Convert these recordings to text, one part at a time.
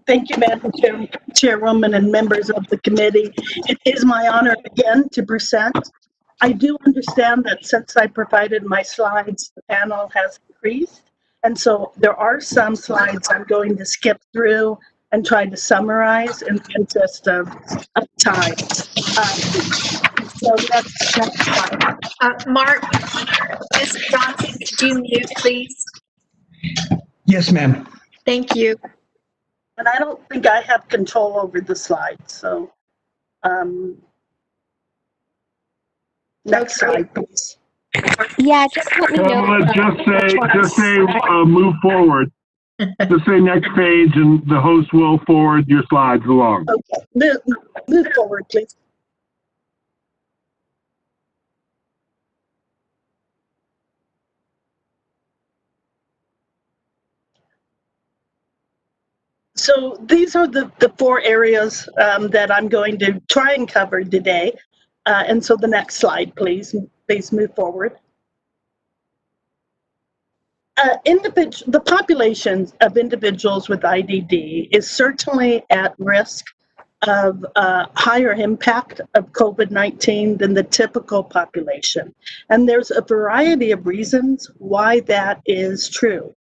Thank you, Madam Chairwoman and members of the committee. It is my honor again to present. I do understand that since I provided my slides, the panel has increased. And so there are some slides I'm going to skip through and try to summarize in the interest of time. So next slide. Mark, Ms. Johnson, could you mute, please? Yes, ma'am. Thank you. And I don't think I have control over the slides, so next slide, please. Yeah, just let me know. Just say move forward. Just say next page, and the host will forward your slides along. Okay, move forward, please. So these are the 4 areas that I'm going to try and cover today. And so the next slide, please move forward. The population of individuals with IDD is certainly at risk of higher impact of COVID-19 than the typical population. And there's a variety of reasons why that is true.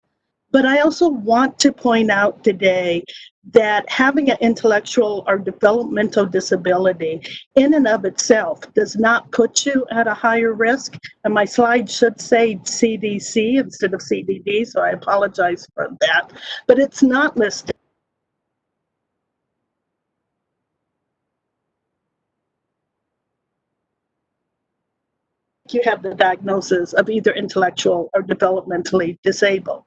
But I also want to point out today that having an intellectual or developmental disability in and of itself does not put you at a higher risk. And my slide should say CDC instead of CDD, so I apologize for that. But it's not listed. You have the diagnosis of either intellectual or developmentally disabled.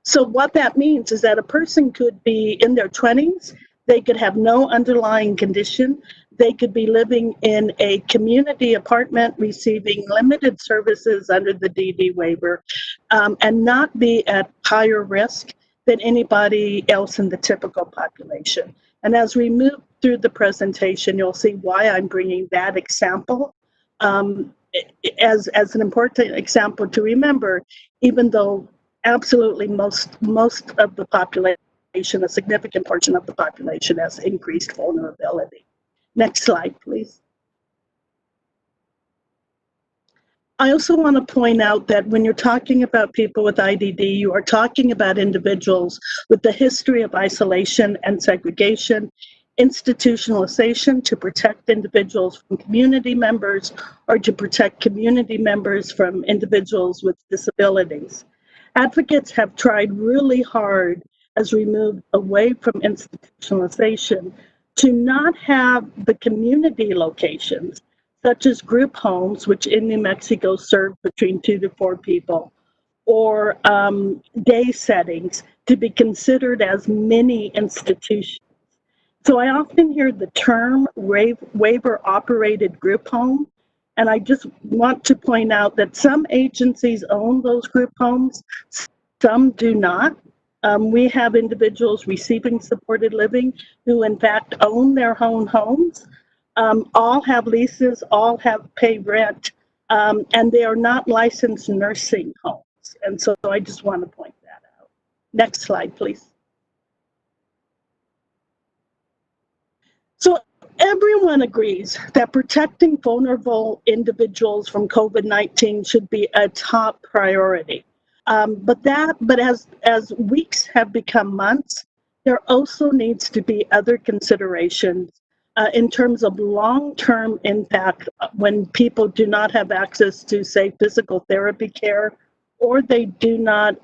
So what that means is that a person could be in their 20s, they could have no underlying condition, they could be living in a community apartment receiving limited services under the DD waiver, and not be at higher risk than anybody else in the typical population. And as we move through the presentation, you'll see why I'm bringing that example as an important example to remember, even though absolutely most of the population, a significant portion of the population, has increased vulnerability. Next slide, please. I also want to point out that when you're talking about people with IDD, you are talking about individuals with a history of isolation and segregation, institutionalization to protect individuals from community members, or to protect community members from individuals with disabilities. Advocates have tried really hard as we move away from institutionalization to not have the community locations, such as group homes, which in New Mexico serve between 2 to 4 people, or day settings, to be considered as mini institutions. So I often hear the term waiver-operated group home, and I just want to point out that some agencies own those group homes, some do not. We have individuals receiving supported living who in fact own their own homes, all have leases, all have paid rent, and they are not licensed nursing homes. And so I just want to point that out. Next slide, please. So everyone agrees that protecting vulnerable individuals from COVID-19 should be a top priority. But as weeks have become months, there also needs to be other considerations in terms of long-term impact when people do not have access to, say, physical therapy care, or they do not,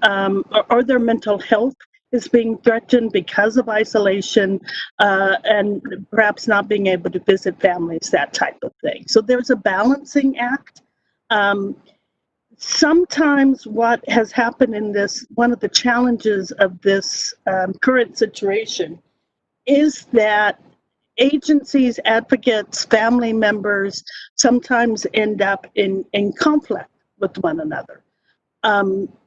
or their mental health is being threatened because of isolation and perhaps not being able to visit families, that type of thing. So there's a balancing act. Sometimes what has happened in this, one of the challenges of this current situation is that agencies, advocates, family members sometimes end up in conflict with one another.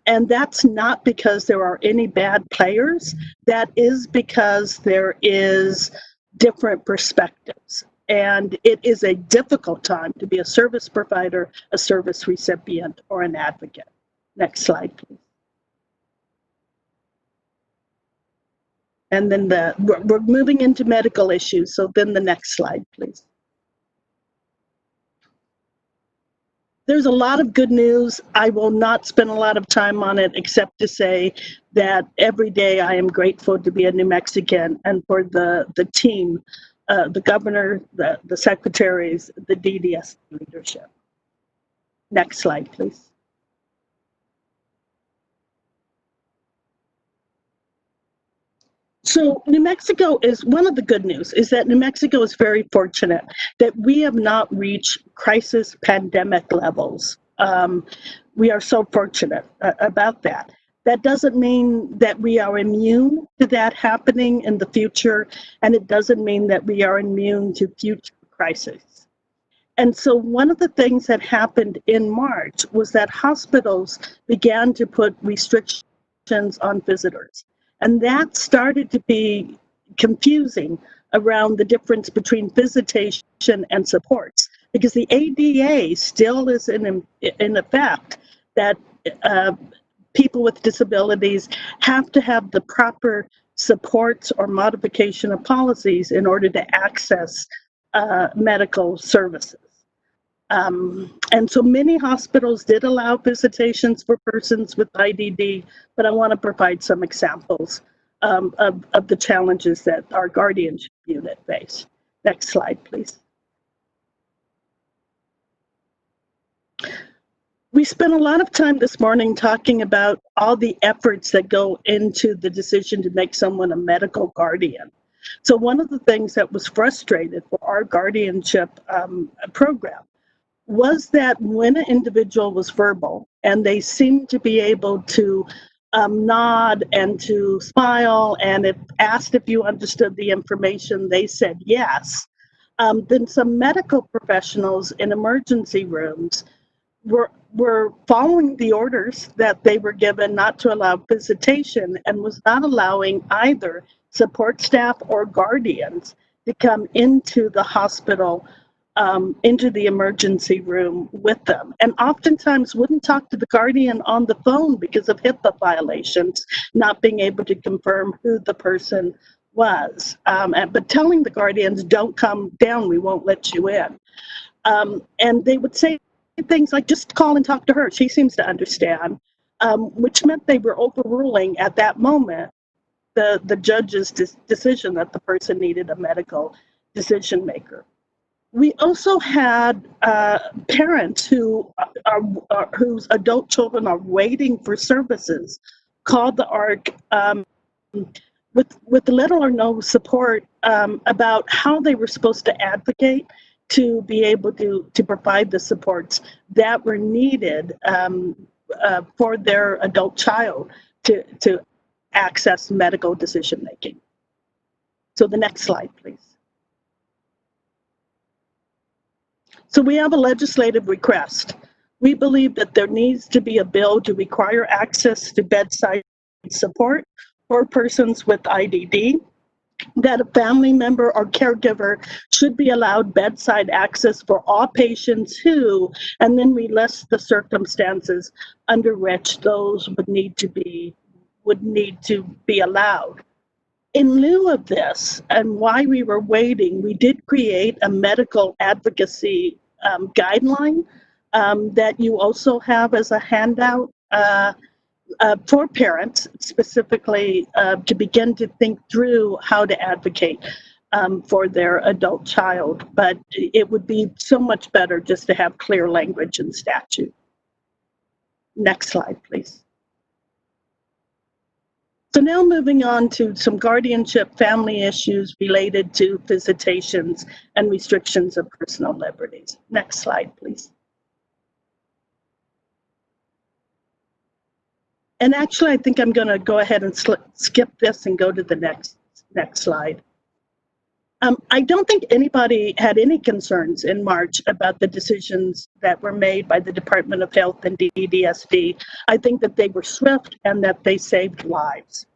And that's not because there are any bad players. That is because there is different perspectives. And it is a difficult time to be a service provider, a service recipient, or an advocate. Next slide, please. And then we're moving into medical issues. So then the next slide, please. There's a lot of good news. I will not spend a lot of time on it except to say that every day I am grateful to be a New Mexican and for the team, the governor, the secretaries, the DDS leadership. Next slide, please. So New Mexico is, one of the good news is that New Mexico is very fortunate that we have not reached crisis pandemic levels. We are so fortunate about that. That doesn't mean that we are immune to that happening in the future, and it doesn't mean that we are immune to future crises. And so one of the things that happened in March was that hospitals began to put restrictions on visitors. And that started to be confusing around the difference between visitation and supports, because the ADA still is in effect that people with disabilities have to have the proper supports or modification of policies in order to access medical services. And so many hospitals did allow visitations for persons with IDD, but I want to provide some examples of the challenges that our guardianship unit face. Next slide, please. We spent a lot of time this morning talking about all the efforts that go into the decision to make someone a medical guardian. So one of the things that was frustrated for our guardianship program was that when an individual was verbal and they seemed to be able to nod and to smile, and if asked if you understood the information, they said yes, then some medical professionals in emergency rooms were following the orders that they were given not to allow visitation, and was not allowing either support staff or guardians to come into the hospital, into the emergency room with them, and oftentimes wouldn't talk to the guardian on the phone because of HIPAA violations, not being able to confirm who the person was, but telling the guardians, don't come down, we won't let you in. And they would say things like, just call and talk to her, she seems to understand, which meant they were overruling at that moment the judge's decision that the person needed a medical decision maker. We also had parents whose adult children are waiting for services called the ARC with little or no support about how they were supposed to advocate to be able to provide the supports that were needed for their adult child to access medical decision making. So the next slide, please. So we have a legislative request. We believe that there needs to be a bill to require access to bedside support for persons with IDD, that a family member or caregiver should be allowed bedside access for all patients who, and then we list the circumstances under which those would need to be allowed. In lieu of this, and why we were waiting, we did create a medical advocacy guideline that you also have as a handout for parents, specifically to begin to think through how to advocate for their adult child. But it would be so much better just to have clear language in statute. Next slide, please. So now moving on to some guardianship family issues related to visitations and restrictions of personal liberties. Next slide, please. And actually, I think I'm going to go ahead and skip this and go to the next slide. I don't think anybody had any concerns in March about the decisions that were made by the Department of Health and DDSD. I think that they were swift and that they saved lives.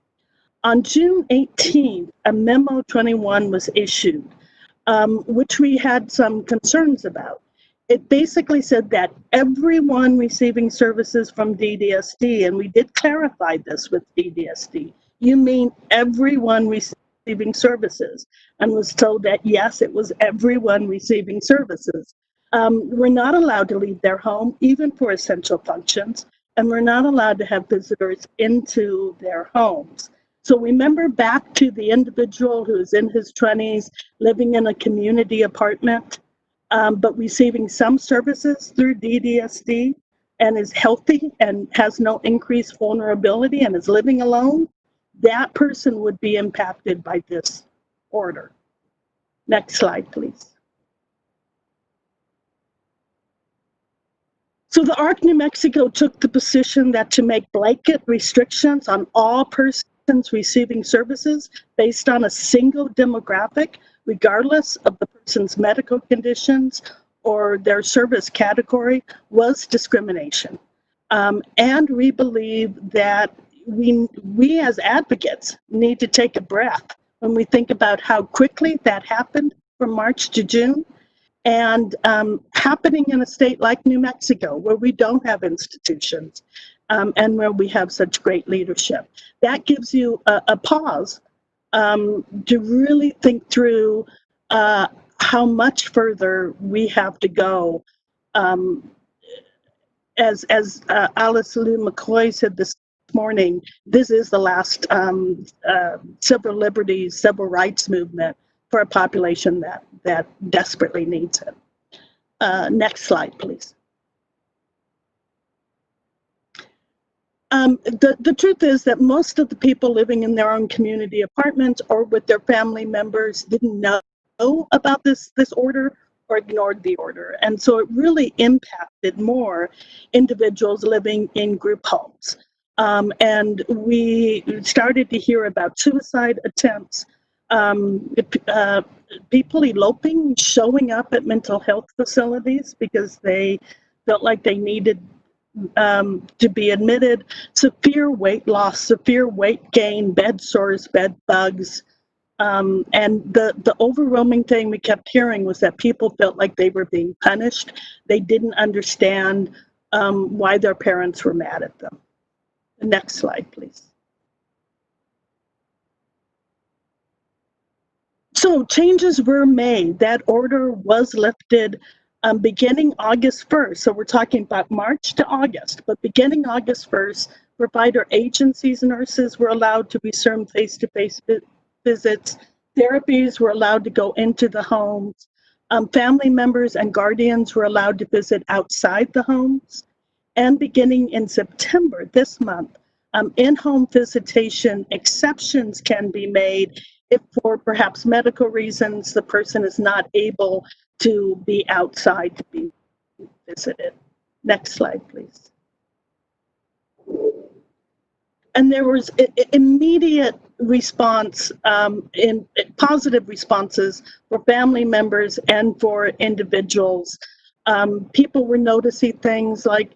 On June 18th, a memo 21 was issued, which we had some concerns about. It basically said that everyone receiving services from DDSD, and we did clarify this with DDSD, you mean everyone receiving services? And was told that yes, it was everyone receiving services. We're not allowed to leave their home, even for essential functions, and we're not allowed to have visitors into their homes. So remember back to the individual who's in his 20s, living in a community apartment, but receiving some services through DDSD, and is healthy and has no increased vulnerability and is living alone, that person would be impacted by this order. Next slide, please. So the ARC New Mexico took the position that to make blanket restrictions on all persons receiving services based on a single demographic, regardless of the person's medical conditions or their service category, was discrimination. And we believe that we as advocates need to take a breath when we think about how quickly that happened from March to June, and happening in a state like New Mexico, where we don't have institutions and where we have such great leadership. That gives you a pause to really think through how much further we have to go. As Alice Lou McCoy said this morning, this is the last civil liberties, civil rights movement for a population that desperately needs it. Next slide, please. The truth is that most of the people living in their own community apartments or with their family members didn't know about this order or ignored the order. And so it really impacted more individuals living in group homes. And we started to hear about suicide attempts, people eloping, showing up at mental health facilities because they felt like they needed to be admitted, severe weight loss, severe weight gain, bed sores, bed bugs. And the overwhelming thing we kept hearing was that people felt like they were being punished. They didn't understand why their parents were mad at them. Next slide, please. So changes were made. That order was lifted beginning August 1st. So we're talking about March to August, but beginning August 1st, provider agencies, nurses were allowed to resume face-to-face visits. Therapies were allowed to go into the homes. Family members and guardians were allowed to visit outside the homes. And beginning in September this month, in-home visitation exceptions can be made if for perhaps medical reasons the person is not able to be outside to be visited. Next slide, please. And there was immediate response, in positive responses for family members and for individuals. People were noticing things like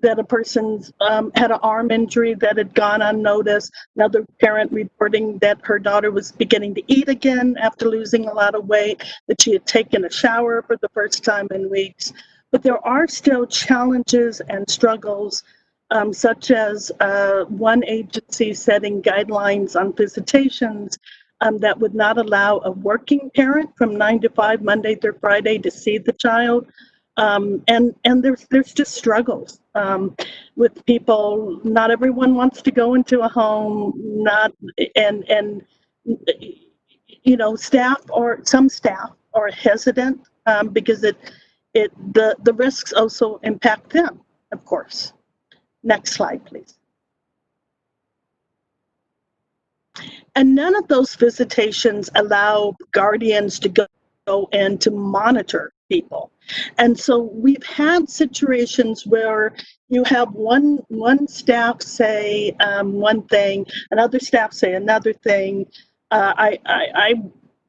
that a person's had an arm injury that had gone unnoticed. Another parent reporting that her daughter was beginning to eat again after losing a lot of weight, that she had taken a shower for the first time in weeks. But there are still challenges and struggles, such as one agency setting guidelines on visitations that would not allow a working parent from 9 to 5, Monday through Friday, to see the child. And there's just struggles with people. Not everyone wants to go into a home. And you know, some staff are hesitant because the risks also impact them, of course. Next slide, please. And none of those visitations allow guardians to go in to monitor people. And so we've had situations where you have one staff say one thing, another staff say another thing. I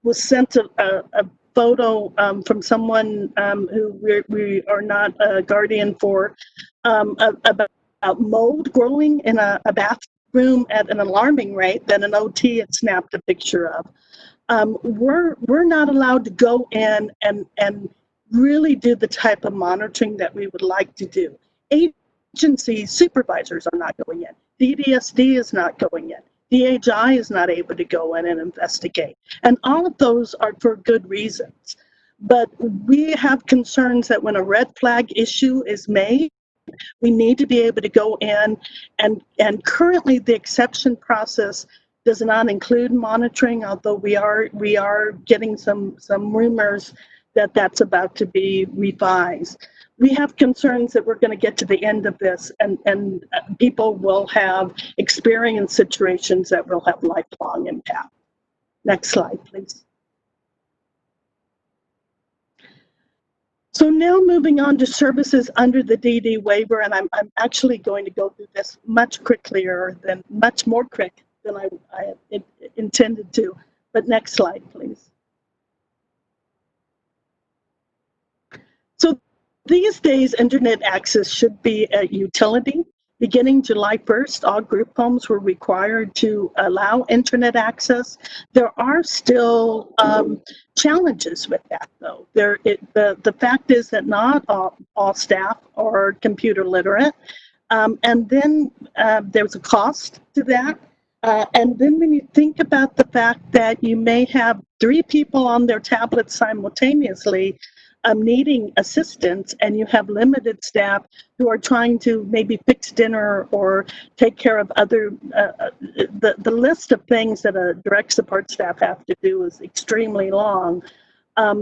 was sent a photo from someone who we are not a guardian for, about mold growing in a bathroom at an alarming rate that an OT had snapped a picture of. We're not allowed to go in and really do the type of monitoring that we would like to do. Agency supervisors are not going in. DDSD is not going in. DHI is not able to go in and investigate. And all of those are for good reasons. But we have concerns that when a red flag issue is made, we need to be able to go in, and currently the exception process does not include monitoring, although we are getting some rumors that that's about to be revised. We have concerns that we're going to get to the end of this, and people will have experienced situations that will have lifelong impact. Next slide, please. So now moving on to services under the DD waiver, and I'm actually going to go through this much more quick than I intended to. But next slide, please. So these days, internet access should be a utility. Beginning July 1st, all group homes were required to allow internet access. There are still challenges with that, though. The fact is that not all staff are computer literate. And then there's a cost to that. And then when you think about the fact that you may have 3 people on their tablets simultaneously needing assistance, and you have limited staff who are trying to maybe fix dinner or take care of other, the list of things that a direct support staff have to do is extremely long.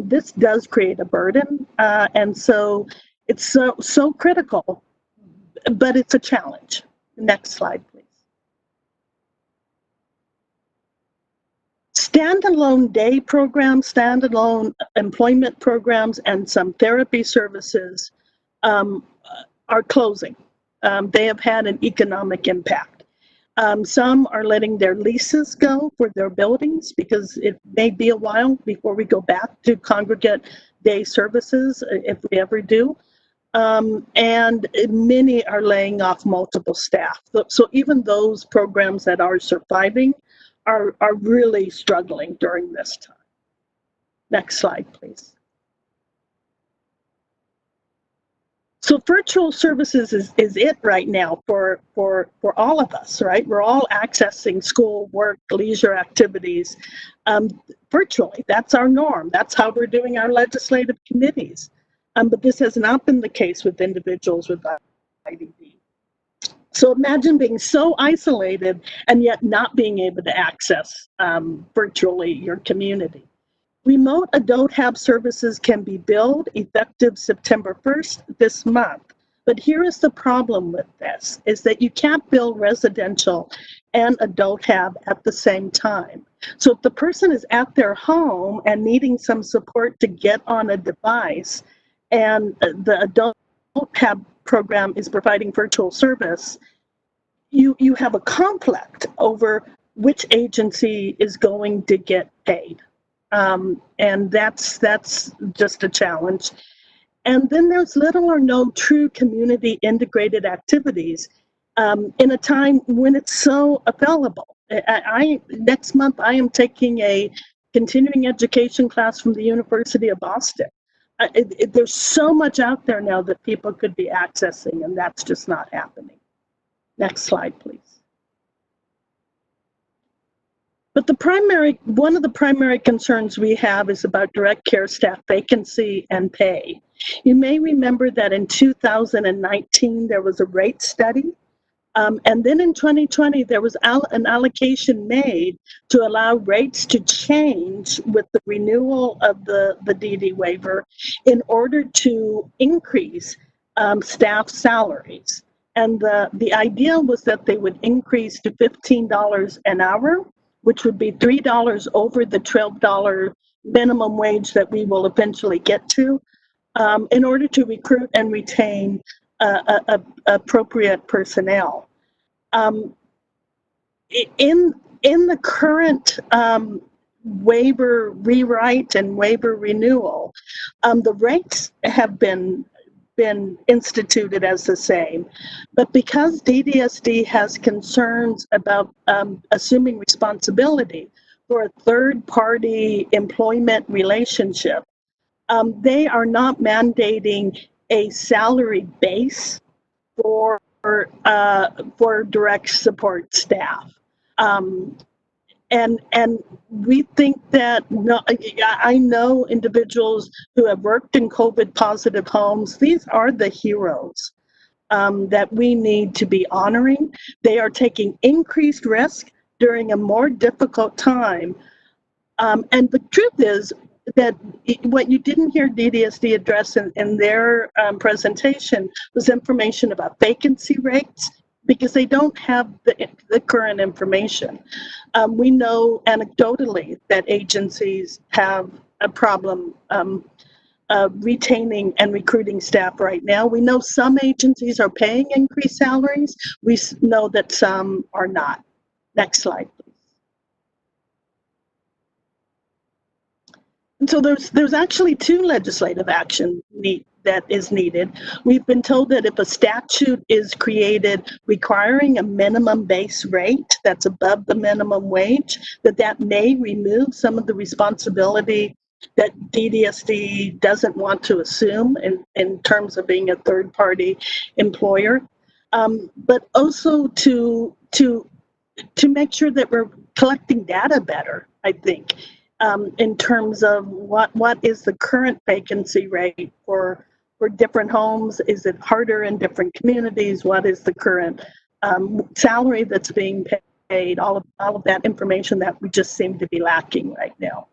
This does create a burden, and so it's so critical, but it's a challenge. Next slide, please. Standalone day programs, standalone employment programs, and some therapy services are closing. They have had an economic impact. Some are letting their leases go for their buildings because it may be a while before we go back to congregate day services, if we ever do. And many are laying off multiple staff. So even those programs that are surviving are really struggling during this time. Next slide, please. So virtual services is it right now for all of us, right? We're all accessing school, work, leisure activities virtually. That's our norm. That's how we're doing our legislative committees. But this has not been the case with individuals with IDD. So imagine being so isolated and yet not being able to access virtually your community. Remote adult hab services can be billed effective September 1st this month. But here is the problem with this, is that you can't bill residential and adult hab at the same time. So if the person is at their home and needing some support to get on a device, and the adult hab program is providing virtual service, you have a conflict over which agency is going to get paid. And that's just a challenge. And then there's little or no true community integrated activities in a time when it's so available. Next month, I am taking a continuing education class from the University of Boston. There's so much out there now that people could be accessing, and that's just not happening. Next slide, please. But one of the primary concerns we have is about direct care staff vacancy and pay. You may remember that in 2019, there was a rate study. And then in 2020, there was an allocation made to allow rates to change with the renewal of the DD waiver in order to increase staff salaries. And the idea was that they would increase to $15 an hour, which would be $3 over the $12 minimum wage that we will eventually get to, in order to recruit and retain appropriate personnel. In the current waiver rewrite and waiver renewal, the rates have been instituted as the same, but because DDSD has concerns about assuming responsibility for a third-party employment relationship, they are not mandating a salary base for direct support staff. And we think that, no, I know individuals who have worked in COVID positive homes. These are the heroes that we need to be honoring. They are taking increased risk during a more difficult time. And the truth is that what you didn't hear DDSD address in their presentation was information about vacancy rates, because they don't have the current information. We know anecdotally that agencies have a problem retaining and recruiting staff right now. We know some agencies are paying increased salaries. We know that some are not. Next slide, please. And so there's actually two legislative action that is needed. We've been told that if a statute is created requiring a minimum base rate that's above the minimum wage, that may remove some of the responsibility that DDSD doesn't want to assume in terms of being a third-party employer, but also to make sure that we're collecting data better, I think, in terms of what is the current vacancy rate for different homes. Is it harder in different communities? What is the current salary that's being paid? All of that information that we just seem to be lacking right now.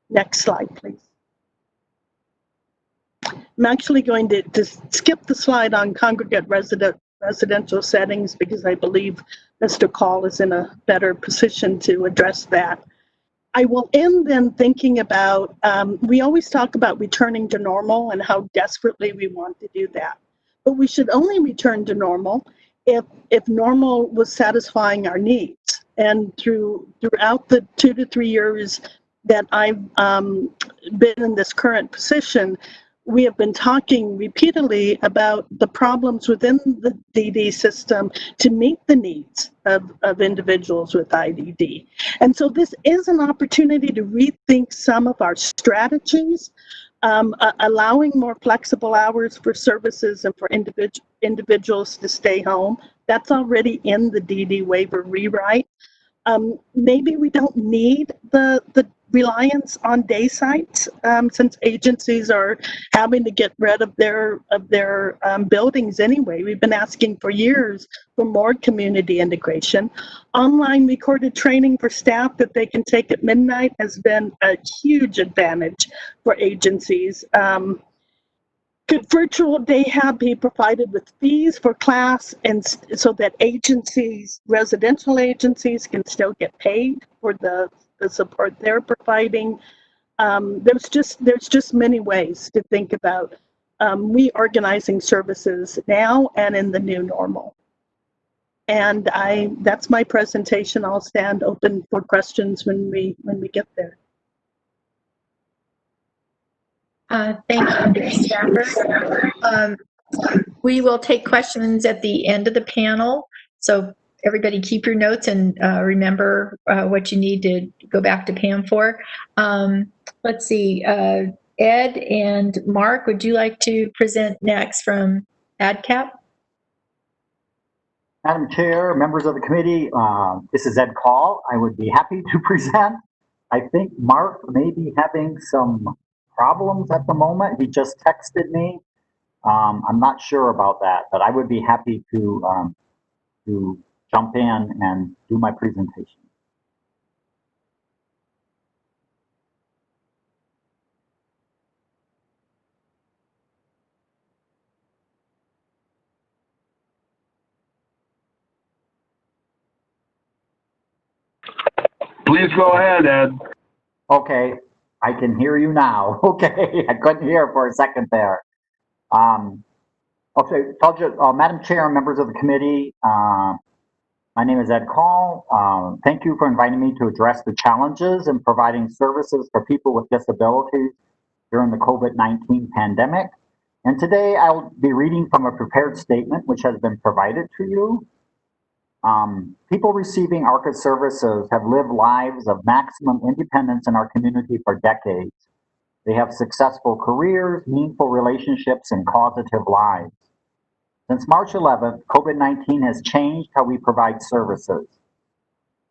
Next slide, please. I'm actually going to skip the slide on congregate residential settings, because I believe Mr. Call is in a better position to address that. I will end then thinking about, we always talk about returning to normal and how desperately we want to do that. But we should only return to normal if normal was satisfying our needs. And throughout the 2 to 3 years that I've been in this current position, we have been talking repeatedly about the problems within the DD system to meet the needs of individuals with IDD. And so this is an opportunity to rethink some of our strategies, allowing more flexible hours for services and for individuals to stay home. That's already in the DD waiver rewrite. Maybe we don't need the reliance on day sites, since agencies are having to get rid of their buildings anyway. We've been asking for years for more community integration. Online recorded training for staff that they can take at midnight has been a huge advantage for agencies. Could virtual day hub be provided with fees for class, and so that agencies, residential agencies, can still get paid for the support they're providing? There's just many ways to think about reorganizing services now and in the new normal. And that's my presentation. I'll stand open for questions when we get there. Thank you, Stafford. We will take questions at the end of the panel. So everybody keep your notes and remember what you need to go back to Pam for. Let's see, Ed and Mark, would you like to present next from ADCAP? Madam Chair, members of the committee, this is Ed Call. I would be happy to present. I think Mark may be having some problems at the moment. He just texted me. I'm not sure about that, but I would be happy to jump in and do my presentation. Please go ahead, Ed. Okay, I can hear you now. Okay, I couldn't hear for a second there. Okay, Madam Chair and members of the committee, my name is Ed Call. Thank you for inviting me to address the challenges in providing services for people with disabilities during the COVID-19 pandemic. And today I'll be reading from a prepared statement which has been provided to you. People receiving ARCA services have lived lives of maximum independence in our community for decades. They have successful careers, meaningful relationships, and causative lives. Since March 11th, COVID-19 has changed how we provide services.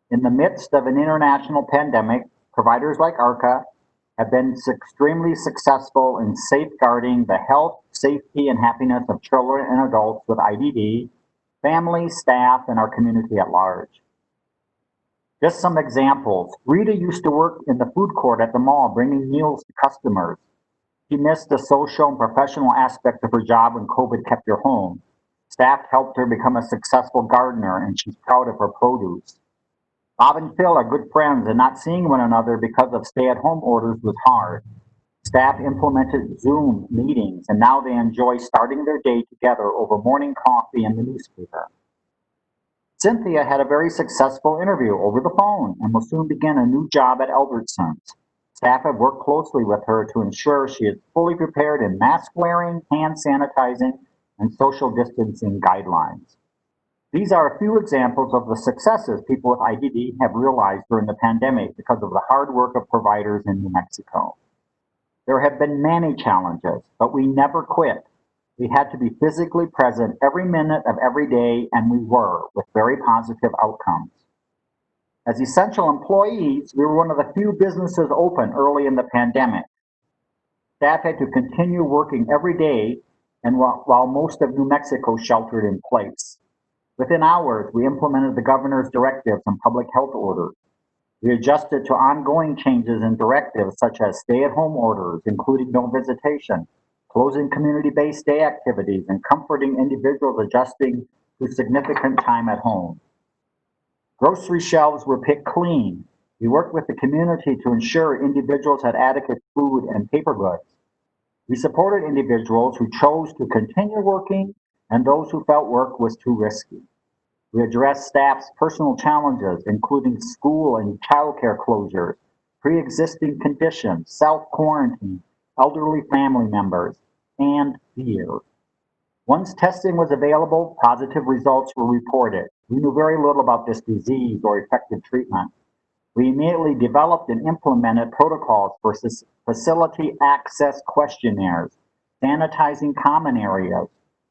In the midst of an international pandemic, providers like ARCA have been extremely successful in safeguarding the health, safety, and happiness of children and adults with IDD, families, staff, and our community at large. Just some examples. Rita used to work in the food court at the mall, bringing meals to customers. She missed the social and professional aspect of her job when COVID kept her home. Staff helped her become a successful gardener, and she's proud of her produce. Bob and Phil are good friends, and not seeing one another because of stay-at-home orders was hard. Staff implemented Zoom meetings, and now they enjoy starting their day together over morning coffee and the newspaper. Cynthia had a very successful interview over the phone and will soon begin a new job at Albertsons. Staff have worked closely with her to ensure she is fully prepared in mask wearing, hand sanitizing, and social distancing guidelines. These are a few examples of the successes people with IDD have realized during the pandemic because of the hard work of providers in New Mexico. There have been many challenges, but we never quit. We had to be physically present every minute of every day, and we were, with very positive outcomes. As essential employees, we were one of the few businesses open early in the pandemic. Staff had to continue working every day, and while most of New Mexico sheltered in place. Within hours, we implemented the governor's directives and public health orders. We adjusted to ongoing changes in directives such as stay-at-home orders, including no visitation, closing community-based day activities, and comforting individuals adjusting to significant time at home. Grocery shelves were picked clean. We worked with the community to ensure individuals had adequate food and paper goods. We supported individuals who chose to continue working and those who felt work was too risky. We addressed staff's personal challenges, including school and childcare closures, pre-existing conditions, self-quarantine, elderly family members, and fear. Once testing was available, positive results were reported. We knew very little about this disease or effective treatment. We immediately developed and implemented protocols for facility access questionnaires, sanitizing common areas,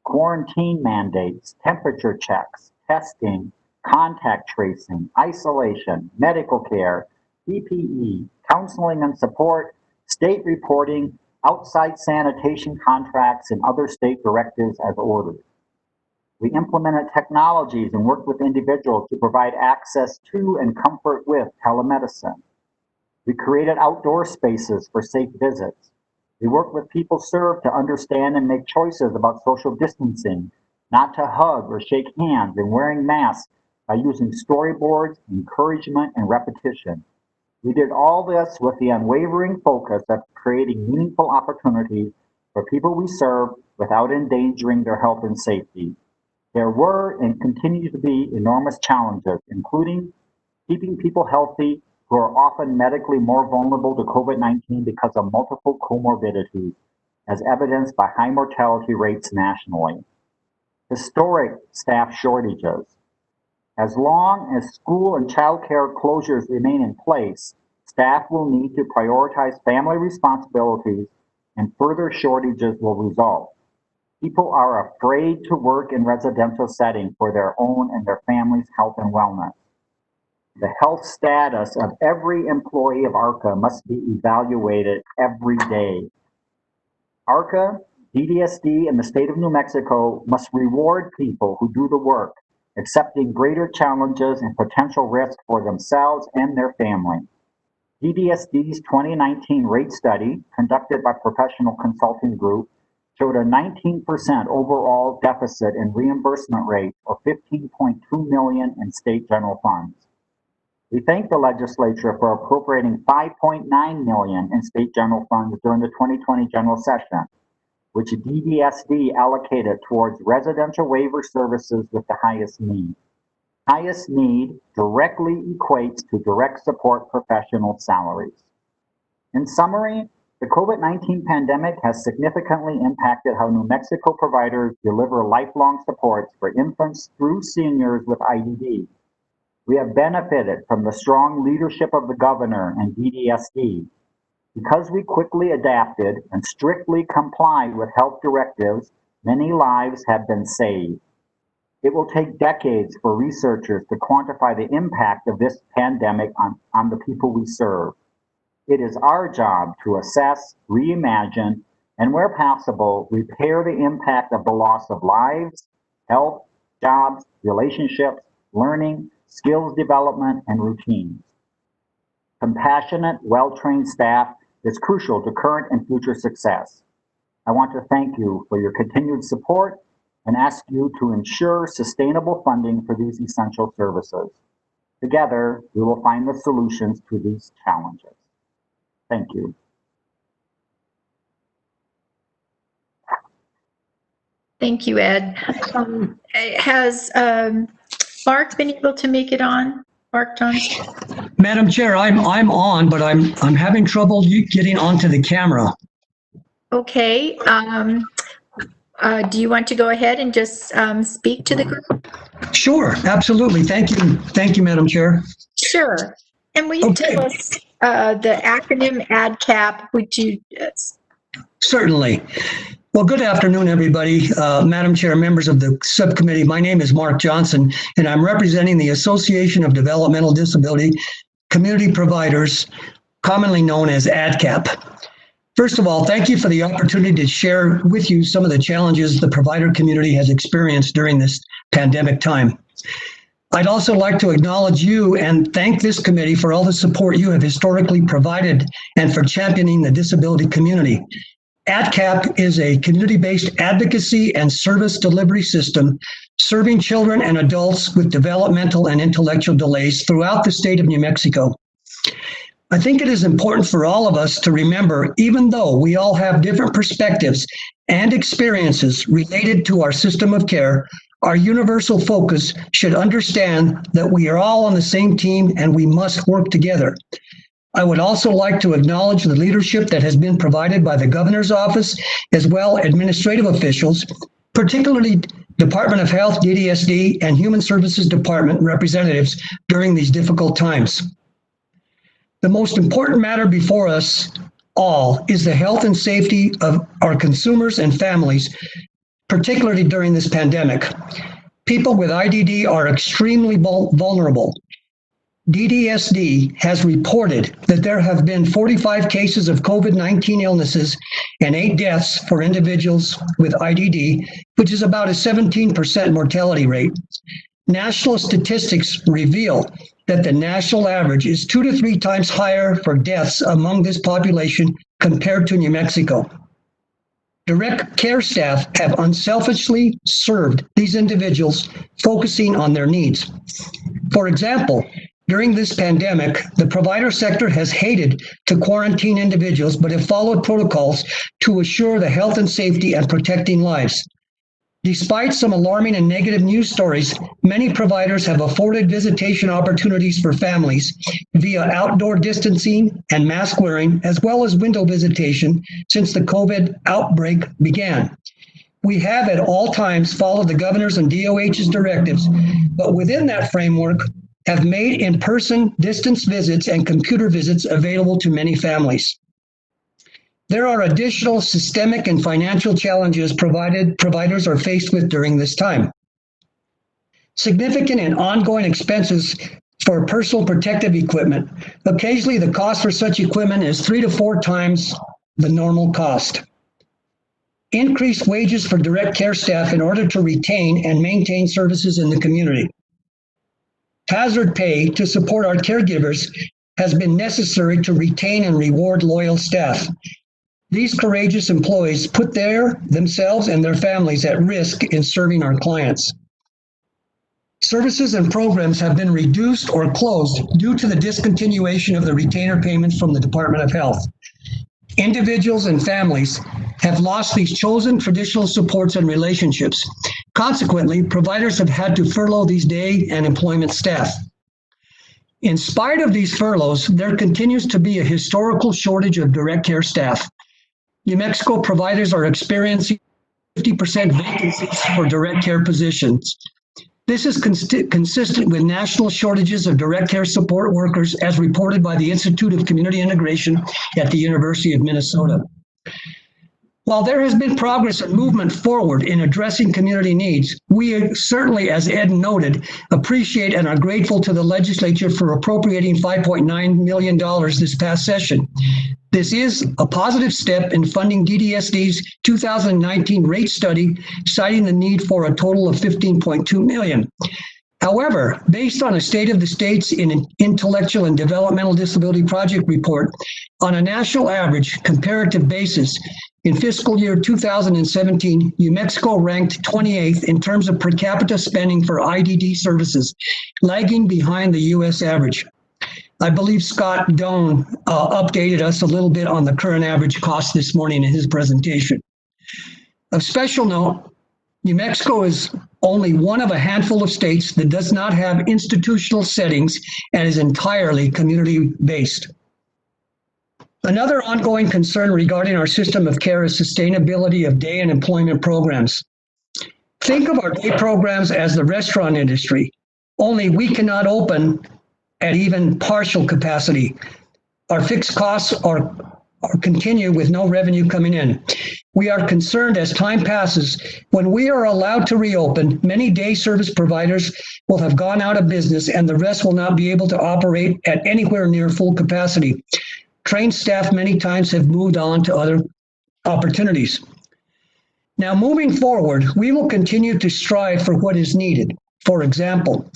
quarantine mandates, temperature checks, testing, contact tracing, isolation, medical care, PPE, counseling and support, state reporting, outside sanitation contracts, and other state directives as ordered. We implemented technologies and worked with individuals to provide access to and comfort with telemedicine. We created outdoor spaces for safe visits. We worked with people served to understand and make choices about social distancing, not to hug or shake hands, and wearing masks by using storyboards, encouragement, and repetition. We did all this with the unwavering focus of creating meaningful opportunities for people we serve without endangering their health and safety. There were and continue to be enormous challenges, including keeping people healthy who are often medically more vulnerable to COVID-19 because of multiple comorbidities, as evidenced by high mortality rates nationally. Historic staff shortages. As long as school and child care closures remain in place, staff will need to prioritize family responsibilities and further shortages will result. People are afraid to work in residential settings for their own and their family's health and wellness. The health status of every employee of ARCA must be evaluated every day. ARCA, DDSD, and the state of New Mexico must reward people who do the work, accepting greater challenges and potential risk for themselves and their family. DDSD's 2019 rate study, conducted by Professional Consulting Group, showed a 19% overall deficit in reimbursement rate, or $15.2 million in state general funds. We thank the legislature for appropriating $5.9 million in state general funds during the 2020 general session, which DDSD allocated towards residential waiver services with the highest need. Highest need directly equates to direct support professional salaries. In summary, the COVID-19 pandemic has significantly impacted how New Mexico providers deliver lifelong supports for infants through seniors with IDD. We have benefited from the strong leadership of the governor and DDSD. Because we quickly adapted and strictly complied with health directives, many lives have been saved. It will take decades for researchers to quantify the impact of this pandemic on the people we serve. It is our job to assess, reimagine, and where possible, repair the impact of the loss of lives, health, jobs, relationships, learning, skills development, and routines. Compassionate, well-trained staff is crucial to current and future success. I want to thank you for your continued support and ask you to ensure sustainable funding for these essential services. Together, we will find the solutions to these challenges. Thank you. Thank you, Ed. Has Mark been able to make it on? Mark Johnson? Madam Chair, I'm on, but I'm having trouble getting onto the camera. Okay. Do you want to go ahead and just speak to the group? Sure, absolutely. Thank you, Madam Chair. Sure. And will you tell us the acronym ADCAP, which you... Certainly. Well, good afternoon, everybody. Madam Chair, members of the subcommittee, my name is Mark Johnson, and I'm representing the Association of Developmental Disability Community Providers, commonly known as ADCAP. First of all, thank you for the opportunity to share with you some of the challenges the provider community has experienced during this pandemic time. I'd also like to acknowledge you and thank this committee for all the support you have historically provided and for championing the disability community. ADCAP is a community-based advocacy and service delivery system serving children and adults with developmental and intellectual delays throughout the state of New Mexico. I think it is important for all of us to remember, even though we all have different perspectives and experiences related to our system of care, our universal focus should understand that we are all on the same team and we must work together. I would also like to acknowledge the leadership that has been provided by the governor's office, as well as administrative officials, particularly Department of Health, DDSD, and Human Services Department representatives during these difficult times. The most important matter before us all is the health and safety of our consumers and families, particularly during this pandemic. People with IDD are extremely vulnerable. DDSD has reported that there have been 45 cases of COVID-19 illnesses and 8 deaths for individuals with IDD, which is about a 17% mortality rate. National statistics reveal that the national average is 2 to 3 times higher for deaths among this population compared to New Mexico. Direct care staff have unselfishly served these individuals, focusing on their needs. For example, during this pandemic, the provider sector has hated to quarantine individuals, but have followed protocols to assure the health and safety and protecting lives. Despite some alarming and negative news stories, many providers have afforded visitation opportunities for families via outdoor distancing and mask wearing, as well as window visitation since the COVID outbreak began. We have at all times followed the governor's and DOH's directives, but within that framework, have made in-person distance visits and computer visits available to many families. There are additional systemic and financial challenges providers are faced with during this time. Significant and ongoing expenses for personal protective equipment. Occasionally, the cost for such equipment is 3 to 4 times the normal cost. Increased wages for direct care staff in order to retain and maintain services in the community. Hazard pay to support our caregivers has been necessary to retain and reward loyal staff. These courageous employees put themselves and their families at risk in serving our clients. Services and programs have been reduced or closed due to the discontinuation of the retainer payments from the Department of Health. Individuals and families have lost these chosen traditional supports and relationships. Consequently, providers have had to furlough these day and employment staff. In spite of these furloughs, there continues to be a historical shortage of direct care staff. New Mexico providers are experiencing 50% vacancies for direct care positions. This is consistent with national shortages of direct care support workers as reported by the Institute of Community Integration at the University of Minnesota. While there has been progress and movement forward in addressing community needs, we certainly, as Ed noted, appreciate and are grateful to the legislature for appropriating $5.9 million this past session. This is a positive step in funding DDSD's 2019 rate study, citing the need for a total of $15.2 million. However, based on a State of the States in Intellectual and Developmental Disability Project report, on a national average comparative basis, in fiscal year 2017, New Mexico ranked 28th in terms of per capita spending for IDD services, lagging behind the U.S. average. I believe Scott Doan updated us a little bit on the current average cost this morning in his presentation. Of special note, New Mexico is only one of a handful of states that does not have institutional settings and is entirely community-based. Another ongoing concern regarding our system of care is sustainability of day and employment programs. Think of our day programs as the restaurant industry, only we cannot open at even partial capacity. Our fixed costs are continue with no revenue coming in. We are concerned as time passes, when we are allowed to reopen, many day service providers will have gone out of business and the rest will not be able to operate at anywhere near full capacity. Trained staff many times have moved on to other opportunities. Now, moving forward, we will continue to strive for what is needed. For example,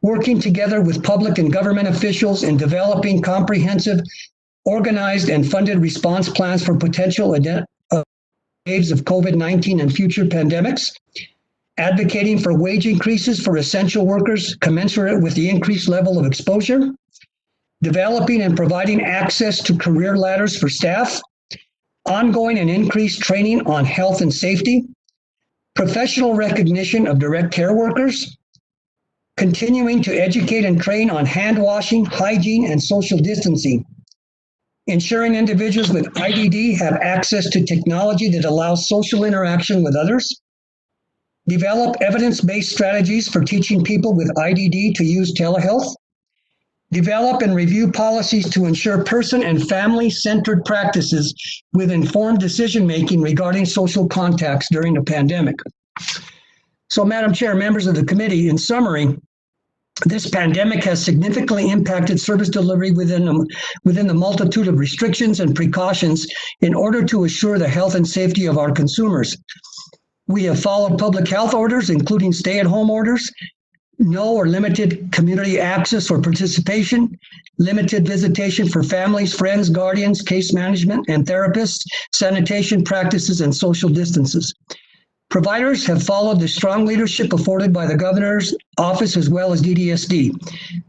working together with public and government officials in developing comprehensive, organized, and funded response plans for potential waves of COVID-19 and future pandemics, advocating for wage increases for essential workers commensurate with the increased level of exposure, developing and providing access to career ladders for staff, ongoing and increased training on health and safety, professional recognition of direct care workers, continuing to educate and train on hand washing, hygiene, and social distancing, ensuring individuals with IDD have access to technology that allows social interaction with others, develop evidence-based strategies for teaching people with IDD to use telehealth, develop and review policies to ensure person and family-centered practices with informed decision-making regarding social contacts during the pandemic. So, Madam Chair, members of the committee, in summary, this pandemic has significantly impacted service delivery within the multitude of restrictions and precautions in order to assure the health and safety of our consumers. We have followed public health orders, including stay-at-home orders, no or limited community access or participation, limited visitation for families, friends, guardians, case management, and therapists, sanitation practices, and social distances. Providers have followed the strong leadership afforded by the governor's office as well as DDSD.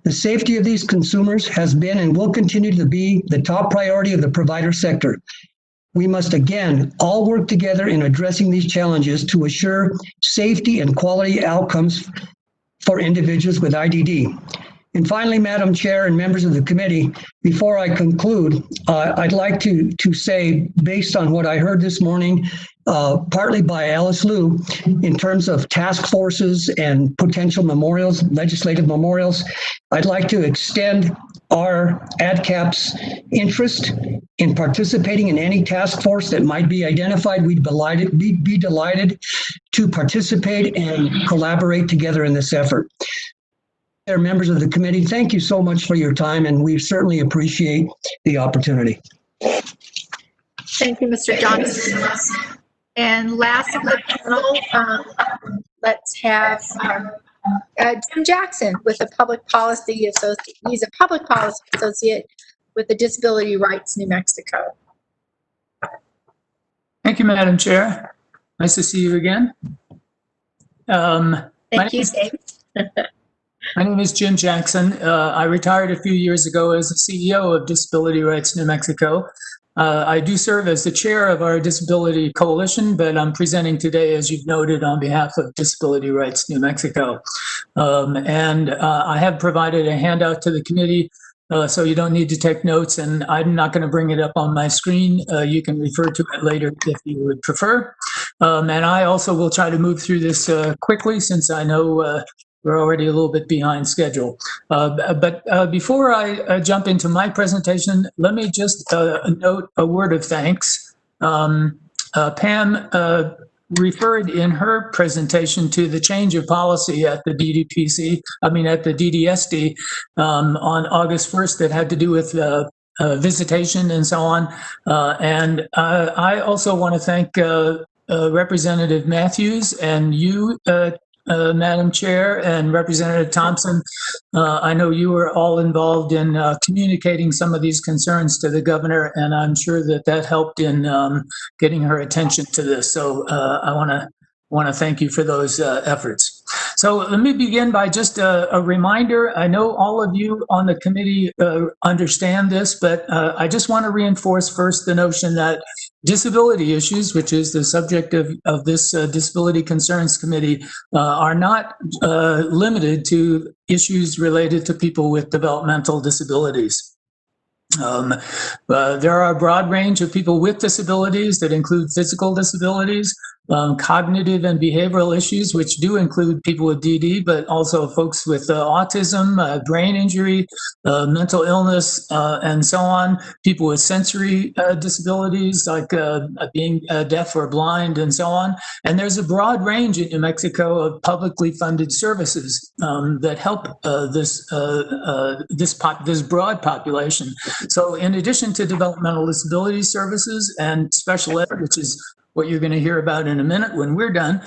The safety of these consumers has been and will continue to be the top priority of the provider sector. We must again all work together in addressing these challenges to assure safety and quality outcomes for individuals with IDD. And finally, Madam Chair and members of the committee, before I conclude, I'd like to say, based on what I heard this morning, partly by Alice Liu, in terms of task forces and potential memorials, legislative memorials, I'd like to extend our ADCAP's interest in participating in any task force that might be identified. We'd be delighted to participate and collaborate together in this effort. Members of the committee, thank you so much for your time, and we certainly appreciate the opportunity. Thank you, Mr. Johnson. And last of the panel, let's have Jim Jackson with the Public Policy Associate. He's a Public Policy Associate with the Disability Rights New Mexico. Thank you, Madam Chair. Nice to see you again. Thank you, Dave. My name is Jim Jackson. I retired a few years ago as the CEO of Disability Rights New Mexico. I do serve as the chair of our Disability Coalition, but I'm presenting today, as you've noted, on behalf of Disability Rights New Mexico. I have provided a handout to the committee, so you don't need to take notes, and I'm not going to bring it up on my screen. You can refer to it later if you would prefer. And I also will try to move through this quickly, since I know we're already a little bit behind schedule. But before I jump into my presentation, let me just note a word of thanks. Pam referred in her presentation to the change of policy at the at the DDSD on August 1st that had to do with visitation and so on. And I also want to thank Representative Matthews and you, Madam Chair, and Representative Thompson. I know you were all involved in communicating some of these concerns to the governor, and I'm sure that that helped in getting her attention to this. So I want to thank you for those efforts. So let me begin by just a reminder. I know all of you on the committee understand this, but I just want to reinforce first the notion that disability issues, which is the subject of this Disability Concerns Committee, are not limited to issues related to people with developmental disabilities. There are a broad range of people with disabilities that include physical disabilities, cognitive and behavioral issues, which do include people with DD, but also folks with autism, brain injury, mental illness, and so on, people with sensory disabilities like being deaf or blind and so on. And there's a broad range in New Mexico of publicly funded services that help this broad population. So in addition to developmental disability services and special ed, which is what you're going to hear about in a minute when we're done,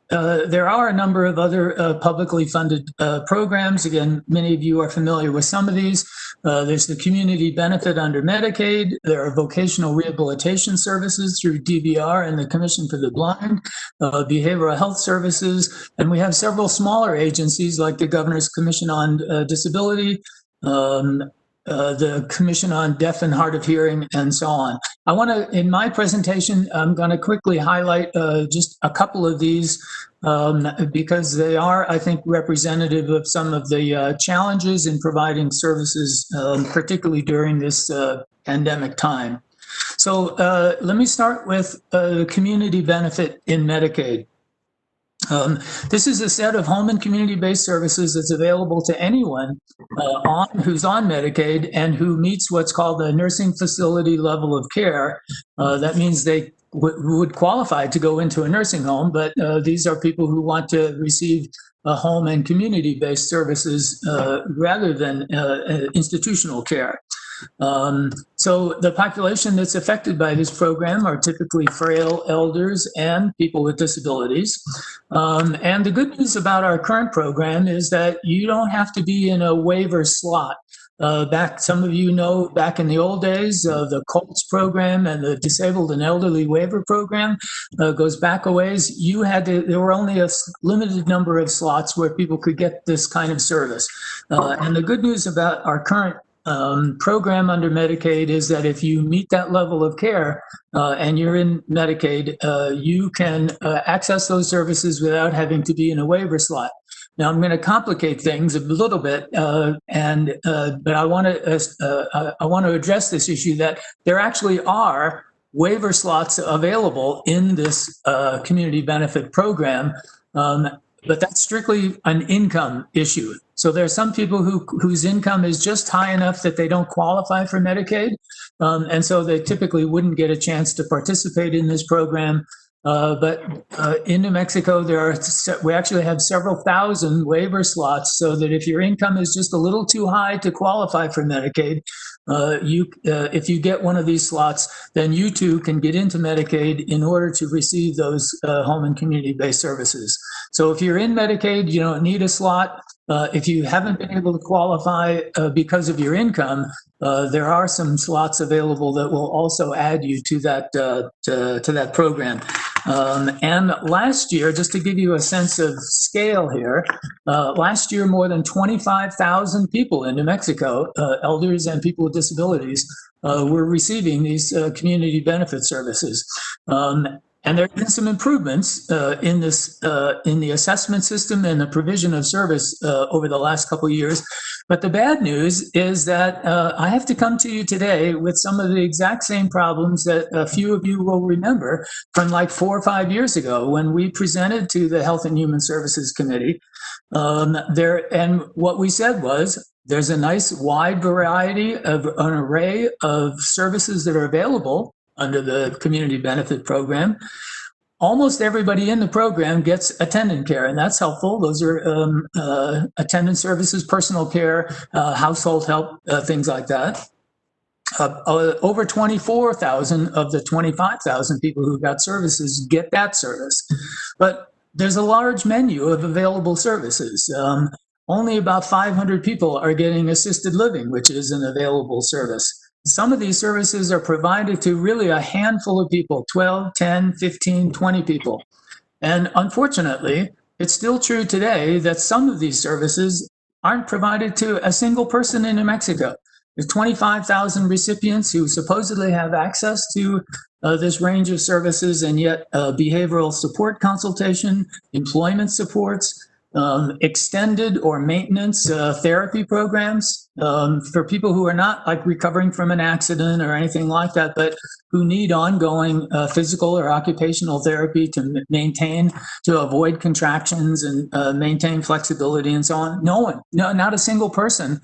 there are a number of other publicly funded programs. Again, many of you are familiar with some of these. There's the community benefit under Medicaid. There are vocational rehabilitation services through DBR and the Commission for the Blind, behavioral health services, and we have several smaller agencies like the Governor's Commission on Disability, the Commission on Deaf and Hard of Hearing, and so on. I want to, in my presentation, I'm going to quickly highlight just a couple of these because they are, I think, representative of some of the challenges in providing services, particularly during this pandemic time. So let me start with community benefit in Medicaid. This is a set of home and community-based services that's available to anyone who's on Medicaid and who meets what's called the nursing facility level of care. That means they would qualify to go into a nursing home, but these are people who want to receive home and community-based services rather than institutional care. So the population that's affected by this program are typically frail elders and people with disabilities. And the good news about our current program is that you don't have to be in a waiver slot. Some of you know, back in the old days, the COLTS program and the Disabled and Elderly Waiver Program goes back a ways. There were only a limited number of slots where people could get this kind of service. And the good news about our current program under Medicaid is that if you meet that level of care and you're in Medicaid, you can access those services without having to be in a waiver slot. Now I'm going to complicate things a little bit, but I want to address this issue that there actually are waiver slots available in this community benefit program. But that's strictly an income issue. So there are some people whose income is just high enough that they don't qualify for Medicaid. And so they typically wouldn't get a chance to participate in this program. But in New Mexico, we actually have several thousand waiver slots so that if your income is just a little too high to qualify for Medicaid, if you get one of these slots, then you too can get into Medicaid in order to receive those home and community-based services. So if you're in Medicaid, you don't need a slot. If you haven't been able to qualify because of your income, there are some slots available that will also add you to that program. And last year, just to give you a sense of scale here, last year more than 25,000 people in New Mexico, elders and people with disabilities, were receiving these community benefit services. And there have been some improvements in the assessment system and the provision of service over the last couple of years. But the bad news is that I have to come to you today with some of the exact same problems that a few of you will remember from like 4 or 5 years ago when we presented to the Health and Human Services Committee. And what we said was, there's a nice wide variety of an array of services that are available under the community benefit program. Almost everybody in the program gets attendant care, and that's helpful. Those are attendant services, personal care, household help, things like that. Over 24,000 of the 25,000 people who got services get that service. But there's a large menu of available services. Only about 500 people are getting assisted living, which is an available service. Some of these services are provided to really a handful of people, 12, 10, 15, 20 people. And unfortunately, it's still true today that some of these services aren't provided to a single person in New Mexico. There's 25,000 recipients who supposedly have access to this range of services, and yet behavioral support consultation, employment supports, extended or maintenance therapy programs for people who are not like recovering from an accident or anything like that, but who need ongoing physical or occupational therapy to maintain, to avoid contractions and maintain flexibility and so on. No one, not a single person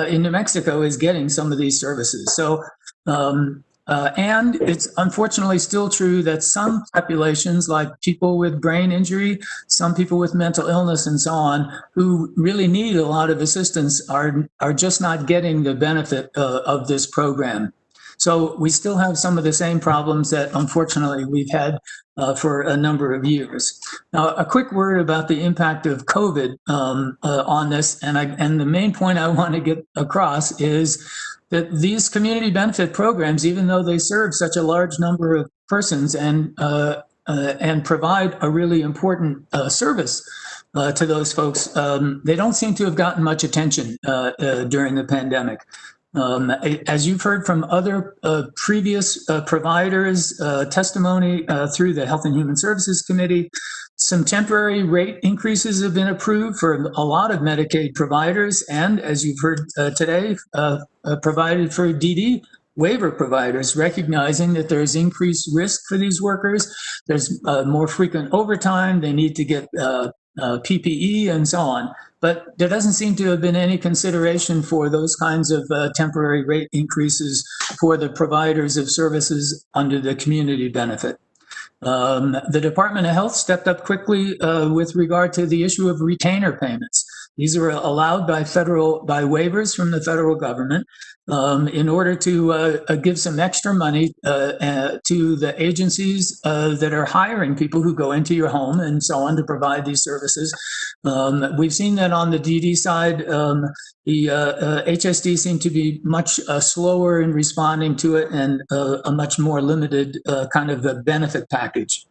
in New Mexico is getting some of these services. So, and it's unfortunately still true that some populations, like people with brain injury, some people with mental illness and so on, who really need a lot of assistance are just not getting the benefit of this program. So we still have some of the same problems that unfortunately we've had for a number of years. Now, a quick word about the impact of COVID on this, and the main point I want to get across is that these community benefit programs, even though they serve such a large number of persons and provide a really important service to those folks, they don't seem to have gotten much attention during the pandemic. As you've heard from other previous providers' testimony through the Health and Human Services Committee, some temporary rate increases have been approved for a lot of Medicaid providers, and as you've heard today, provided for DD waiver providers, recognizing that there's increased risk for these workers. There's more frequent overtime. They need to get PPE and so on. But there doesn't seem to have been any consideration for those kinds of temporary rate increases for the providers of services under the community benefit. The Department of Health stepped up quickly with regard to the issue of retainer payments. These are allowed by waivers from the federal government in order to give some extra money to the agencies that are hiring people who go into your home and so on to provide these services. We've seen that on the DD side, the HSD seemed to be much slower in responding to it and a much more limited kind of a benefit package.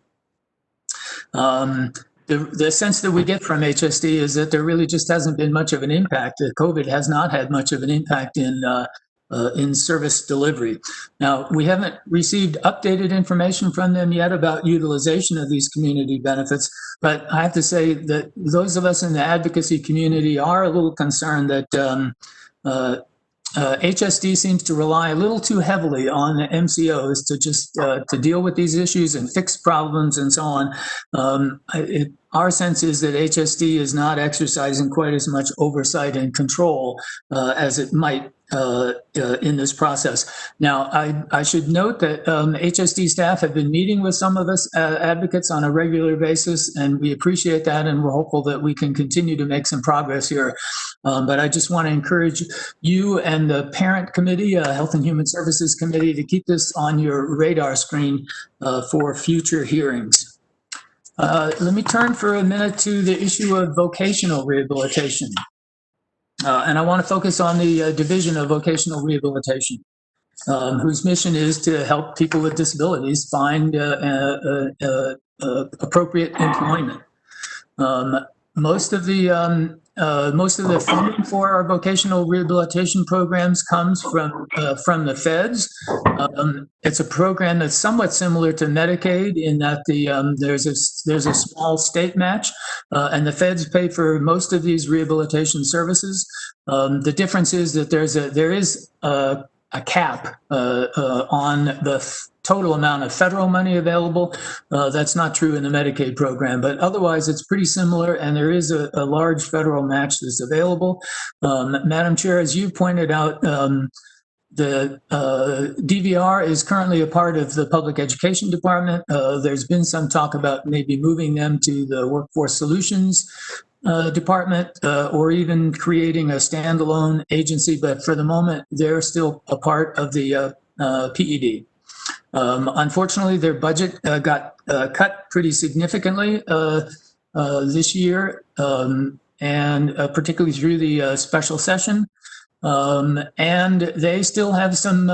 The sense that we get from HSD is that there really just hasn't been much of an impact. COVID has not had much of an impact in service delivery. Now, we haven't received updated information from them yet about utilization of these community benefits, but I have to say that those of us in the advocacy community are a little concerned that HSD seems to rely a little too heavily on the MCOs to just to deal with these issues and fix problems and so on. Our sense is that HSD is not exercising quite as much oversight and control as it might in this process. Now, I should note that HSD staff have been meeting with some of us advocates on a regular basis, and we appreciate that, and we're hopeful that we can continue to make some progress here. But I just want to encourage you and the parent committee, Health and Human Services Committee, to keep this on your radar screen for future hearings. Let me turn for a minute to the issue of vocational rehabilitation. And I want to focus on the Division of Vocational Rehabilitation, whose mission is to help people with disabilities find appropriate employment. Most of the funding for our vocational rehabilitation programs comes from the feds. It's a program that's somewhat similar to Medicaid in that there's a small state match, and the feds pay for most of these rehabilitation services. The difference is that there is a cap on the total amount of federal money available. That's not true in the Medicaid program, but otherwise it's pretty similar, and there is a large federal match that's available. Madam Chair, as you pointed out, The DVR is currently a part of the Public Education Department. There's been some talk about maybe moving them to the Workforce Solutions Department or even creating a standalone agency, but for the moment, they're still a part of the PED. Unfortunately, their budget got cut pretty significantly this year, and particularly through the special session. And they still have some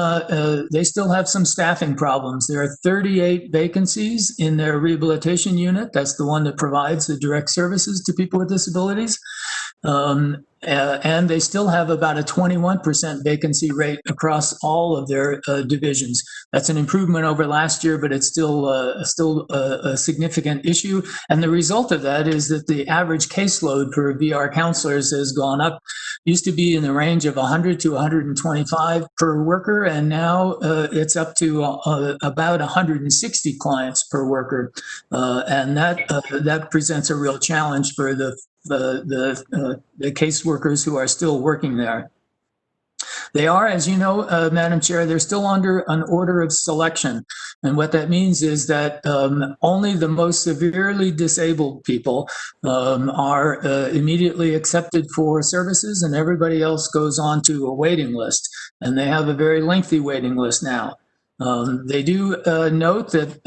staffing problems. There are 38 vacancies in their rehabilitation unit. That's the one that provides the direct services to people with disabilities. And they still have about a 21% vacancy rate across all of their divisions. That's an improvement over last year, but it's still a significant issue. And the result of that is that the average caseload per VR counselors has gone up. Used to be in the range of 100 to 125 per worker, and now it's up to about 160 clients per worker. And that presents a real challenge for the caseworkers who are still working there. They are, as you know, Madam Chair, they're still under an order of selection. And what that means is that only the most severely disabled people are immediately accepted for services, and everybody else goes on to a waiting list. And they have a very lengthy waiting list now. They do note that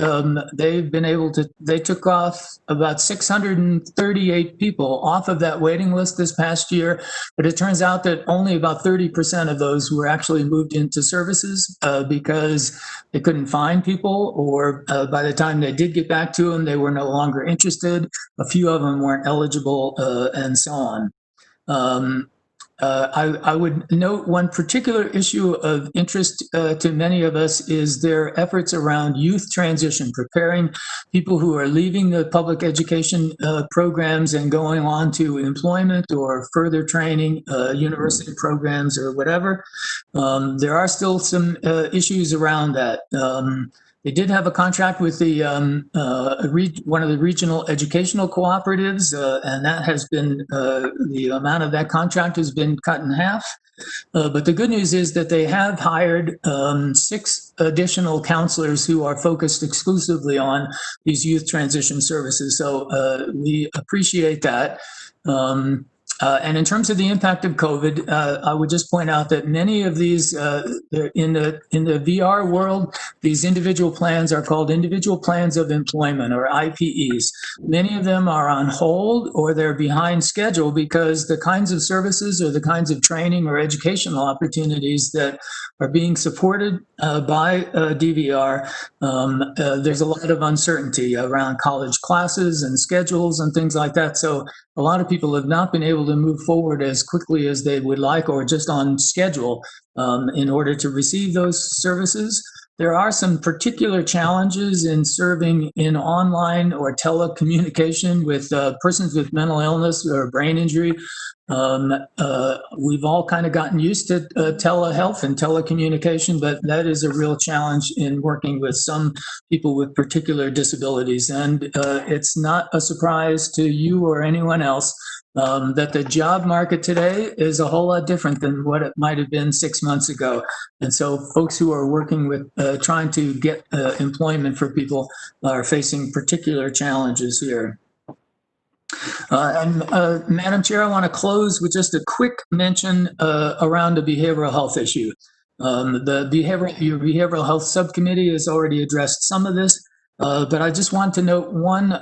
they took off about 638 people off of that waiting list this past year, but it turns out that only about 30% of those were actually moved into services because they couldn't find people, or by the time they did get back to them, they were no longer interested. A few of them weren't eligible, and so on. I would note one particular issue of interest to many of us is their efforts around youth transition, preparing people who are leaving the public education programs and going on to employment or further training, university programs or whatever. There are still some issues around that. They did have a contract with the one of the regional educational cooperatives, and that has been the amount of that contract has been cut in half. But the good news is that they have hired 6 additional counselors who are focused exclusively on these youth transition services. So we appreciate that. And in terms of the impact of COVID, I would just point out that many of these, in the VR world, these individual plans are called individual plans of employment, or IPEs. Many of them are on hold or they're behind schedule because the kinds of services or the kinds of training or educational opportunities that are being supported by DVR, there's a lot of uncertainty around college classes and schedules and things like that. So a lot of people have not been able to move forward as quickly as they would like, or just on schedule, in order to receive those services. There are some particular challenges in serving in online or telecommunication with persons with mental illness or brain injury. We've all kind of gotten used to telehealth and telecommunication, but that is a real challenge in working with some people with particular disabilities. And it's not a surprise to you or anyone else that the job market today is a whole lot different than what it might have been 6 months ago. And so folks who are working with trying to get employment for people are facing particular challenges here. Madam Chair, I want to close with just a quick mention around the behavioral health issue. Your behavioral health subcommittee has already addressed some of this, but I just want to note one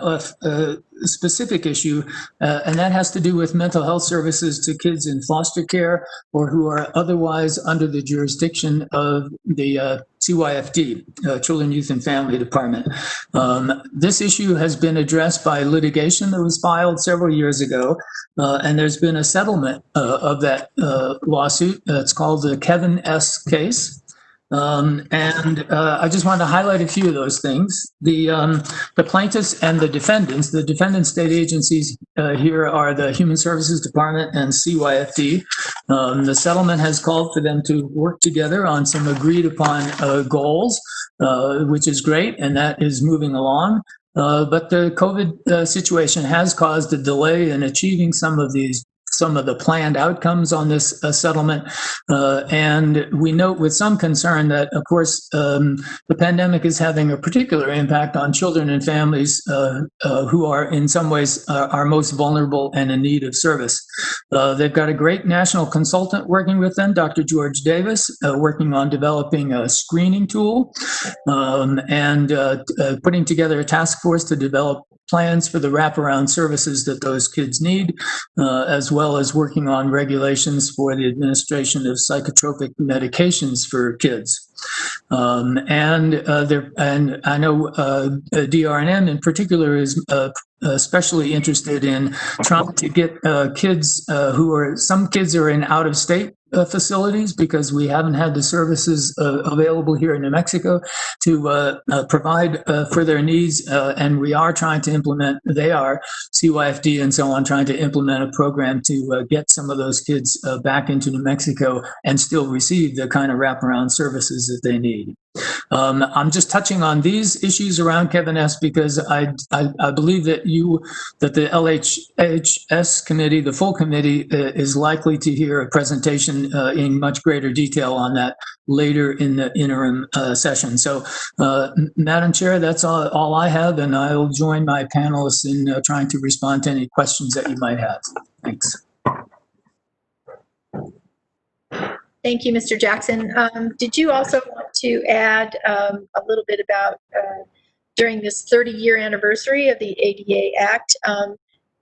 specific issue, and that has to do with mental health services to kids in foster care or who are otherwise under the jurisdiction of the CYFD, Children, Youth, and Family Department. This issue has been addressed by litigation that was filed several years ago, and there's been a settlement of that lawsuit. It's called the Kevin S. case. I just wanted to highlight a few of those things. The plaintiffs and the defendant state agencies here are the Human Services Department and CYFD. The settlement has called for them to work together on some agreed upon goals, which is great, and that is moving along. But the COVID situation has caused a delay in achieving some of these some of the planned outcomes on this settlement. And we note with some concern that, of course, the pandemic is having a particular impact on children and families who are in some ways are most vulnerable and in need of service. They've got a great national consultant working with them, Dr. George Davis, working on developing a screening tool and putting together a task force to develop plans for the wraparound services that those kids need, as well as working on regulations for the administration of psychotropic medications for kids. And I know DRNM in particular is especially interested in trying to get some kids are in out-of-state facilities because we haven't had the services available here in New Mexico to provide for their needs, and we are trying to implement, CYFD and so on, trying to implement a program to get some of those kids back into New Mexico and still receive the kind of wraparound services that they need. I'm just touching on these issues around Kevin S. because I believe that the LHHS committee, the full committee, is likely to hear a presentation in much greater detail on that later in the interim session. So, Madam Chair, that's all I have, and I'll join my panelists in trying to respond to any questions that you might have. Thanks. Thank you, Mr. Jackson. Did you also want to add a little bit about during this 30-year anniversary of the ADA Act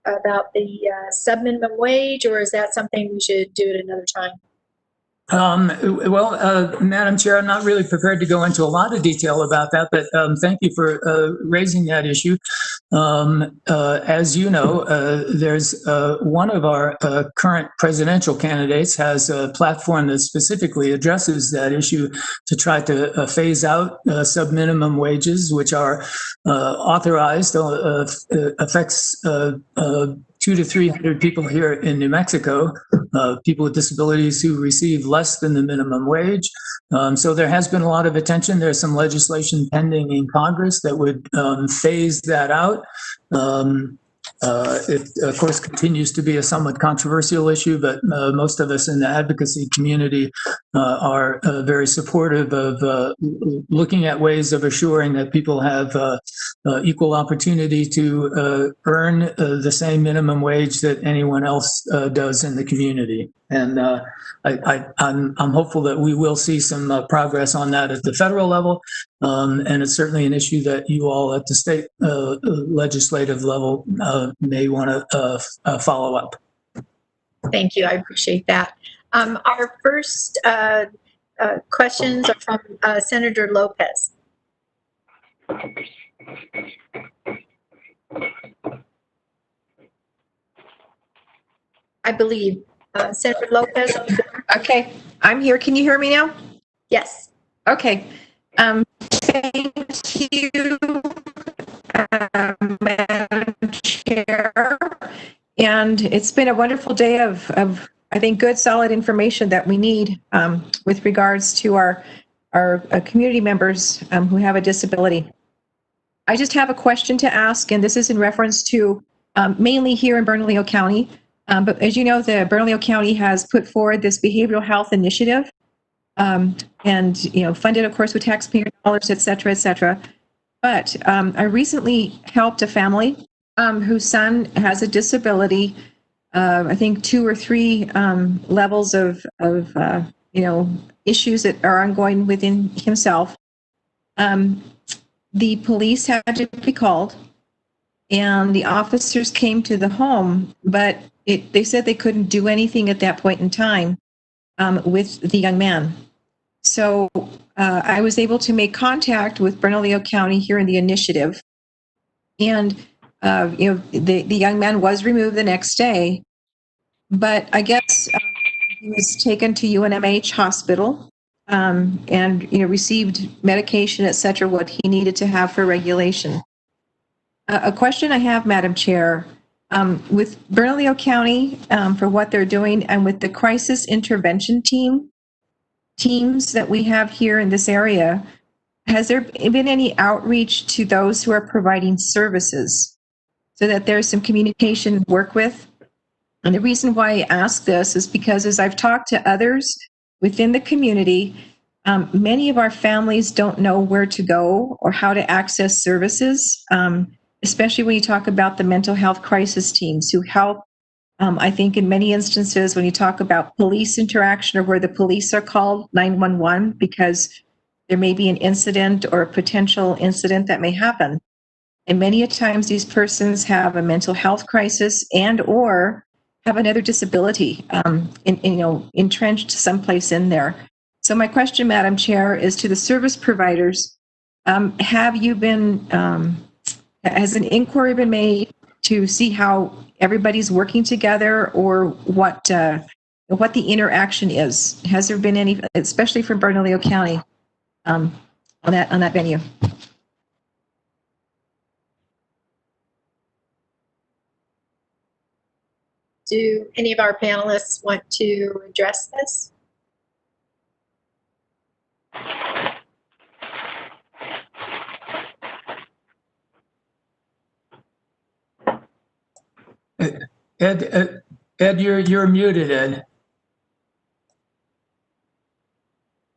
about the sub-minimum wage, or is that something we should do at another time? Madam Chair, I'm not really prepared to go into a lot of detail about that, but thank you for raising that issue. As you know, there's one of our current presidential candidates has a platform that specifically addresses that issue to try to phase out sub-minimum wages, which are authorized, affects 200 to 300 people here in New Mexico, people with disabilities who receive less than the minimum wage. So there has been a lot of attention. There's some legislation pending in Congress that would phase that out. It, of course, continues to be a somewhat controversial issue, but most of us in the advocacy community are very supportive of looking at ways of assuring that people have equal opportunity to earn the same minimum wage that anyone else does in the community. And I'm hopeful that we will see some progress on that at the federal level. And it's certainly an issue that you all at the state legislative level may want to follow up. Thank you. I appreciate that. Our first questions are from Senator Lopez. I believe. Senator Lopez? Okay, I'm here. Can you hear me now? Yes. Okay. Thank you, Madam Chair. And it's been a wonderful day of I think, good, solid information that we need with regards to our community members who have a disability. I just have a question to ask, and this is in reference to mainly here in Bernalillo County. But as you know, the Bernalillo County has put forward this behavioral health initiative, and funded, of course, with taxpayer dollars, et cetera, et cetera. But I recently helped a family whose son has a disability. I think 2 or 3 levels of issues that are ongoing within himself. The police had to be called, and the officers came to the home, but they said they couldn't do anything at that point in time with the young man. So I was able to make contact with Bernalillo County here in the initiative, and the young man was removed the next day, but I guess he was taken to UNMH hospital and received medication, et cetera, what he needed to have for regulation. A question I have, Madam Chair, with Bernalillo County for what they're doing, and with the crisis intervention teams that we have here in this area, has there been any outreach to those who are providing services so that there's some communication to work with? And the reason why I ask this is because as I've talked to others within the community, many of our families don't know where to go or how to access services, especially when you talk about the mental health crisis teams who help. I think in many instances, when you talk about police interaction or where the police are called 911 because there may be an incident or a potential incident that may happen. And many a times these persons have a mental health crisis and or have another disability entrenched someplace in there. So my question, Madam Chair, is to the service providers. Have you been, has an inquiry been made to see how everybody's working together or what the interaction is? Has there been any, especially from Bernalillo County, on that venue? Do any of our panelists want to address this? Ed, you're muted, Ed.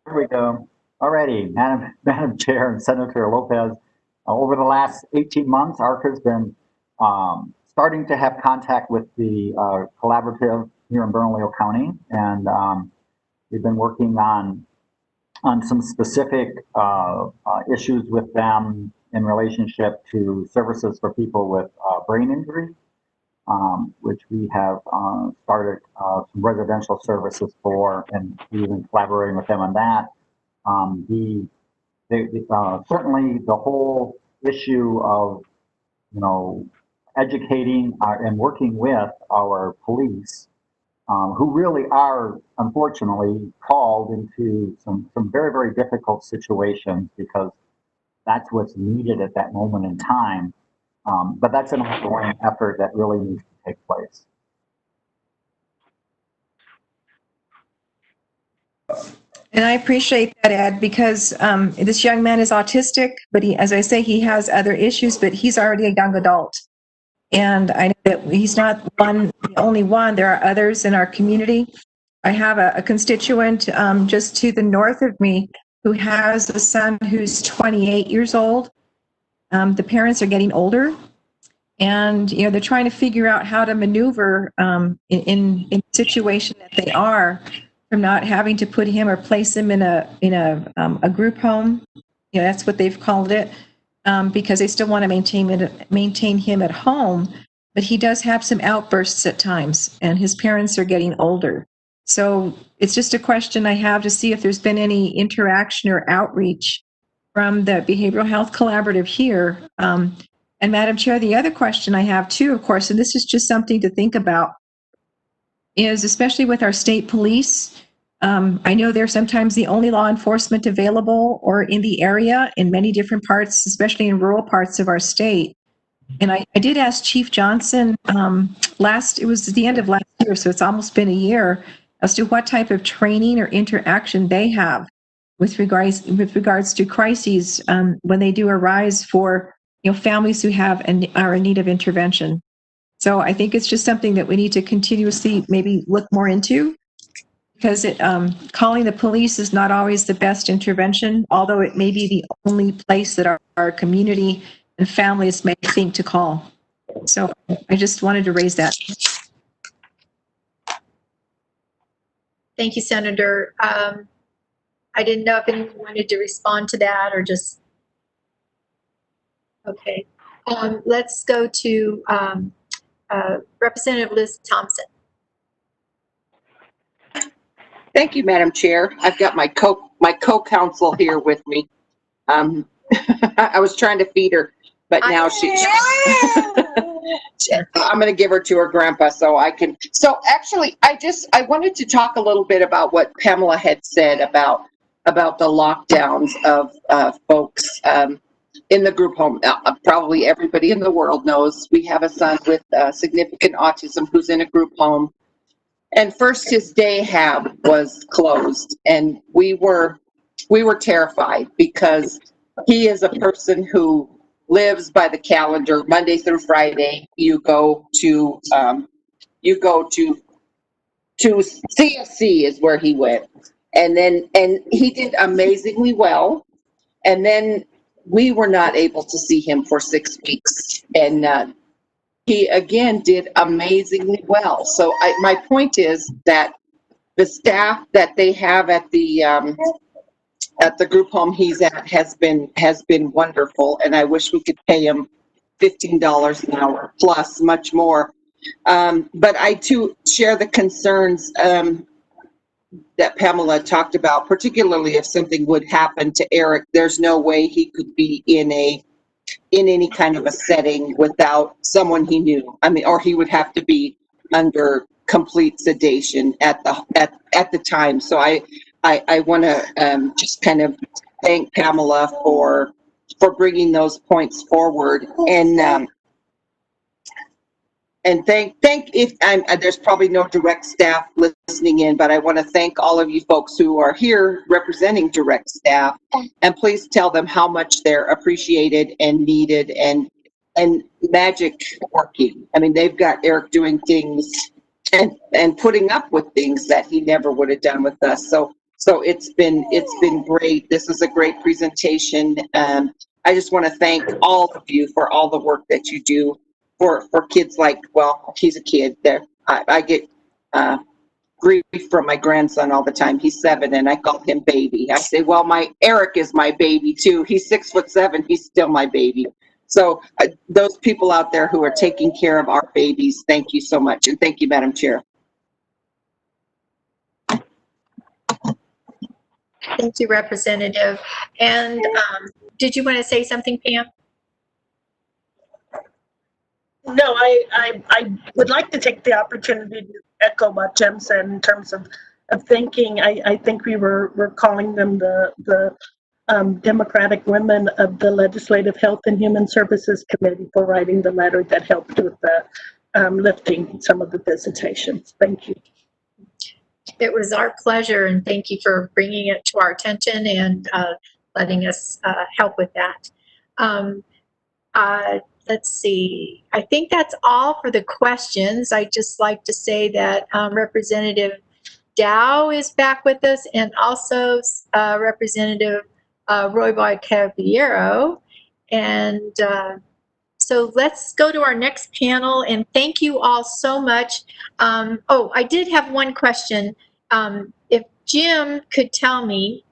Here we go. Alrighty, Madam Chair and Senator Lopez, over the last 18 months, ARC has been starting to have contact with the collaborative here in Bernalillo County, and we've been working on some specific issues with them in relationship to services for people with brain injury, which we have started some residential services for, and we've been collaborating with them on that. Certainly the whole issue of, educating and working with our police, who really are unfortunately called into some very, very difficult situations because that's what's needed at that moment in time. But that's an ongoing effort that really needs to take place. And I appreciate that, Ed, because this young man is autistic, but as I say, he has other issues, but he's already a young adult. And I know that he's not the only one. There are others in our community. I have a constituent just to the north of me who has a son who's 28 years old. The parents are getting older, and they're trying to figure out how to maneuver in the situation that they are, from not having to put him or place him in a group home. That's what they've called it, because they still want to maintain him at home. But he does have some outbursts at times, and his parents are getting older. So it's just a question I have to see if there's been any interaction or outreach from the Behavioral Health Collaborative here. And Madam Chair, the other question I have too, of course, and this is just something to think about, is especially with our state police. I know they're sometimes the only law enforcement available or in the area in many different parts, especially in rural parts of our state. And I did ask Chief Johnson it was at the end of last year, so it's almost been a year, as to what type of training or interaction they have with regards to crises when they do arise for families who have and are in need of intervention. So I think it's just something that we need to continuously maybe look more into, because calling the police is not always the best intervention, although it may be the only place that our community and families may think to call. So I just wanted to raise that. Thank you, Senator. I didn't know if anyone wanted to respond to that or just, okay. Let's go to Representative Liz Thompson. Thank you, Madam Chair. I've got my co-counsel here with me. I was trying to feed her, but now I'm going to give her to her grandpa so I can. So actually, I wanted to talk a little bit about what Pamela had said about the lockdowns of folks in the group home. Probably everybody in the world knows we have a son with significant autism who's in a group home. And first his day hab was closed, and we were terrified because he is a person who lives by the calendar. Monday through Friday, you go to you go to CSC is where he went. And he did amazingly well. And then we were not able to see him for 6 weeks. And he again did amazingly well. So my point is that the staff that they have at the group home he's at has been wonderful. And I wish we could pay him $15 an hour plus much more. But I too share the concerns that Pamela talked about, particularly if something would happen to Eric. There's no way he could be in any kind of a setting without someone he knew. I mean, or he would have to be under complete sedation at the time. So I want to just kind of thank Pamela for bringing those points forward, and thank if there's probably no direct staff listening in, but I want to thank all of you folks who are here representing direct staff, and please tell them how much they're appreciated and needed, and magic working. I mean, they've got Eric doing things and putting up with things that he never would have done with us. So it's been great. This is a great presentation. I just want to thank all of you for all the work that you do for kids like, well, he's a kid. I get grief from my grandson all the time. He's 7 and I call him baby. I say, well, my Eric is my baby too. He's 6'7". He's still my baby. So those people out there who are taking care of our babies, thank you so much. And thank you, Madam Chair. Thank you, Representative. And did you want to say something, Pam? No, I would like to take the opportunity to echo what Jem said in terms of thinking. I think we were calling them the Democratic Women of the Legislative Health and Human Services Committee for writing the letter that helped with the lifting some of the visitations. Thank you. It was our pleasure, and thank you for bringing it to our attention and letting us help with that. Let's see. I think that's all for the questions. I'd just like to say that Representative Dow is back with us, and also Representative Roy Boy Caballero. And so let's go to our next panel, and thank you all so much. Oh, I did have one question. If Jim could tell me,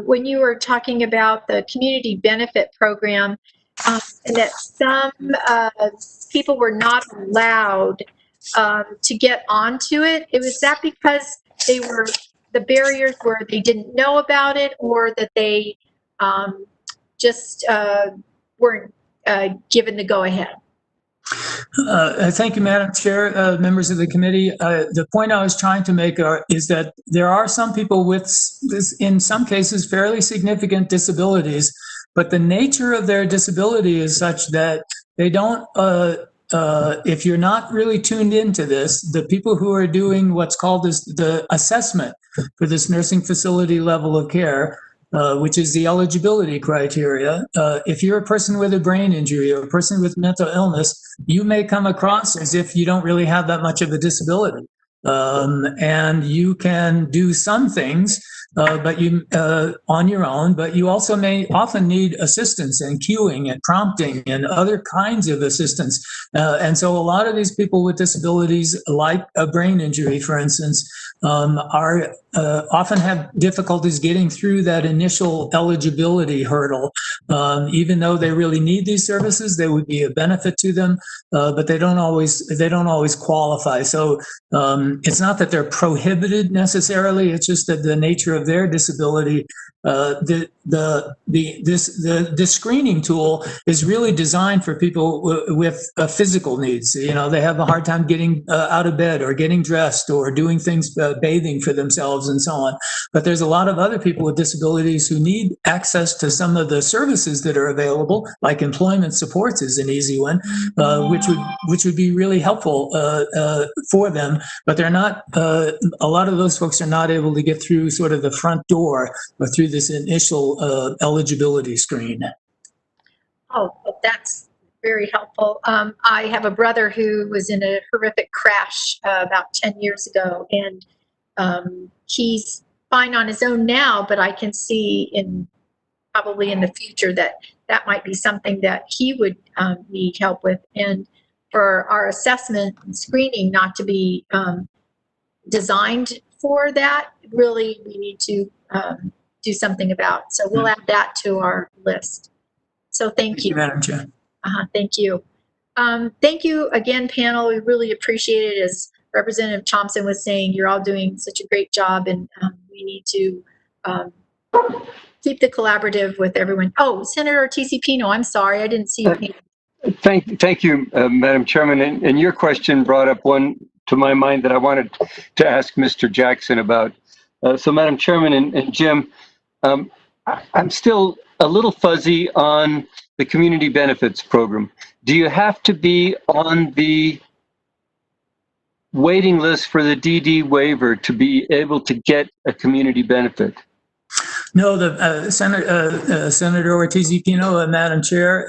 when you were talking about the community benefit program, and that some people were not allowed to get onto it, was that because the barriers were they didn't know about it, or that they just weren't given the go-ahead? Thank you, Madam Chair, members of the committee. The point I was trying to make is that there are some people with, in some cases, fairly significant disabilities, but the nature of their disability is such that they don't, if you're not really tuned into this, the people who are doing what's called the assessment for this nursing facility level of care, which is the eligibility criteria. If you're a person with a brain injury or a person with mental illness, you may come across as if you don't really have that much of a disability. And you can do some things but you on your own, but you also may often need assistance and cueing and prompting and other kinds of assistance. And so a lot of these people with disabilities, like a brain injury, for instance, are often have difficulties getting through that initial eligibility hurdle. Even though they really need these services, they would be a benefit to them, but they don't always qualify. So it's not that they're prohibited necessarily. It's just that the nature of their disability, the screening tool is really designed for people with physical needs. You know, they have a hard time getting out of bed or getting dressed or doing things, bathing for themselves and so on. But there's a lot of other people with disabilities who need access to some of the services that are available, like employment supports is an easy one, which would be really helpful for them. But they're not. A lot of those folks are not able to get through sort of the front door or through this initial eligibility screen. Oh, well, that's very helpful. I have a brother who was in a horrific crash about 10 years ago, and he's fine on his own now, but I can see probably in the future that might be something that he would need help with. And for our assessment and screening not to be designed for that, really we need to do something about. So we'll add that to our list. So thank you. Madam Chair. Thank you. Thank you again, panel. We really appreciate it. As Representative Thompson was saying, you're all doing such a great job, and we need to keep the collaborative with everyone. Oh, Senator TCP, I'm sorry, I didn't see your hand. Thank you, Madam Chairman. And your question brought up one to my mind that I wanted to ask Mr. Jackson about. So, Madam Chairman and Jim, I'm still a little fuzzy on the community benefits program. Do you have to be on the waiting list for the DD waiver to be able to get a community benefit? No, the Senator Ortiz-Pino and Madam Chair,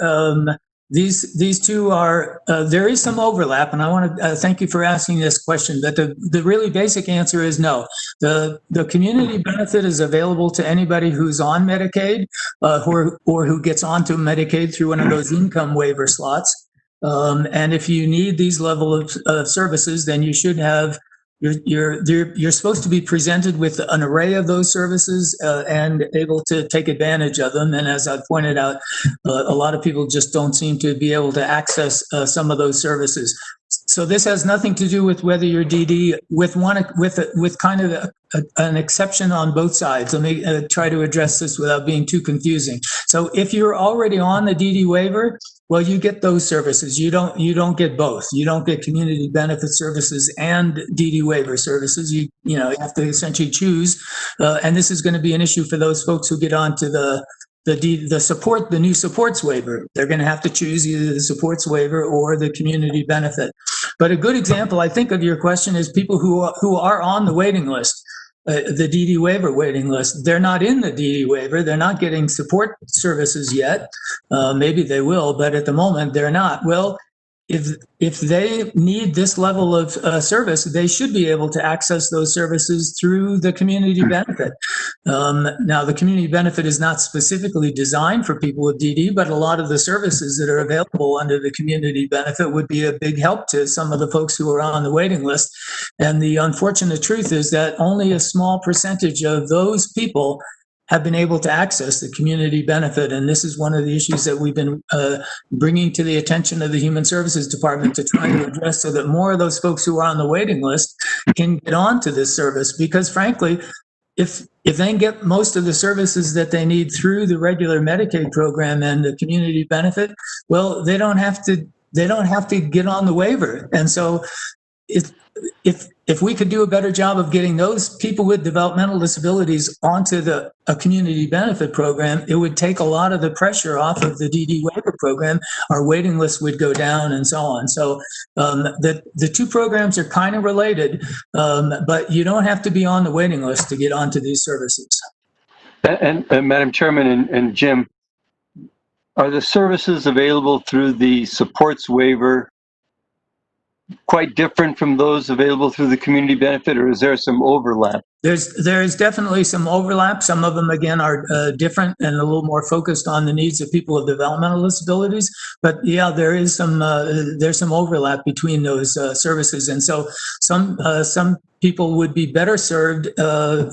these two are, there is some overlap, and I want to thank you for asking this question, but the really basic answer is no. The community benefit is available to anybody who's on Medicaid or who gets onto Medicaid through one of those income waiver slots. And if you need these level of services, then you should have you're supposed to be presented with an array of those services and able to take advantage of them. And as I pointed out, a lot of people just don't seem to be able to access some of those services. So this has nothing to do with whether you're DD, with kind of an exception on both sides. Let me try to address this without being too confusing. So if you're already on the DD waiver, well, you get those services. You don't get both. You don't get community benefit services and DD waiver services. You have to essentially choose. And this is going to be an issue for those folks who get onto the new supports waiver. They're going to have to choose either the supports waiver or the community benefit. But a good example, I think, of your question is people who are on the waiting list. The DD waiver waiting list. They're not in the DD waiver. They're not getting support services yet. Maybe they will, but at the moment they're not. Well, if they need this level of service, they should be able to access those services through the community benefit. Now, the community benefit is not specifically designed for people with DD, but a lot of the services that are available under the community benefit would be a big help to some of the folks who are on the waiting list. And the unfortunate truth is that only a small percentage of those people have been able to access the community benefit. And this is one of the issues that we've been bringing to the attention of the Human Services Department to try to address, so that more of those folks who are on the waiting list can get onto this service. Because frankly, if they get most of the services that they need through the regular Medicaid program and the community benefit, well, they don't have to get on the waiver. And so if we could do a better job of getting those people with developmental disabilities onto a community benefit program, it would take a lot of the pressure off of the DD waiver program. Our waiting list would go down and so on. So the two programs are kind of related, but you don't have to be on the waiting list to get onto these services. And Madam Chairman and Jim, are the services available through the supports waiver quite different from those available through the community benefit, or is there some overlap? There's definitely some overlap. Some of them, again, are different and a little more focused on the needs of people with developmental disabilities. But yeah, there's some overlap between those services, and so some people would be better served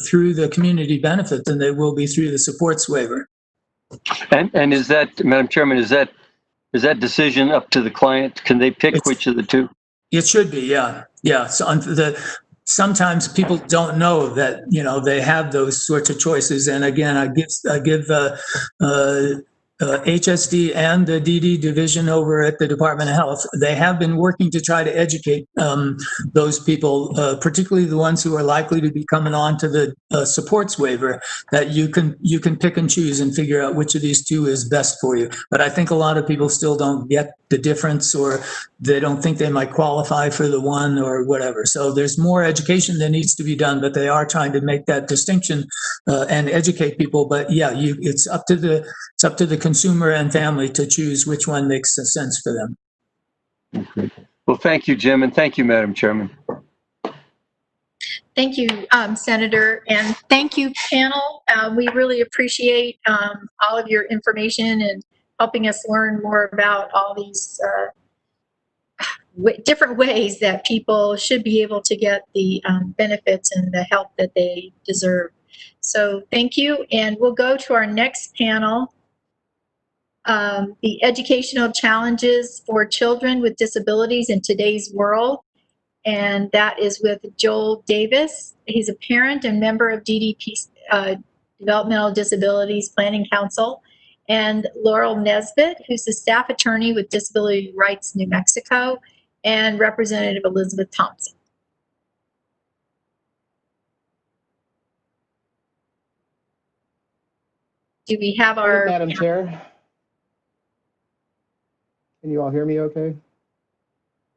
through the community benefit than they will be through the supports waiver. And is that, Madam Chairman, is that decision up to the client? Can they pick which of the two? It should be, yeah. So sometimes people don't know that they have those sorts of choices. And again, I give HSD and the DD division over at the Department of Health. They have been working to try to educate those people, particularly the ones who are likely to be coming on to the supports waiver, that you can pick and choose and figure out which of these two is best for you. But I think a lot of people still don't get the difference, or they don't think they might qualify for the one or whatever. So there's more education that needs to be done, but they are trying to make that distinction and educate people. But yeah, it's up to the consumer and family to choose which one makes sense for them. Well, thank you, Jim, and thank you, Madam Chairman. Thank you, Senator, and thank you, panel. We really appreciate all of your information and helping us learn more about all these different ways that people should be able to get the benefits and the help that they deserve. So thank you, and we'll go to our next panel. The educational challenges for children with disabilities in today's world. And that is with Joel Davis. He's a parent and member of DDP, Developmental Disabilities Planning Council, and Laurel Nesbitt, who's the staff attorney with Disability Rights New Mexico, and Representative Elizabeth Thompson. Do we have our... Madam Chair. Can you all hear me okay?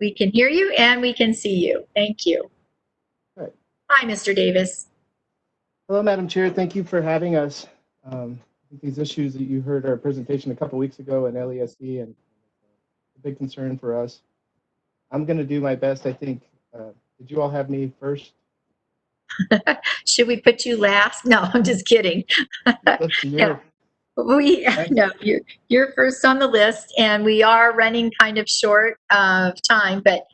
We can hear you and we can see you. Thank you. Good. Hi, Mr. Davis. Hello, Madam Chair. Thank you for having us. I think these issues that you heard our presentation a couple weeks ago in LESD and a big concern for us. I'm going to do my best. I think, did you all have me first? Should we put you last? No, I'm just kidding. No. No, you're first on the list, and we are running kind of short of time, but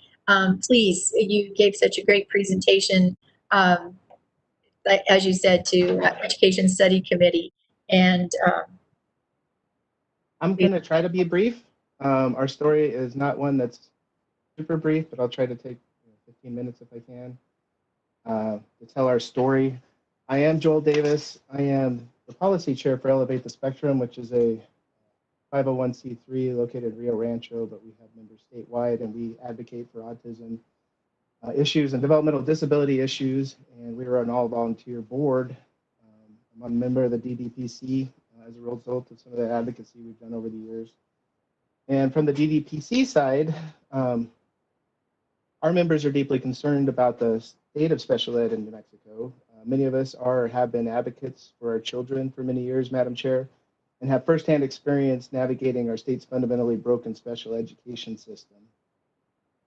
please, you gave such a great presentation, as you said, to Education Study Committee. And I'm going to try to be brief. Our story is not one that's super brief, but I'll try to take 15 minutes if I can to tell our story. I am Joel Davis. I am the policy chair for Elevate the Spectrum, which is a 501c3 located in Rio Rancho, but we have members statewide, and we advocate for autism issues and developmental disability issues, and we are an all-volunteer board. I'm a member of the DDPC as a result of some of the advocacy we've done over the years. And from the DDPC side, our members are deeply concerned about the state of special ed in New Mexico. Many of us have been advocates for our children for many years, Madam Chair, and have firsthand experience navigating our state's fundamentally broken special education system.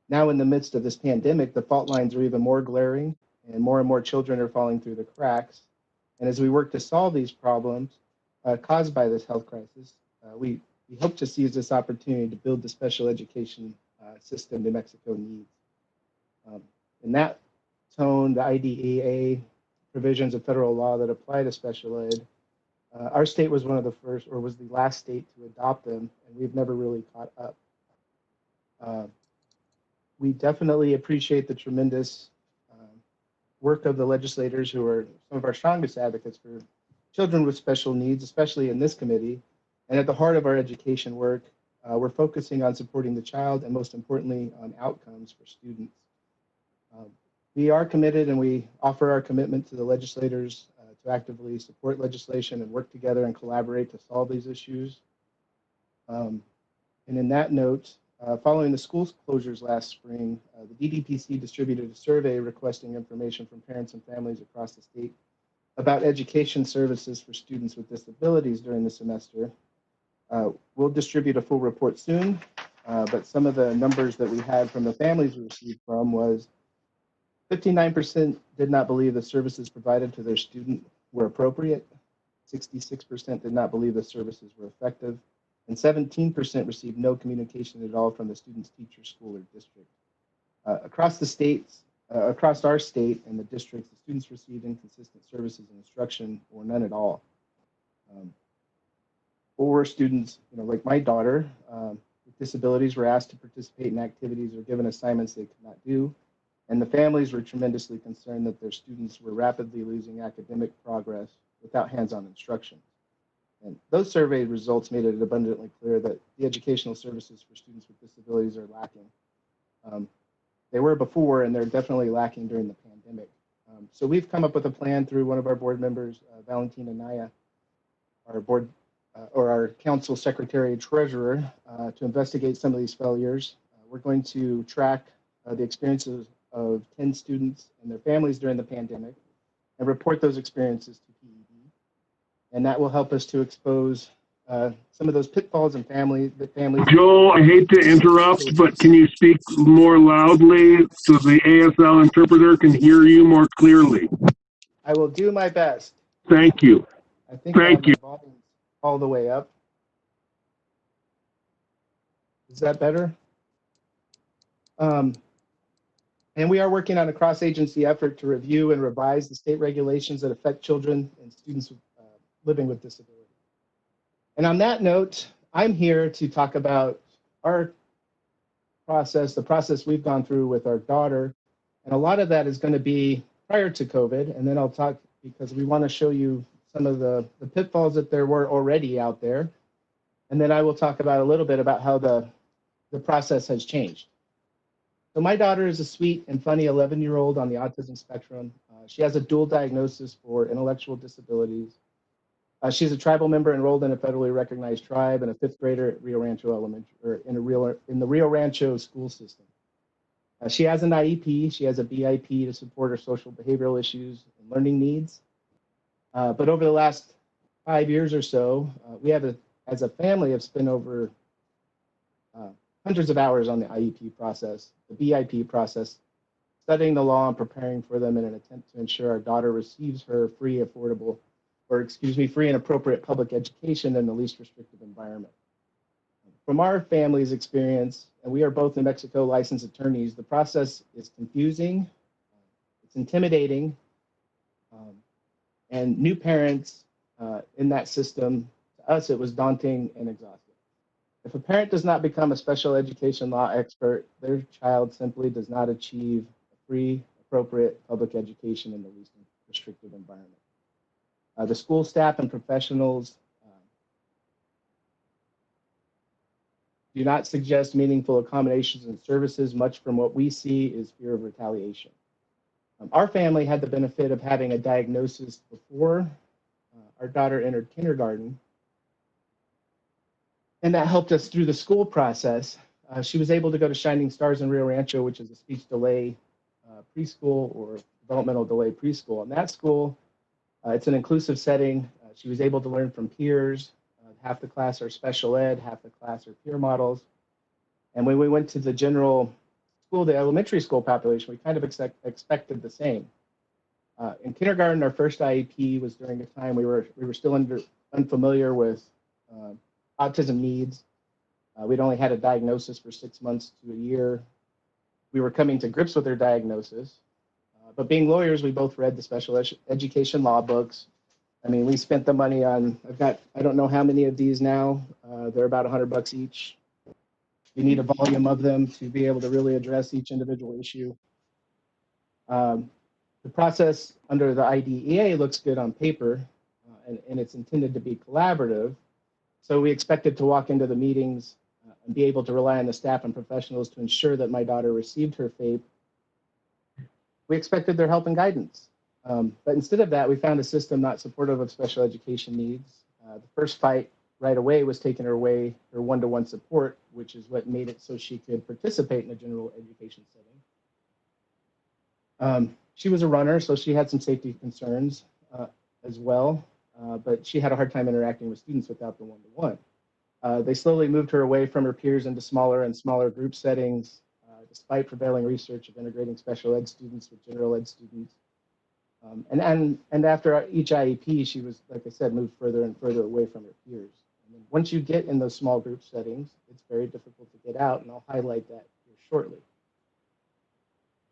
Now, in the midst of this pandemic, the fault lines are even more glaring, and more children are falling through the cracks. And as we work to solve these problems caused by this health crisis, we hope to seize this opportunity to build the special education system New Mexico needs. In that tone, the IDEA provisions of federal law that apply to special ed, our state was one of the first, or was the last state to adopt them, and we've never really caught up. We definitely appreciate the tremendous work of the legislators who are some of our strongest advocates for children with special needs, especially in this committee. And at the heart of our education work, we're focusing on supporting the child and, most importantly, on outcomes for students. We are committed, and we offer our commitment to the legislators to actively support legislation and work together and collaborate to solve these issues. And in that note, following the school closures last spring, the DDPC distributed a survey requesting information from parents and families across the state about education services for students with disabilities during the semester. We'll distribute a full report soon, but some of the numbers that we had from the families we received from was 59% did not believe the services provided to their student were appropriate, 66% did not believe the services were effective, and 17% received no communication at all from the student's teacher, school, or district. Across the states, across our state and the districts, the students received inconsistent services and instruction or none at all. Or students, like my daughter, with disabilities were asked to participate in activities or given assignments they could not do. And the families were tremendously concerned that their students were rapidly losing academic progress without hands-on instruction. And those survey results made it abundantly clear that the educational services for students with disabilities are lacking. They were before, and they're definitely lacking during the pandemic. So we've come up with a plan through one of our board members, Valentina Naya, our board or our council secretary treasurer, to investigate some of these failures. We're going to track the experiences of 10 students and their families during the pandemic and report those experiences to PED. And that will help us to expose some of those pitfalls and families. Joel, I hate to interrupt, but can you speak more loudly so the ASL interpreter can hear you more clearly? I will do my best. Thank you. I think I have Thank you. my volume all the way up. Is that better? And we are working on a cross-agency effort to review and revise the state regulations that affect children and students living with disability. And on that note, I'm here to talk about our process, the process we've gone through with our daughter. And a lot of that is going to be prior to COVID. And then I'll talk, because we want to show you some of the pitfalls that there were already out there. And then I will talk about a little bit about how the process has changed. So my daughter is a sweet and funny 11-year-old on the autism spectrum. She has a dual diagnosis for intellectual disabilities. She's a tribal member enrolled in a federally recognized tribe and a fifth grader at Rio Rancho Elementary, or in the Rio Rancho school system. She has an IEP. She has a BIP to support her social behavioral issues and learning needs. But over the last 5 years or so, we have, as a family, have spent over hundreds of hours on the IEP process, the BIP process, studying the law and preparing for them in an attempt to ensure our daughter receives her free and appropriate public education in the least restrictive environment. From our family's experience, and we are both New Mexico licensed attorneys, the process is confusing, it's intimidating, and new parents in that system, to us, it was daunting and exhausting. If a parent does not become a special education law expert, their child simply does not achieve a free, appropriate public education in the least restrictive environment. The school staff and professionals do not suggest meaningful accommodations and services. Much from what we see is fear of retaliation. Our family had the benefit of having a diagnosis before our daughter entered kindergarten, and that helped us through the school process. She was able to go to Shining Stars in Rio Rancho, which is a speech delay preschool or developmental delay preschool. In that school, it's an inclusive setting. She was able to learn from peers. Half the class are special ed, half the class are peer models. And when we went to the general school, the elementary school population, we kind of expected the same. In kindergarten, our first IEP was during a time we were still unfamiliar with autism needs. We'd only had a diagnosis for 6 months to a year. We were coming to grips with their diagnosis. But being lawyers, we both read the special education law books. I mean, we spent the money on, I don't know how many of these now. They're about $100 each. You need a volume of them to be able to really address each individual issue. The process under the IDEA looks good on paper, and it's intended to be collaborative. So we expected to walk into the meetings and be able to rely on the staff and professionals to ensure that my daughter received her FAPE. We expected their help and guidance. But instead of that, we found a system not supportive of special education needs. The first fight right away was taking her one-to-one support, which is what made it so she could participate in a general education setting. She was a runner, so she had some safety concerns as well, but she had a hard time interacting with students without the one-to-one. They slowly moved her away from her peers into smaller and smaller group settings, despite prevailing research of integrating special ed students with general ed students. And after each IEP, she was, like I said, moved further and further away from her peers. And then once you get in those small group settings, it's very difficult to get out, and I'll highlight that here shortly.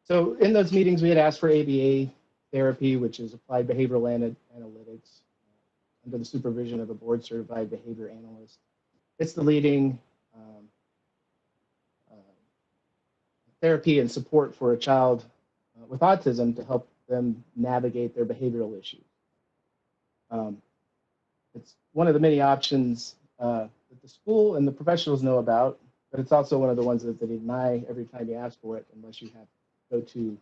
So in those meetings, we had asked for ABA therapy, which is applied behavioral analytics, under the supervision of a board-certified behavior analyst. It's the leading therapy and support for a child with autism to help them navigate their behavioral issues. It's one of the many options that the school and the professionals know about, but it's also one of the ones that they deny every time you ask for it, unless you have to go to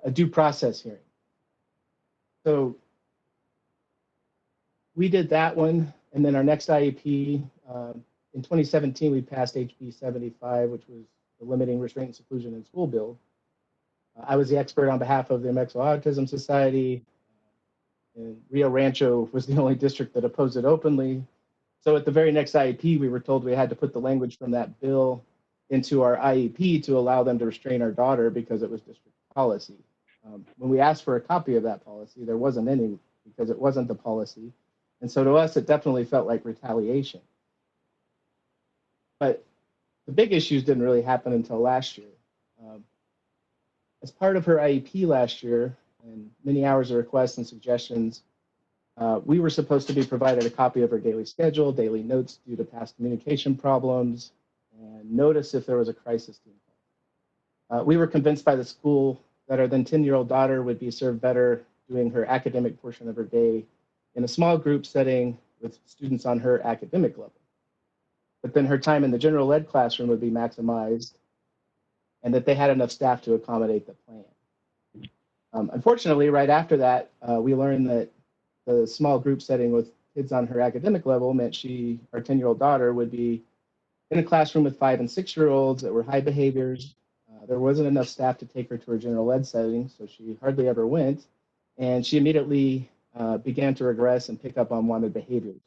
a due process hearing. So we did that one, and then our next IEP, in 2017, we passed HB 75, which was the Limiting Restraint and Seclusion in School bill. I was the expert on behalf of the New Mexico Autism Society, and Rio Rancho was the only district that opposed it openly. So at the very next IEP, we were told we had to put the language from that bill into our IEP to allow them to restrain our daughter because it was district policy. When we asked for a copy of that policy, there wasn't any because it wasn't the policy. And so to us, it definitely felt like retaliation. But the big issues didn't really happen until last year. As part of her IEP last year, and many hours of requests and suggestions, we were supposed to be provided a copy of her daily schedule, daily notes due to past communication problems, and notice if there was a crisis team call. We were convinced by the school that our then 10-year-old daughter would be served better doing her academic portion of her day in a small group setting with students on her academic level. But then her time in the general ed classroom would be maximized and that they had enough staff to accommodate the plan. Unfortunately, right after that, we learned that the small group setting with kids on her academic level meant our 10-year-old daughter would be in a classroom with 5 and 6-year-olds that were high behaviors. There wasn't enough staff to take her to her general ed setting, so she hardly ever went. And she immediately began to regress and pick up unwanted behaviors.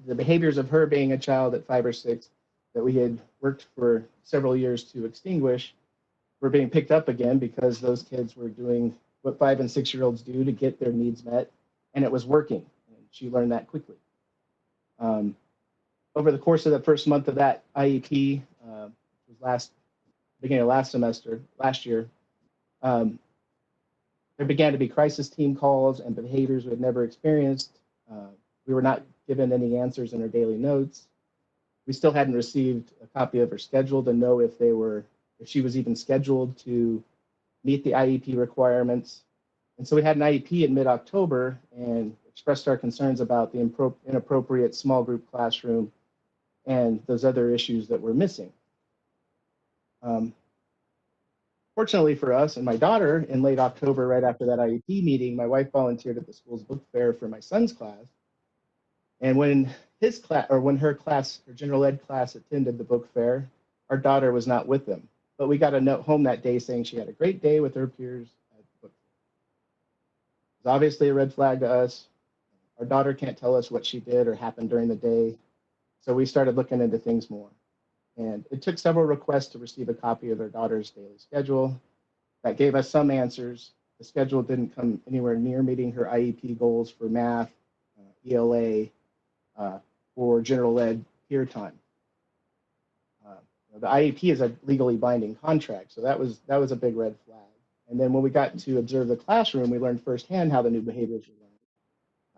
The behaviors of her being a child at 5 or 6 that we had worked for several years to extinguish were being picked up again because those kids were doing what 5 and 6-year-olds do to get their needs met, and it was working. And she learned that quickly. Over the course of the first month of that IEP, beginning of last year, there began to be crisis team calls and behaviors we had never experienced. We were not given any answers in her daily notes. We still hadn't received a copy of her schedule to know if she was even scheduled to meet the IEP requirements. And so we had an IEP in mid-October and expressed our concerns about the inappropriate small group classroom and those other issues that were missing. Fortunately for us and my daughter, in late October, right after that IEP meeting, my wife volunteered at the school's book fair for my son's class. And when her general ed class attended the book fair, our daughter was not with them. But we got a note home that day saying she had a great day with her peers at the book fair. It was obviously a red flag to us. Our daughter can't tell us what she did or happened during the day. So we started looking into things more. And it took several requests to receive a copy of their daughter's daily schedule. That gave us some answers. The schedule didn't come anywhere near meeting her IEP goals for math, ELA, or general ed peer time. The IEP is a legally binding contract, so that was a big red flag. And then when we got to observe the classroom, we learned firsthand how the new behaviors were learned.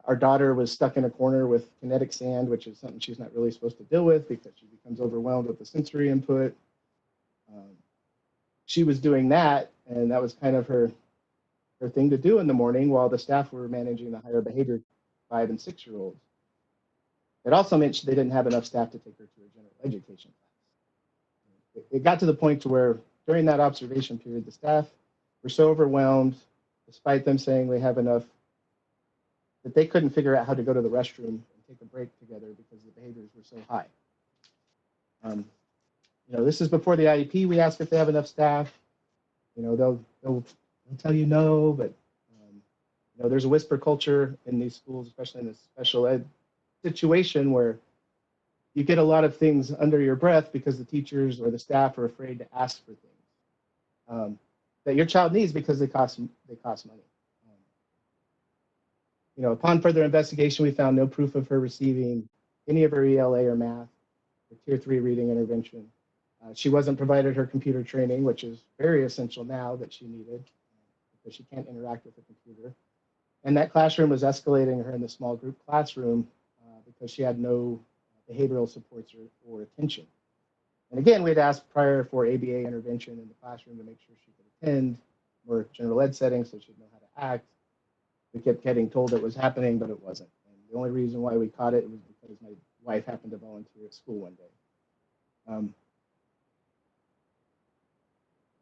Our daughter was stuck in a corner with kinetic sand, which is something she's not really supposed to deal with because she becomes overwhelmed with the sensory input. She was doing that, and that was kind of her thing to do in the morning while the staff were managing the higher behavior 5 and 6-year-olds. It also meant they didn't have enough staff to take her to a general education class. It got to the point to where during that observation period, the staff were so overwhelmed, despite them saying we have enough, that they couldn't figure out how to go to the restroom and take a break together because the behaviors were so high. This is before the IEP. We ask if they have enough staff. They'll tell you no, but there's a whisper culture in these schools, especially in this special ed situation where you get a lot of things under your breath because the teachers or the staff are afraid to ask for things that your child needs because they cost money. Upon further investigation, we found no proof of her receiving any of her ELA or math or tier 3 reading intervention. She wasn't provided her computer training, which is very essential now that she needed because she can't interact with the computer. And that classroom was escalating her in the small group classroom because she had no behavioral supports or attention. And again, we'd asked prior for ABA intervention in the classroom to make sure she could attend more general ed settings so she'd know how to act. We kept getting told it was happening, but it wasn't. And the only reason why we caught it was because my wife happened to volunteer at school one day.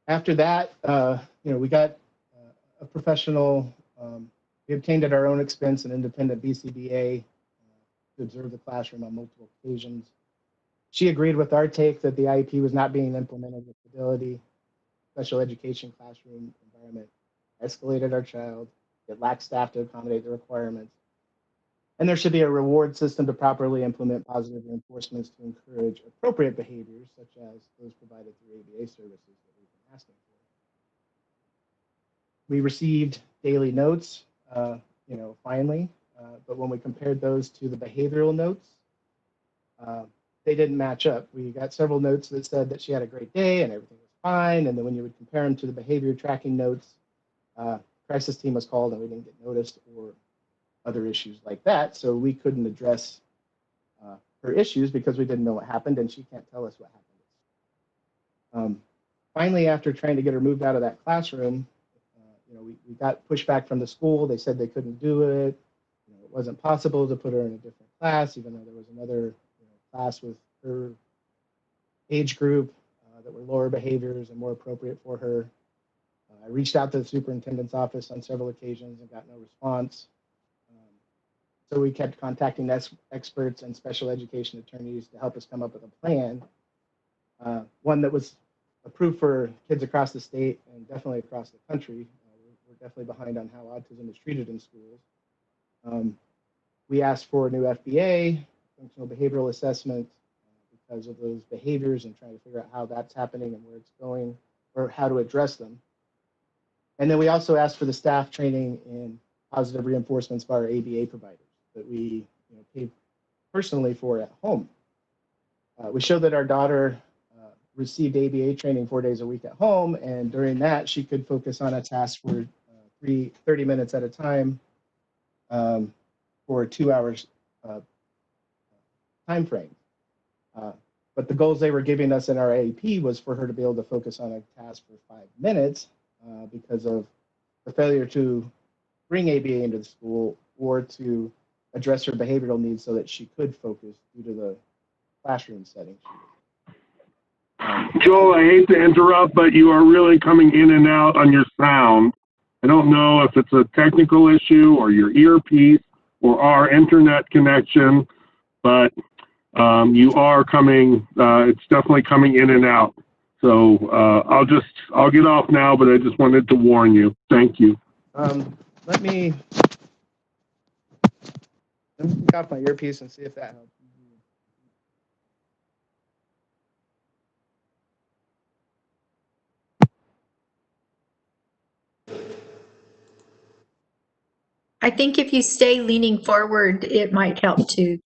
After that, we got a professional. We obtained at our own expense an independent BCBA to observe the classroom on multiple occasions. She agreed with our take that the IEP was not being implemented with fidelity. Special education classroom environment escalated our child. It lacked staff to accommodate the requirements. And there should be a reward system to properly implement positive reinforcements to encourage appropriate behaviors, such as those provided through ABA services that we've been asking for. We received daily notes, finally, but when we compared those to the behavioral notes, they didn't match up. We got several notes that said that she had a great day and everything was fine, and then when you would compare them to the behavior tracking notes, crisis team was called and we didn't get noticed, or other issues like that. So we couldn't address her issues because we didn't know what happened, and she can't tell us what happened. Finally, after trying to get her moved out of that classroom, we got pushback from the school. They said they couldn't do it. It wasn't possible to put her in a different class, even though there was another class with her age group that were lower behaviors and more appropriate for her. I reached out to the superintendent's office on several occasions and got no response. So we kept contacting experts and special education attorneys to help us come up with a plan, one that was approved for kids across the state and definitely across the country. We're definitely behind on how autism is treated in schools. We asked for a new FBA, functional behavioral assessment, because of those behaviors and trying to figure out how that's happening and where it's going, or how to address them. And then we also asked for the staff training in positive reinforcements by our ABA providers that we paid personally for at home. We showed that our daughter received ABA training 4 days a week at home, and during that she could focus on a task for 30 minutes at a time for 2 hours time frame. But the goals they were giving us in our AEP was for her to be able to focus on a task for 5 minutes because of the failure to bring ABA into the school or to address her behavioral needs so that she could focus due to the classroom setting. Joel, I hate to interrupt, but you are really coming in and out on your sound. I don't know if it's a technical issue or your earpiece or our internet connection, but you are coming, it's definitely coming in and out. So I'll get off now, but I just wanted to warn you. Thank you. Let me take off my earpiece and see if that helps. I think if you stay leaning forward, it might help too.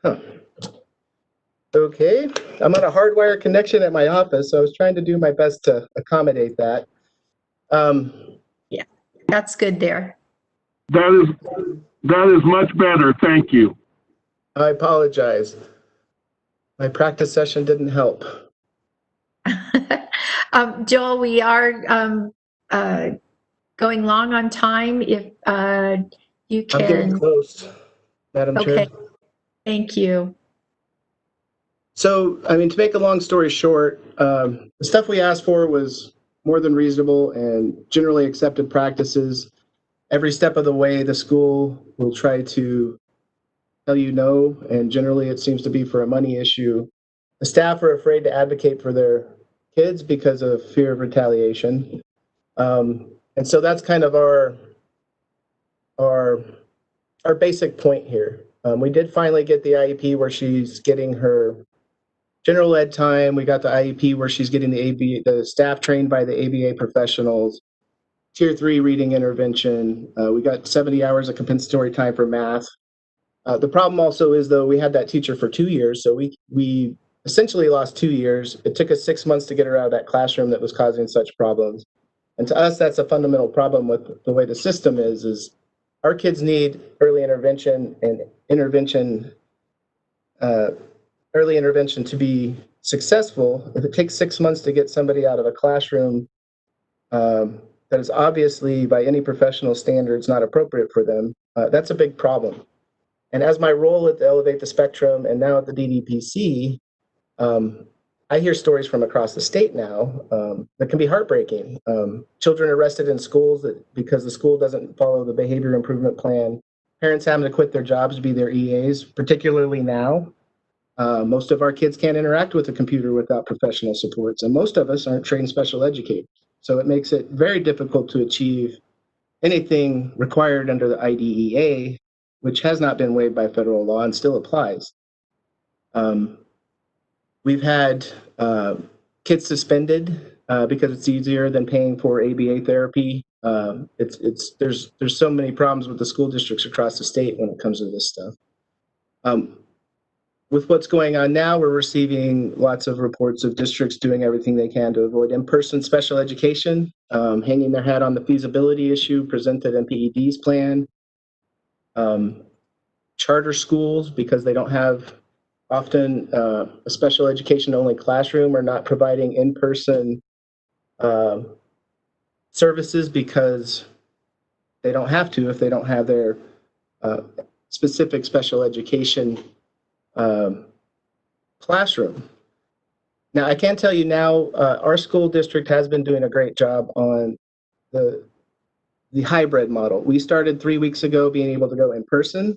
Huh. Okay, I'm on a hardwire connection at my office, so I was trying to do my best to accommodate that. Yeah, that's good there. That is much better. Thank you. I apologize. My practice session didn't help. Joel, we are going long on time. If you I'm getting can. close, Madam Chair. Okay, thank you. So, I mean, to make a long story short, the stuff we asked for was more than reasonable and generally accepted practices. Every step of the way, the school will try to tell you no, and generally it seems to be for a money issue. The staff are afraid to advocate for their kids because of fear of retaliation. And so that's kind of our basic point here. We did finally get the IEP where she's getting her general ed time. We got the IEP where she's getting the staff trained by the ABA professionals, Tier 3 reading intervention. We got 70 hours of compensatory time for math. The problem also is, though, we had that teacher for 2 years, so we essentially lost 2 years. It took us 6 months to get her out of that classroom that was causing such problems. And to us, that's a fundamental problem with the way the system is our kids need early intervention and early intervention to be successful. If it takes 6 months to get somebody out of a classroom that is obviously by any professional standards not appropriate for them, that's a big problem. And as my role at the Elevate the Spectrum and now at the DDPC, I hear stories from across the state now that can be heartbreaking. Children arrested in schools because the school doesn't follow the behavior improvement plan. Parents having to quit their jobs to be their EAs, particularly now. Most of our kids can't interact with a computer without professional supports, and most of us aren't trained special educators. So it makes it very difficult to achieve anything required under the IDEA which has not been waived by federal law and still applies. We've had kids suspended because it's easier than paying for ABA therapy. There's so many problems with the school districts across the state when it comes to this stuff. With what's going on now, we're receiving lots of reports of districts doing everything they can to avoid in-person special education, hanging their hat on the feasibility issue presented in PED's plan. Charter schools, because they don't have often a special education only classroom, are not providing in-person services because they don't have to if they don't have their specific special education classroom. Now, I can tell you now, our school district has been doing a great job on the hybrid model. We started 3 weeks ago being able to go in person.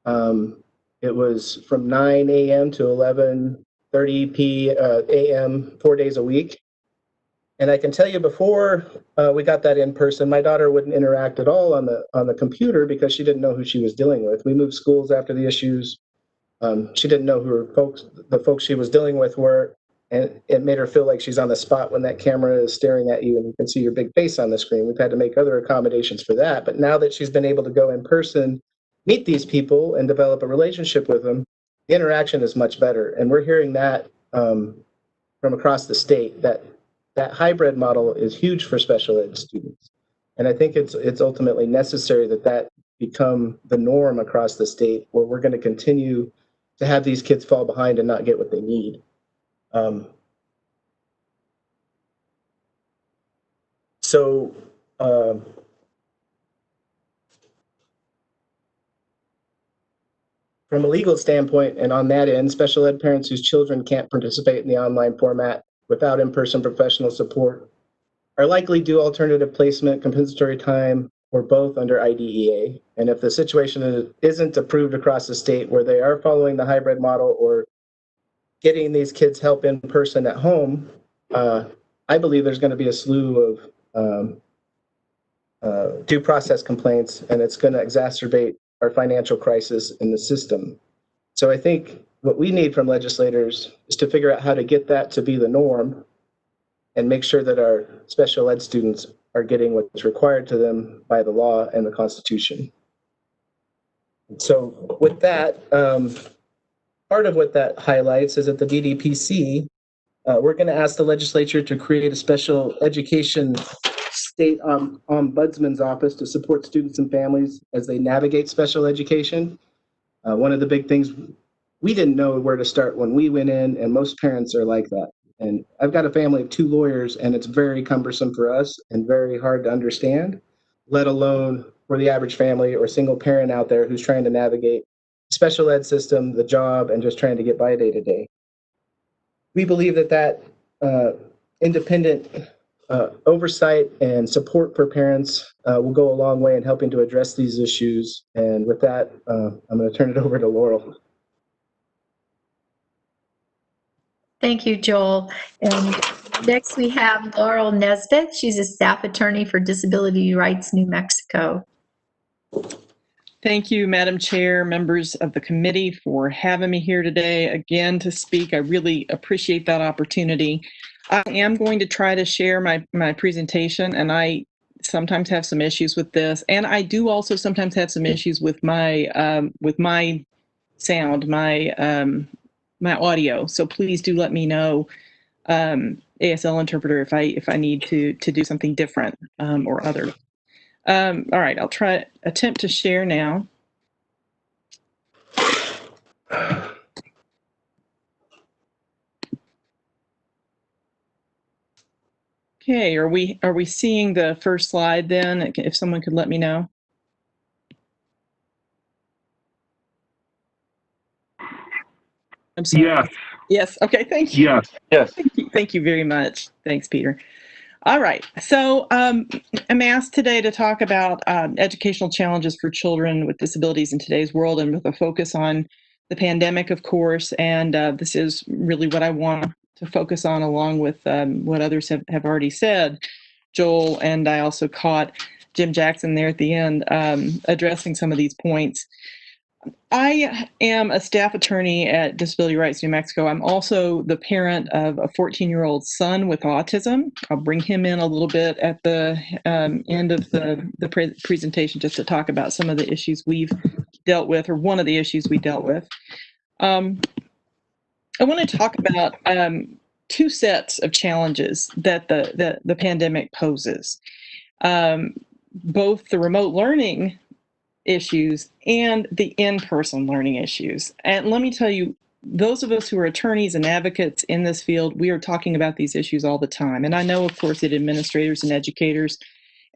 It was from 9 a.m. to 11:30 a.m. 4 days a week. And I can tell you, before we got that in person, my daughter wouldn't interact at all on the computer because she didn't know who she was dealing with. We moved schools after the issues. She didn't know who the folks she was dealing with were, and it made her feel like she's on the spot when that camera is staring at you and you can see your big face on the screen. We've had to make other accommodations for that. But now that she's been able to go in person, meet these people, and develop a relationship with them, the interaction is much better. And we're hearing that from across the state, that hybrid model is huge for special ed students. And I think it's ultimately necessary that become the norm across the state, where we're going to continue to have these kids fall behind and not get what they need. From a legal standpoint, and on that end, special ed parents whose children can't participate in the online format without in-person professional support are likely due alternative placement, compensatory time, or both under IDEA. And if the situation isn't approved across the state where they are following the hybrid model or getting these kids help in person at home, I believe there's going to be a slew of due process complaints, and it's going to exacerbate our financial crisis in the system. So I think what we need from legislators is to figure out how to get that to be the norm and make sure that our special ed students are getting what's required to them by the law and the Constitution. So with that, part of what that highlights is that the DDPC, we're going to ask the legislature to create a special education state ombudsman's office to support students and families as they navigate special education. One of the big things, we didn't know where to start when we went in, and most parents are like that. And I've got a family of 2 lawyers, and it's very cumbersome for us and very hard to understand, let alone for the average family or single parent out there who's trying to navigate special ed system, the job, and just trying to get by day to day. We believe that independent oversight and support for parents will go a long way in helping to address these issues. And with that, I'm going to turn it over to Laurel. Thank you, Joel. And next we have Laurel Nesbitt. She's a staff attorney for Disability Rights New Mexico. Thank you, Madam Chair, members of the committee, for having me here today again to speak. I really appreciate that opportunity. I am going to try to share my presentation, and I sometimes have some issues with this, and I do also sometimes have some issues with my sound, my audio. So please do let me know, ASL interpreter, if I need to do something different or other. All right, I'll attempt to share now. Okay, are we seeing the first slide then? If someone could let me know. I'm sorry. Yes. Yes. Okay. Thank you. Yes. Yes. Thank you very much. Thanks, Peter. All right. So I'm asked today to talk about educational challenges for children with disabilities in today's world, and with a focus on the pandemic, of course. And this is really what I want to focus on, along with what others have already said, Joel, and I also caught. Jim Jackson there at the end, addressing some of these points. I am a staff attorney at Disability Rights New Mexico. I'm also the parent of a 14-year-old son with autism. I'll bring him in a little bit at the end of the presentation just to talk about some of the issues we've dealt with, or one of the issues we dealt with. I want to talk about two sets of challenges that the pandemic poses. Both the remote learning issues and the in-person learning issues. And let me tell you, those of us who are attorneys and advocates in this field, we are talking about these issues all the time. And I know, of course, that administrators and educators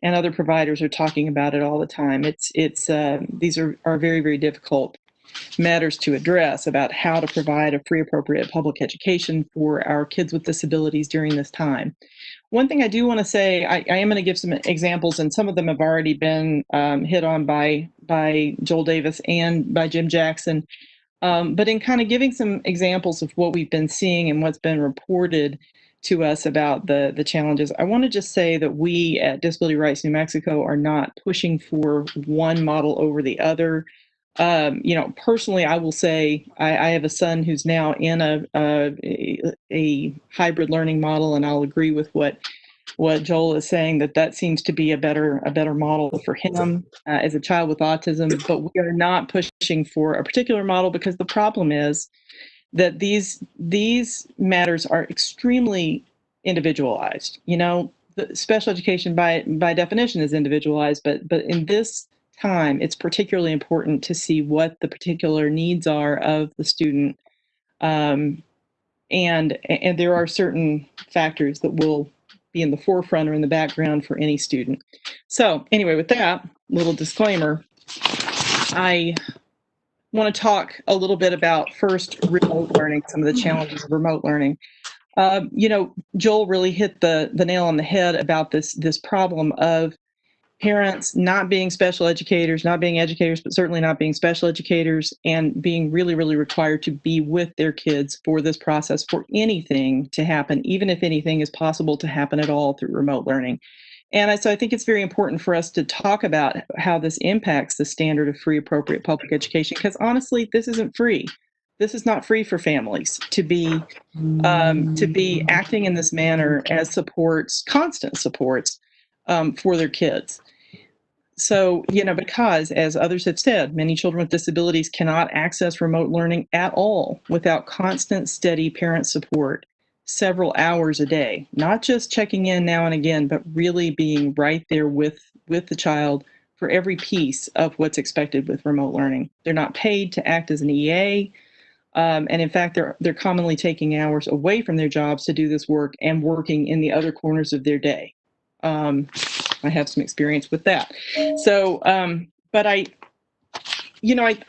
and other providers are talking about it all the time. These are very, very difficult matters to address about how to provide a free, appropriate public education for our kids with disabilities during this time. One thing I do want to say, I am going to give some examples, and some of them have already been hit on by Joel Davis and by Jim Jackson. But in kind of giving some examples of what we've been seeing and what's been reported to us about the challenges, I want to just say that we at Disability Rights New Mexico are not pushing for one model over the other. Personally, I will say I have a son who's now in a hybrid learning model, and I'll agree with what Joel is saying, that seems to be a better model for him as a child with autism. But we are not pushing for a particular model, because the problem is that these matters are extremely individualized. The special education by definition is individualized, but in this time, it's particularly important to see what the particular needs are of the student. And there are certain factors that will be in the forefront or in the background for any student. So anyway, with that little disclaimer, I want to talk a little bit about first remote learning, some of the challenges of remote learning. Joel really hit the nail on the head about this problem of parents not being special educators, not being educators, but certainly not being special educators, and being really, really required to be with their kids for this process, for anything to happen, even if anything is possible to happen at all through remote learning. And so I think it's very important for us to talk about how this impacts the standard of free, appropriate public education, because honestly, this isn't free. This is not free for families to be acting in this manner as supports, constant supports for their kids. So, because, as others have said, many children with disabilities cannot access remote learning at all without constant, steady parent support, several hours a day, not just checking in now and again, but really being right there with the child for every piece of what's expected with remote learning. They're not paid to act as an EA. And in fact, they're commonly taking hours away from their jobs to do this work and working in the other corners of their day. I have some experience with that. So, but I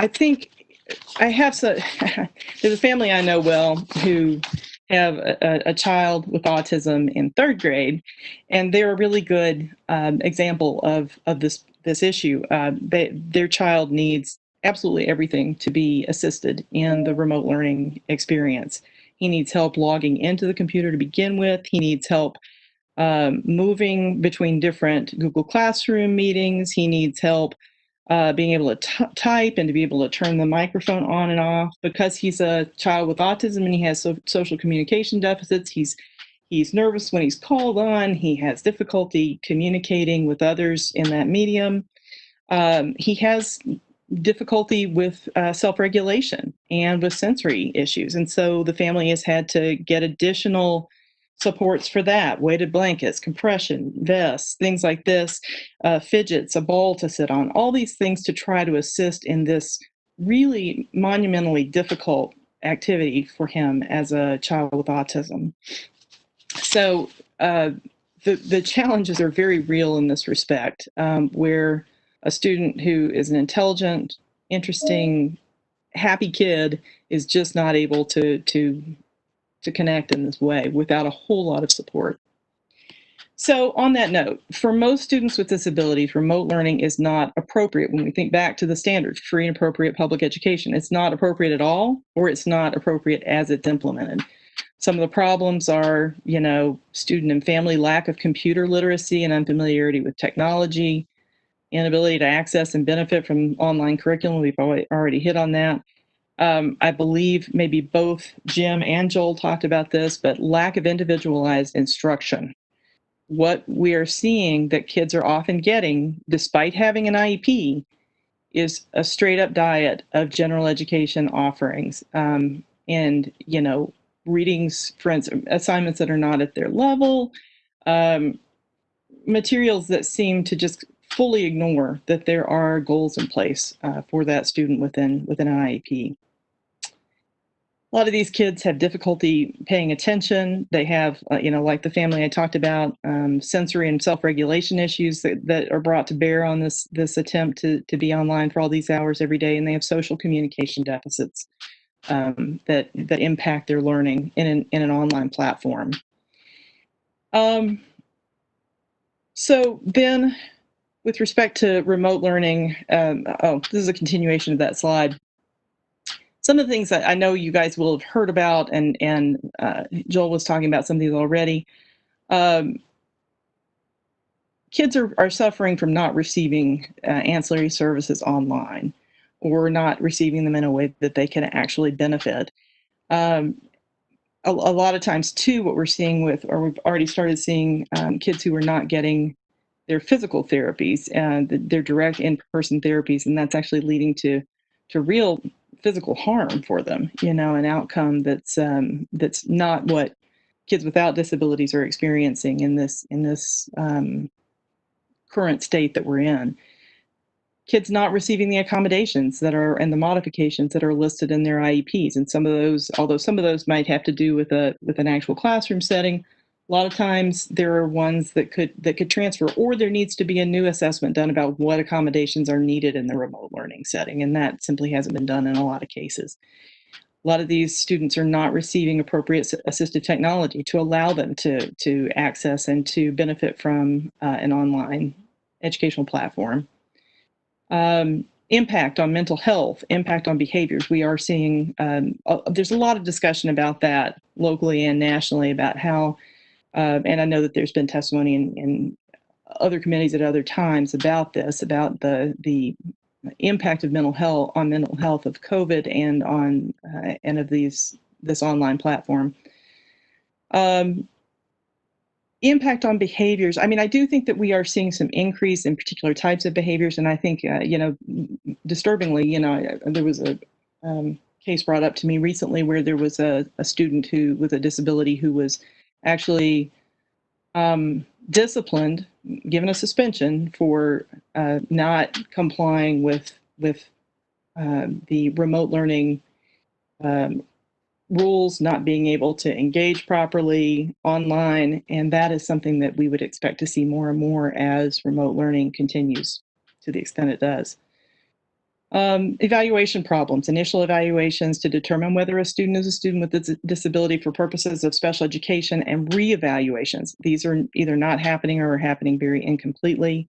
think I have there's a family I know well who have a child with autism in third grade, and they're a really good example of this issue. Their child needs absolutely everything to be assisted in the remote learning experience. He needs help logging into the computer to begin with. He needs help moving between different Google Classroom meetings. He needs help being able to type and to be able to turn the microphone on and off, because he's a child with autism and he has social communication deficits. He's nervous when he's called on. He has difficulty communicating with others in that medium. He has difficulty with self-regulation and with sensory issues. And so the family has had to get additional supports for that: weighted blankets, compression, vests, things like this, fidgets, a ball to sit on, all these things to try to assist in this really monumentally difficult activity for him as a child with autism. So the challenges are very real in this respect, where a student who is an intelligent, interesting, happy kid is just not able to connect in this way without a whole lot of support. So on that note, for most students with disabilities, remote learning is not appropriate. When we think back to the standards, free and appropriate public education, it's not appropriate at all, or it's not appropriate as it's implemented. Some of the problems are, student and family lack of computer literacy and unfamiliarity with technology, inability to access and benefit from online curriculum. We've already hit on that. I believe maybe both Jim and Joel talked about this, but lack of individualized instruction. What we are seeing that kids are often getting, despite having an IEP, is a straight up diet of general education offerings. And, you know, readings, for instance, assignments that are not at their level, materials that seem to just fully ignore that there are goals in place for that student within an IEP. A lot of these kids have difficulty paying attention. They have, you know, like the family I talked about, sensory and self-regulation issues that are brought to bear on this attempt to be online for all these hours every day, and they have social communication deficits that impact their learning in an online platform. So then, with respect to remote learning, this is a continuation of that slide. Some of the things that I know you guys will have heard about, and Joel was talking about some of these already. Kids are suffering from not receiving ancillary services online, or not receiving them in a way that they can actually benefit. A lot of times, too, what we're seeing or we've already started seeing kids who are not getting their physical therapies and their direct in-person therapies, and that's actually leading to real physical harm for them, you know, an outcome that's not what kids without disabilities are experiencing in this current state that we're in. Kids not receiving the accommodations that are and the modifications that are listed in their IEPs, and some of those, although some of those might have to do with an actual classroom setting, a lot of times there are ones that could transfer, or there needs to be a new assessment done about what accommodations are needed in the remote learning setting, and that simply hasn't been done in a lot of cases. A lot of these students are not receiving appropriate assistive technology to allow them to access and to benefit from an online educational platform. Impact on mental health, impact on behaviors. We are seeing, there's a lot of discussion about that locally and nationally about how, and I know that there's been testimony in other committees at other times about this, about the impact of mental health of COVID and on and of this online platform. Impact on behaviors. I mean, I do think that we are seeing some increase in particular types of behaviors, and I think, you know, disturbingly, you know, there was a case brought up to me recently where there was a student who with a disability who was actually disciplined, given a suspension for not complying with the remote learning rules, not being able to engage properly online, and that is something that we would expect to see more and more as remote learning continues to the extent it does. Evaluation problems, initial evaluations to determine whether a student is a student with a disability for purposes of special education, and reevaluations. These are either not happening or are happening very incompletely.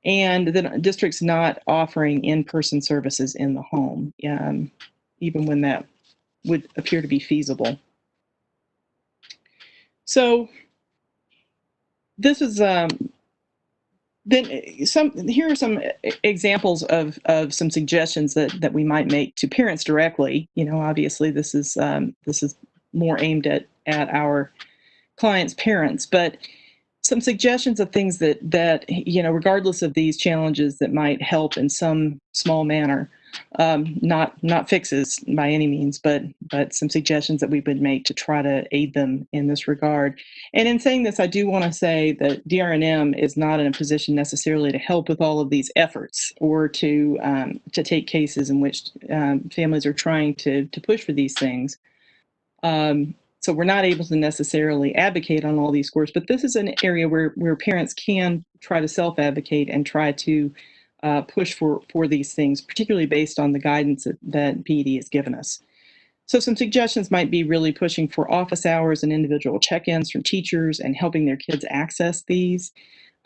And the district's not offering in-person services in the home, even when that would appear to be feasible. So this is then here are some examples of some suggestions that we might make to parents directly. You know, obviously this is more aimed at our clients' parents, but some suggestions of things that you know, regardless of these challenges, that might help in some small manner. Not fixes by any means, but some suggestions that we would make to try to aid them in this regard. And in saying this, I do want to say that DRNM is not in a position necessarily to help with all of these efforts, or to take cases in which families are trying to push for these things. So we're not able to necessarily advocate on all these scores, but this is an area where parents can try to self-advocate and try to push for these things, particularly based on the guidance that PED has given us. So some suggestions might be really pushing for office hours and individual check-ins from teachers and helping their kids access these,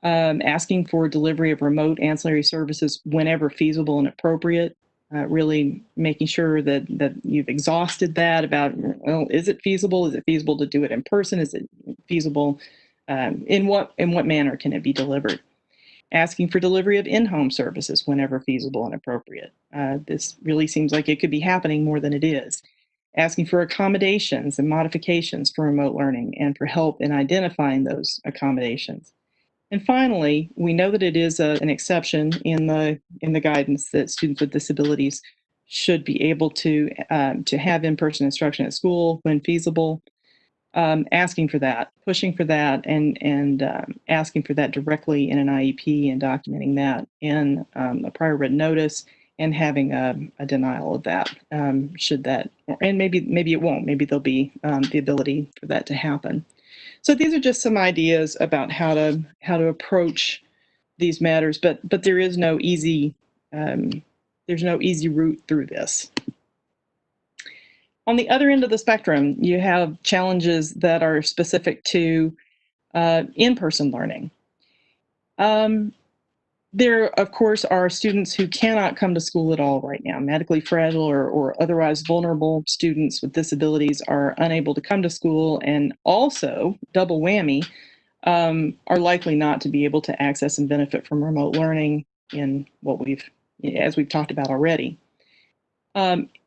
asking for delivery of remote ancillary services whenever feasible and appropriate, really making sure that you've exhausted that about, well, is it feasible? Is it feasible to do it in person? Is it feasible? In what manner can it be delivered? asking for delivery of in-home services whenever feasible and appropriate. This really seems like it could be happening more than it is. Asking for accommodations and modifications for remote learning and for help in identifying those accommodations. And finally, we know that it is an exception in the guidance that students with disabilities should be able to have in-person instruction at school when feasible. Asking for that, pushing for that, and asking for that directly in an IEP and documenting that in a prior written notice, and having a denial of that should that, and maybe it won't. Maybe there'll be the ability for that to happen. So these are just some ideas about how to approach these matters, but there is no easy there's no easy route through this. On the other end of the spectrum, you have challenges that are specific to in-person learning. There, of course, are students who cannot come to school at all right now. Medically fragile or otherwise vulnerable students with disabilities are unable to come to school, and also, double whammy, are likely not to be able to access and benefit from remote learning in as we've talked about already.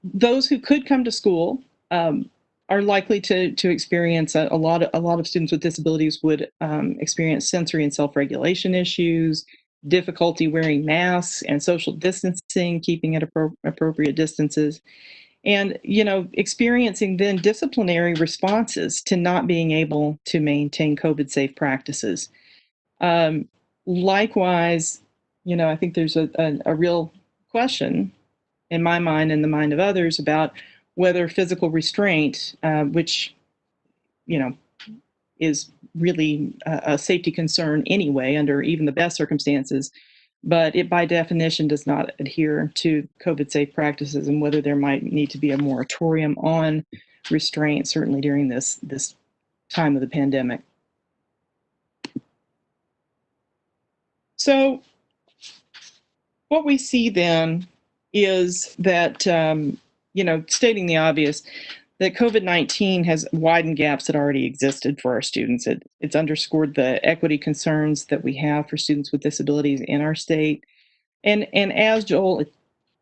Those who could come to school are likely to experience a lot of students with disabilities would experience sensory and self-regulation issues, difficulty wearing masks and social distancing, keeping at appropriate distances, and experiencing then disciplinary responses to not being able to maintain COVID-safe practices. Likewise, I think there's a real question in my mind and the mind of others about whether physical restraint, which is really a safety concern anyway under even the best circumstances, but it by definition does not adhere to COVID safe practices, and whether there might need to be a moratorium on restraint, certainly during this time of the pandemic. So what we see then is that, stating the obvious, that COVID-19 has widened gaps that already existed for our students. It's underscored the equity concerns that we have for students with disabilities in our state. And as Joel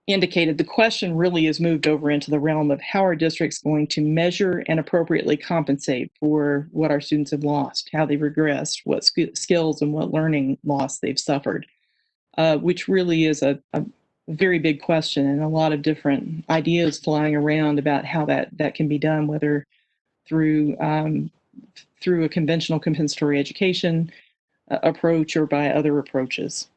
indicated, the question really has moved over into the realm of how are districts going to measure and appropriately compensate for what our students have lost, how they've regressed, what skills and what learning loss they've suffered, which really is a very big question, and a lot of different ideas flying around about how that can be done, whether through a conventional compensatory education approach or by other approaches.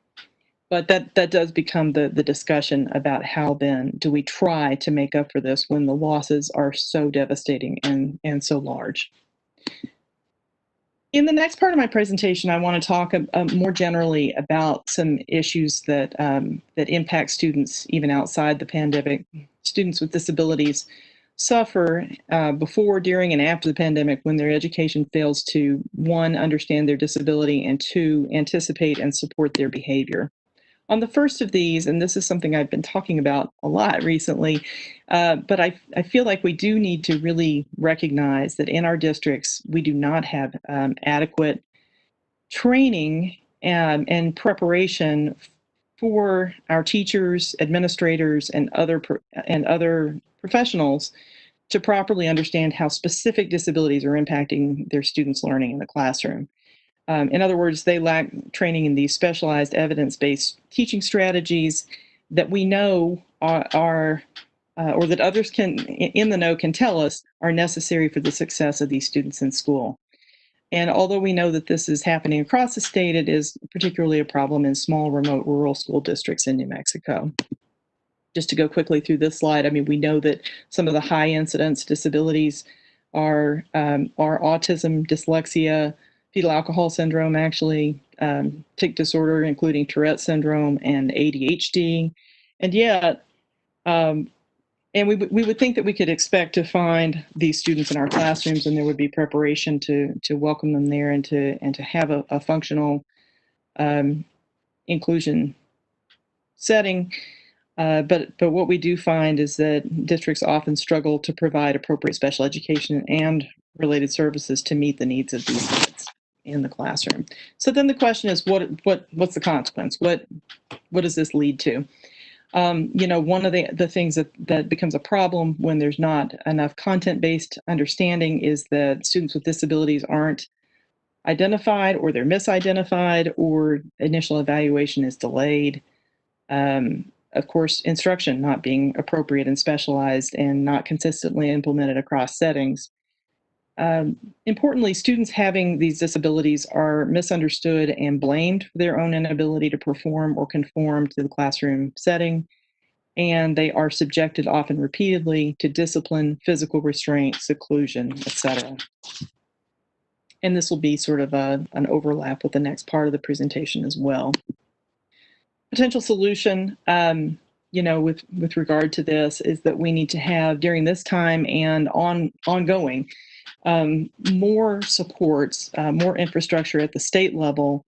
But that does become the discussion about how then do we try to make up for this when the losses are so devastating and so large. In the next part of my presentation, I want to talk more generally about some issues that impact students even outside the pandemic. Students with disabilities suffer before, during, and after the pandemic when their education fails to, 1, understand their disability, and 2, anticipate and support their behavior. On the first of these, and this is something I've been talking about a lot recently, but I feel like we do need to really recognize that in our districts, we do not have adequate training and preparation for our teachers, administrators, and other professionals to properly understand how specific disabilities are impacting their students' learning in the classroom. In other words, they lack training in these specialized evidence-based teaching strategies that we know are or that others in the know can tell us are necessary for the success of these students in school. And although we know that this is happening across the state, it is particularly a problem in small, remote, rural school districts in New Mexico. Just to go quickly through this slide, I mean, we know that some of the high incidence disabilities are autism, dyslexia, fetal alcohol syndrome, actually, tic disorder, including Tourette syndrome and ADHD. And yet, and we would think that we could expect to find these students in our classrooms, and there would be preparation to welcome them there and to have a functional inclusion setting. But what we do find is that districts often struggle to provide appropriate special education and related services to meet the needs of these kids. in the classroom. So then the question is, what's the consequence? What does this lead to? One of the things that becomes a problem when there's not enough content-based understanding is that students with disabilities aren't identified, or they're misidentified, or initial evaluation is delayed. Of course, instruction not being appropriate and specialized and not consistently implemented across settings. Importantly, students having these disabilities are misunderstood and blamed for their own inability to perform or conform to the classroom setting, and they are subjected often repeatedly to discipline, physical restraint, seclusion, etc. And this will be sort of an overlap with the next part of the presentation as well. Potential solution, with regard to this, is that we need to have, during this time and ongoing, more supports, more infrastructure at the state level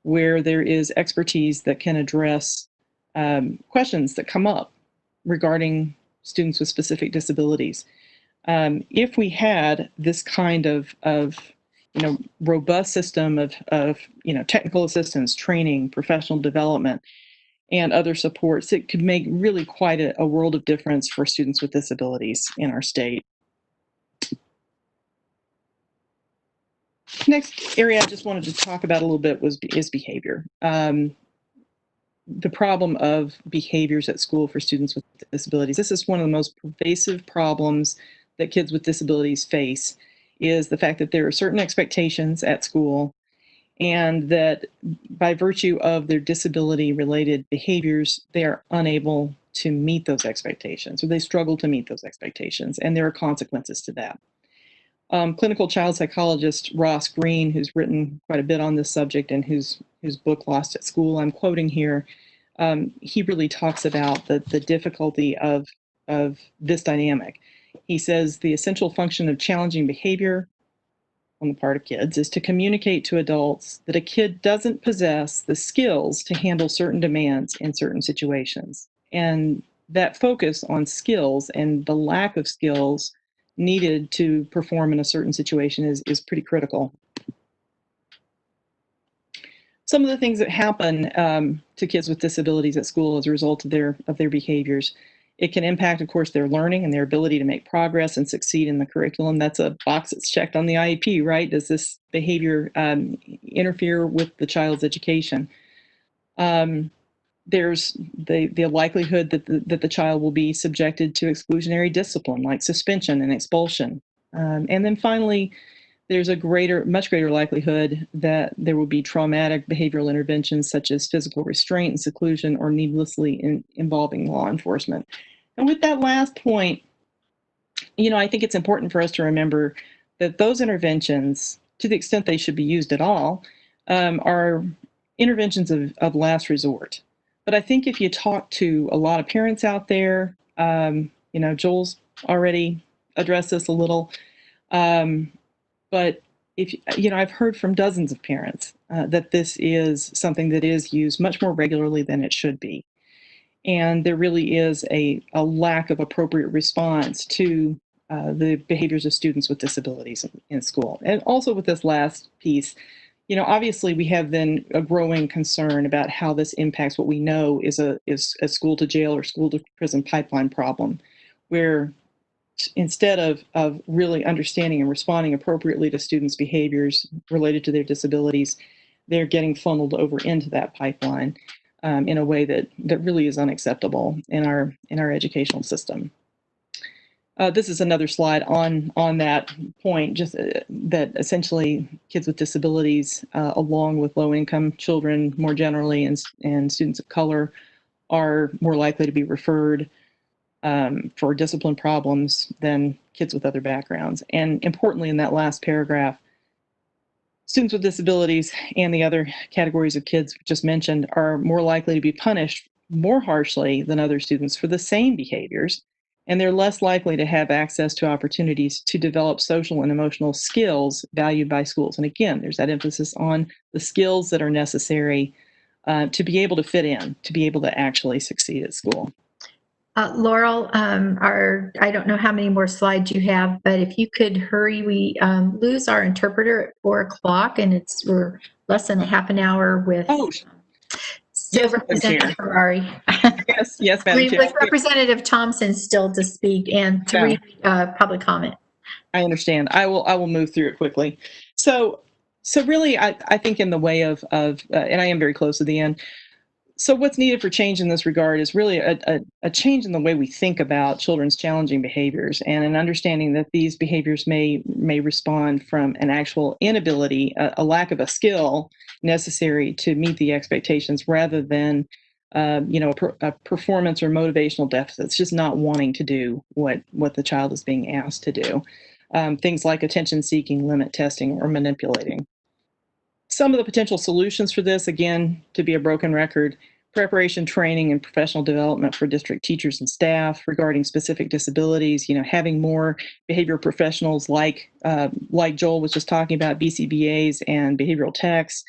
where there is expertise that can address questions that come up regarding students with specific disabilities. If we had this kind of robust system of technical assistance, training, professional development, and other supports, it could make really quite a world of difference for students with disabilities in our state. Next area I just wanted to talk about a little bit is behavior. The problem of behaviors at school for students with disabilities. This is one of the most pervasive problems that kids with disabilities face, is the fact that there are certain expectations at school, and that by virtue of their disability-related behaviors, they are unable to meet those expectations, or they struggle to meet those expectations, and there are consequences to that. Clinical child psychologist Ross Green, who's written quite a bit on this subject and whose book Lost at School I'm quoting here, he really talks about the difficulty of this dynamic. He says the essential function of challenging behavior on the part of kids is to communicate to adults that a kid doesn't possess the skills to handle certain demands in certain situations. And that focus on skills and the lack of skills needed to perform in a certain situation is pretty critical. Some of the things that happen to kids with disabilities at school as a result of their behaviors, it can impact, of course, their learning and their ability to make progress and succeed in the curriculum. That's a box that's checked on the IEP, right? Does this behavior interfere with the child's education? There's the likelihood that the child will be subjected to exclusionary discipline, like suspension and expulsion. And then finally, there's a much greater likelihood that there will be traumatic behavioral interventions such as physical restraint and seclusion, or needlessly involving law enforcement. And with that last point, I think it's important for us to remember that those interventions, to the extent they should be used at all, are interventions of last resort. But I think if you talk to a lot of parents out there, Joel's already addressed this a little, but I've heard from dozens of parents that this is something that is used much more regularly than it should be. And there really is a lack of appropriate response to the behaviors of students with disabilities in school. And also with this last piece, obviously we have then a growing concern about how this impacts what we know is a school to jail or school to prison pipeline problem, where instead of really understanding and responding appropriately to students' behaviors related to their disabilities, they're getting funneled over into that pipeline in a way that really is unacceptable in our educational system. This is another slide on that point, just that essentially kids with disabilities, along with low-income children more generally, and students of color, are more likely to be referred for discipline problems than kids with other backgrounds. And importantly, in that last paragraph, students with disabilities and the other categories of kids just mentioned are more likely to be punished more harshly than other students for the same behaviors, and they're less likely to have access to opportunities to develop social and emotional skills valued by schools. And again, there's that emphasis on the skills that are necessary to be able to fit in, to be able to actually succeed at school. Laurel, I don't know how many more slides you have, but if you could hurry, we lose our interpreter at 4 o'clock, and we're less than a half an hour with still yes, Madam Chair. Representative Ferrari. Yes, Madam Chair. With Representative Thompson still to speak and 3 public comment. I understand. I will move through it quickly. So really, I think in the way of and I am very close to the end. So what's needed for change in this regard is really a change in the way we think about children's challenging behaviors, and an understanding that these behaviors may respond from an actual inability, a lack of a skill necessary to meet the expectations, rather than a performance or motivational deficit. It's just not wanting to do what the child is being asked to do. Things like attention seeking, limit testing, or manipulating. Some of the potential solutions for this, again, to be a broken record: preparation, training, and professional development for district teachers and staff regarding specific disabilities. Having more behavioral professionals like Joel was just talking about, BCBAs and behavioral techs.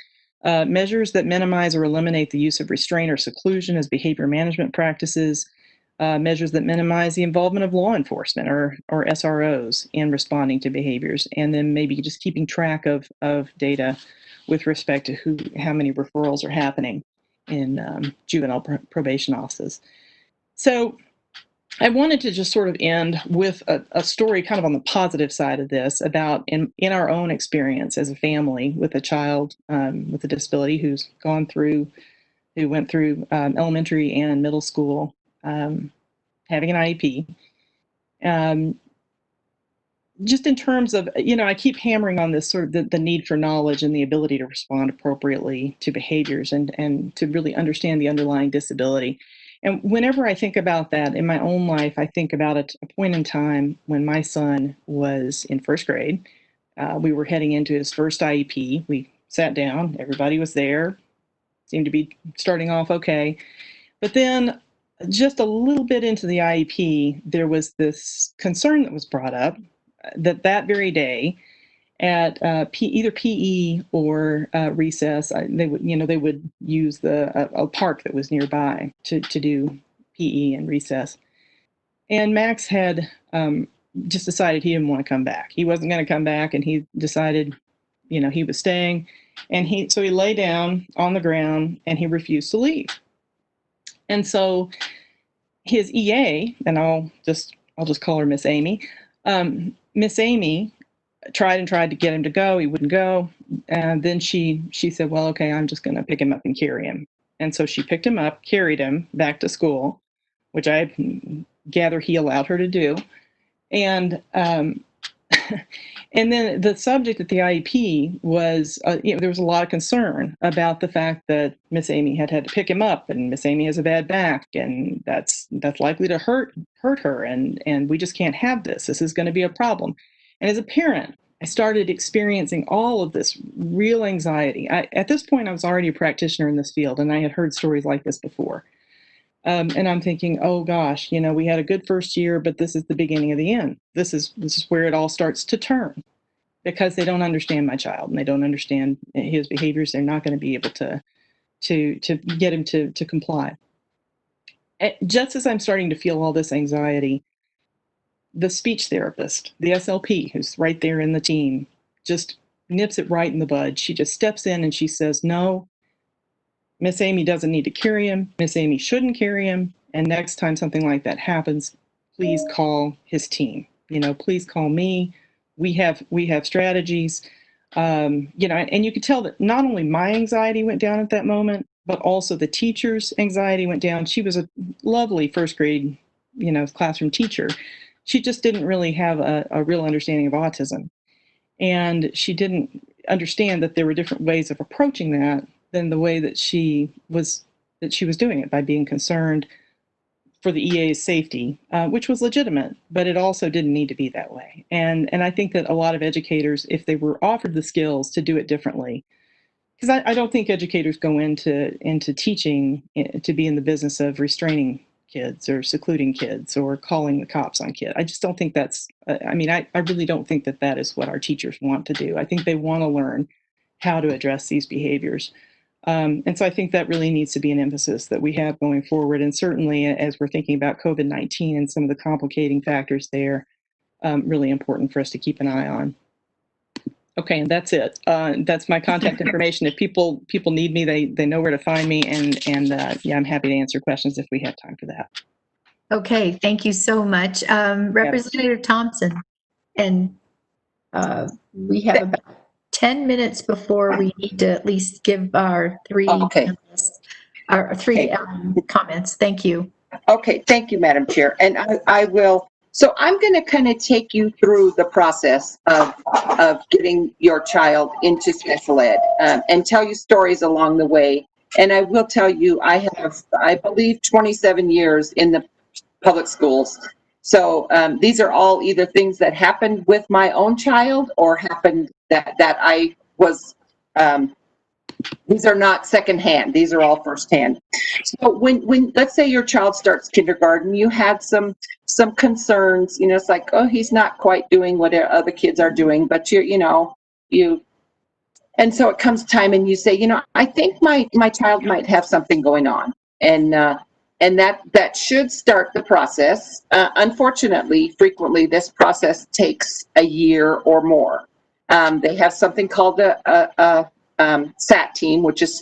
Measures that minimize or eliminate the use of restraint or seclusion as behavior management practices. Measures that minimize the involvement of law enforcement or SROs in responding to behaviors, and then maybe just keeping track of data with respect to how many referrals are happening in juvenile probation offices. So I wanted to just sort of end with a story kind of on the positive side of this, about in our own experience as a family with a child with a disability who went through elementary and middle school, having an IEP. Just in terms of, I keep hammering on this sort of the need for knowledge and the ability to respond appropriately to behaviors, and to really understand the underlying disability. And whenever I think about that in my own life, I think about a point in time when my son was in first grade. We were heading into his first IEP. We sat down, everybody was there, seemed to be starting off okay. But then just a little bit into the IEP, there was this concern that was brought up that very day at either PE or recess. They would use a park that was nearby to do PE and recess. And Max had just decided he didn't want to come back. He wasn't going to come back, and he decided, he was staying. And so he lay down on the ground and he refused to leave. And so his EA, and I'll just call her Miss Amy. Miss Amy tried to get him to go. He wouldn't go. And then she said, well, okay, I'm just going to pick him up and carry him. And so she picked him up, carried him back to school, which I gather he allowed her to do. And and then the subject at the IEP was, there was a lot of concern about the fact that Miss Amy had to pick him up, and Miss Amy has a bad back, and that's likely to hurt her, and we just can't have this. This is going to be a problem. And as a parent, I started experiencing all of this real anxiety. At this point, I was already a practitioner in this field, and I had heard stories like this before. And I'm thinking, oh gosh, we had a good first year, but this is the beginning of the end. This is where it all starts to turn, because they don't understand my child and they don't understand his behaviors. They're not going to be able to get him to comply. Just as I'm starting to feel all this anxiety, the speech therapist, the SLP, who's right there in the team, just nips it right in the bud. She just steps in and she says, no, Miss Amy doesn't need to carry him. Miss Amy shouldn't carry him. And next time something like that happens, please call his team. Please call me. We have strategies. And you could tell that not only my anxiety went down at that moment, but also the teacher's anxiety went down. She was a lovely first grade, classroom teacher. She just didn't really have a real understanding of autism. And she didn't understand that there were different ways of approaching that than the way that she was doing it, by being concerned for the EA's safety, which was legitimate, but it also didn't need to be that way. And I think that a lot of educators, if they were offered the skills to do it differently, because I don't think educators go into teaching to be in the business of restraining kids or secluding kids or calling the cops on kids. I just don't think that's, I really don't think that is what our teachers want to do. I think they want to learn how to address these behaviors. And so I think that really needs to be an emphasis that we have going forward. And certainly as we're thinking about COVID-19 and some of the complicating factors there, really important for us to keep an eye on. Okay, and that's it. That's my contact information. If people need me, they know where to find me. And yeah, I'm happy to answer questions if we have time for that. Okay, thank you so much. Representative Thompson, and we have about 10 minutes before we need to at least give our three comments. Thank you. Okay, thank you, Madam Chair. And I will, so I'm going to kind of take you through the process of getting your child into special ed and tell you stories along the way. And I will tell you, I have, I believe, 27 years in the public schools. So these are all either things that happened with my own child or happened that I was, these are not secondhand, these are all firsthand. So when let's say your child starts kindergarten, you had some concerns, you know, it's like, oh, he's not quite doing what other kids are doing, but and so it comes time and you say, you know, I think my child might have something going on. And that should start the process. Unfortunately, frequently this process takes a year or more. They have something called a SAT team, which is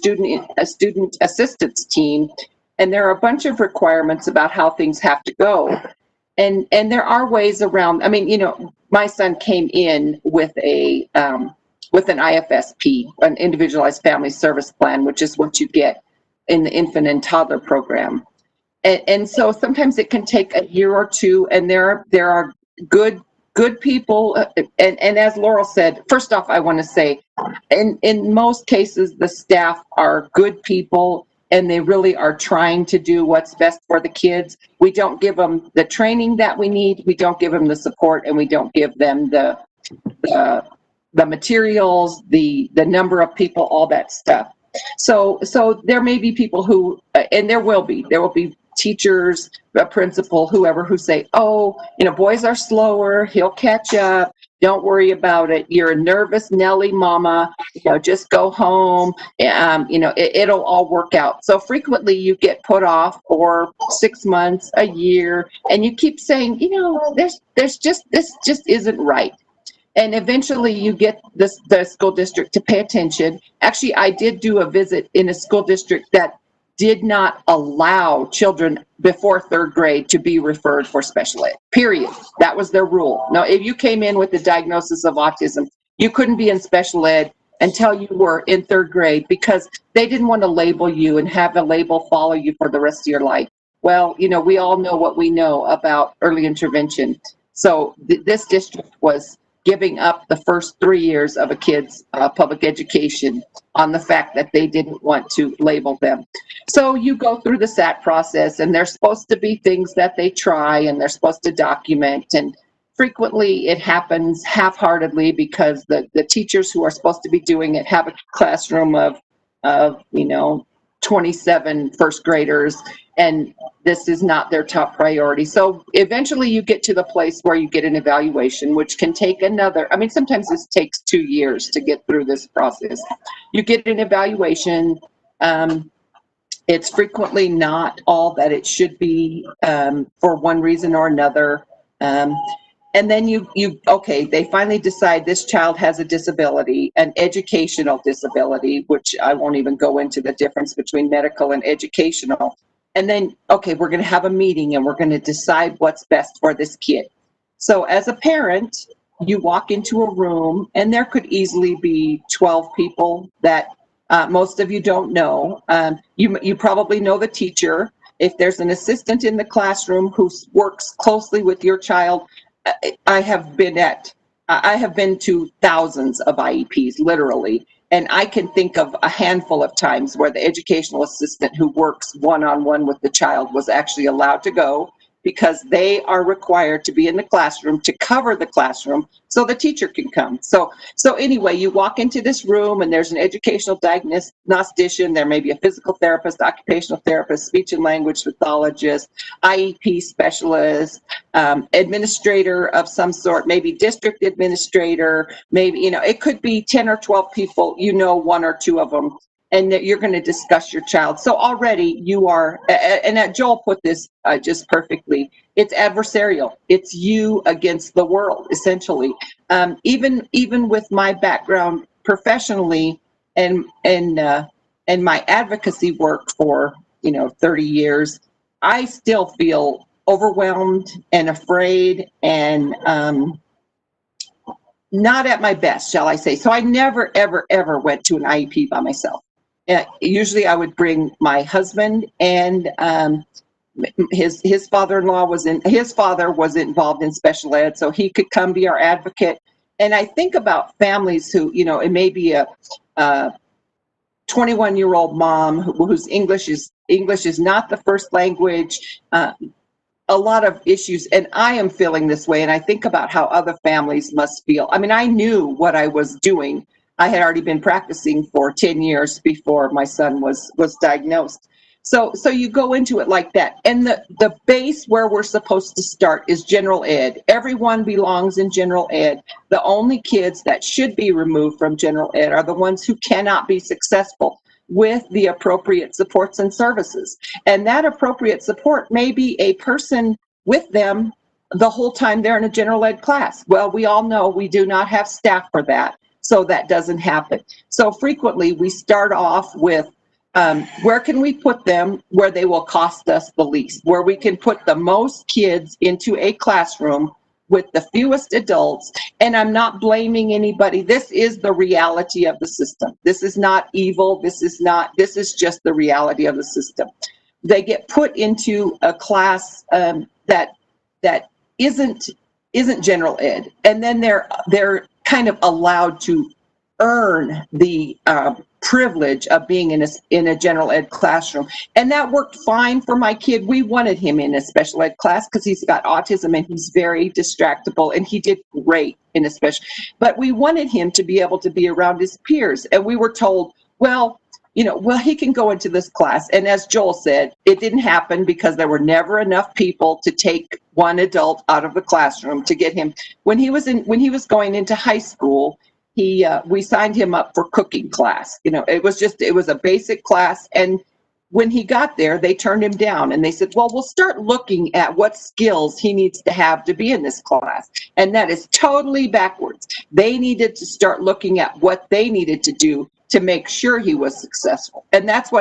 a student assistance team, and there are a bunch of requirements about how things have to go. And there are ways around. I mean, you know, my son came in with an IFSP, an individualized family service plan, which is what you get in the infant and toddler program. And so sometimes it can take a year or two, and there are good people. And as Laurel said, first off, I want to say, in most cases, the staff are good people, and they really are trying to do what's best for the kids. We don't give them the training that we need. We don't give them the support, and we don't give them the materials, the number of people, all that stuff. So there may be people who, and there will be teachers, a principal, whoever, who say, oh, you know, boys are slower, he'll catch up, don't worry about it, you're a nervous Nelly mama, you know, just go home, you know, it'll all work out. So frequently you get put off for 6 months, a year, and you keep saying, you know, this just isn't right. And eventually you get the school district to pay attention. Actually, I did do a visit in a school district that did not allow children before 3rd grade to be referred for special ed, period. That was their rule. Now, if you came in with the diagnosis of autism, you couldn't be in special ed until you were in 3rd grade, because they didn't want to label you and have a label follow you for the rest of your life. Well, you know, we all know what we know about early intervention. So this district was giving up the first 3 years of a kid's public education on the fact that they didn't want to label them. So you go through the SAT process, and there's supposed to be things that they try, and they're supposed to document, and frequently it happens half-heartedly because the teachers who are supposed to be doing it have a classroom of you know, 27 first graders, and this is not their top priority. So eventually you get to the place where you get an evaluation, which can take another, I mean, sometimes this takes 2 years to get through this process. You get an evaluation. It's frequently not all that it should be for one reason or another. And then okay, they finally decide this child has a disability, an educational disability, which I won't even go into the difference between medical and educational. And then, okay, we're going to have a meeting and we're going to decide what's best for this kid. So as a parent, you walk into a room and there could easily be 12 people that most of you don't know. You probably know the teacher. If there's an assistant in the classroom who works closely with your child, I have been to thousands of IEPs, literally, and I can think of a handful of times where the educational assistant who works one-on-one with the child was actually allowed to go, because they are required to be in the classroom to cover the classroom so the teacher can come. So anyway, you walk into this room and there's an educational diagnostician, there may be a physical therapist, occupational therapist, speech and language pathologist, IEP specialist, administrator of some sort, maybe district administrator, maybe, you know, it could be 10 or 12 people, you know, 1 or 2 of them. and that you're going to discuss your child. So already you are, and Joel put this just perfectly, it's adversarial. It's you against the world, essentially. Even with my background professionally and my advocacy work for 30 years, I still feel overwhelmed and afraid and not at my best, shall I say. So I never, ever, ever went to an IEP by myself. Usually I would bring my husband, and his father-in-law his father was involved in special ed, so he could come be our advocate. And I think about families who, it may be a 21-year-old mom whose English is not the first language, a lot of issues, and I am feeling this way, and I think about how other families must feel. I mean, I knew what I was doing. I had already been practicing for 10 years before my son was diagnosed. So you go into it like that. And the base where we're supposed to start is general ed. Everyone belongs in general ed. The only kids that should be removed from general ed are the ones who cannot be successful with the appropriate supports and services. And that appropriate support may be a person with them the whole time they're in a general ed class. Well, we all know we do not have staff for that, so that doesn't happen. So frequently we start off with where can we put them where they will cost us the least, where we can put the most kids into a classroom with the fewest adults. And I'm not blaming anybody. This is the reality of the system. This is not evil. This is just the reality of the system. They get put into a class that isn't general ed, and then they're kind of allowed to earn the privilege of being in a general ed classroom. And that worked fine for my kid. We wanted him in a special ed class because he's got autism and he's very distractible, and he did great in a special, but we wanted him to be able to be around his peers. And we were told, well, he can go into this class. And as Joel said, it didn't happen because there were never enough people to take one adult out of the classroom to get him. When he was going into high school, we signed him up for cooking class. It was a basic class. And when he got there, they turned him down, and they said, well, we'll start looking at what skills he needs to have to be in this class. And that is totally backwards. They needed to start looking at what they needed to do to make sure he was successful. And that's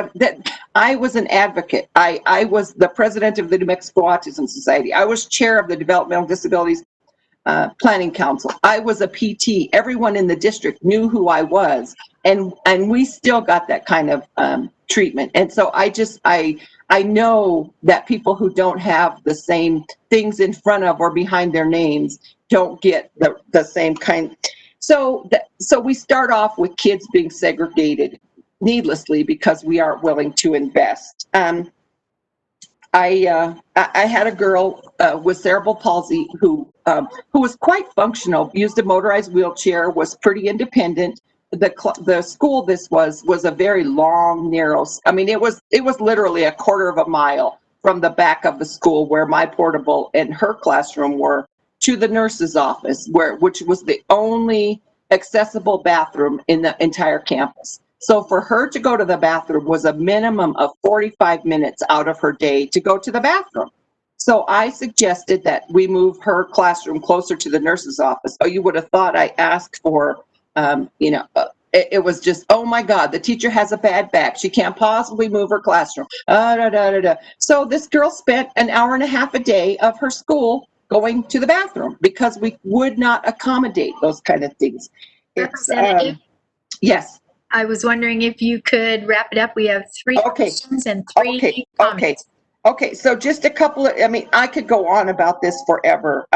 I was an advocate. I was the president of the New Mexico Autism Society. I was chair of the Developmental Disabilities Planning Council. I was a PT. Everyone in the district knew who I was, and we still got that kind of treatment. And so I know that people who don't have the same things in front of or behind their names don't get the same kind. So we start off with kids being segregated needlessly because we aren't willing to invest. I had a girl with cerebral palsy who was quite functional, used a motorized wheelchair, was pretty independent. The school this was a very long, narrow. I mean, it was literally a quarter of a mile from the back of the school where my portable and her classroom were to the nurse's office, which was the only accessible bathroom in the entire campus. So for her to go to the bathroom was a minimum of 45 minutes out of her day to go to the bathroom. So I suggested that we move her classroom closer to the nurse's office. Oh, you would have thought I asked for, it was just, oh my God, the teacher has a bad back. She can't possibly move her classroom. So this girl spent an hour and a half a day of her school going to the bathroom because we would not accommodate those kind of things. Representative? Yes. I was wondering if you could wrap it up. We have 3 questions and 3 comments. Okay, so just a couple of, I could go on about this forever.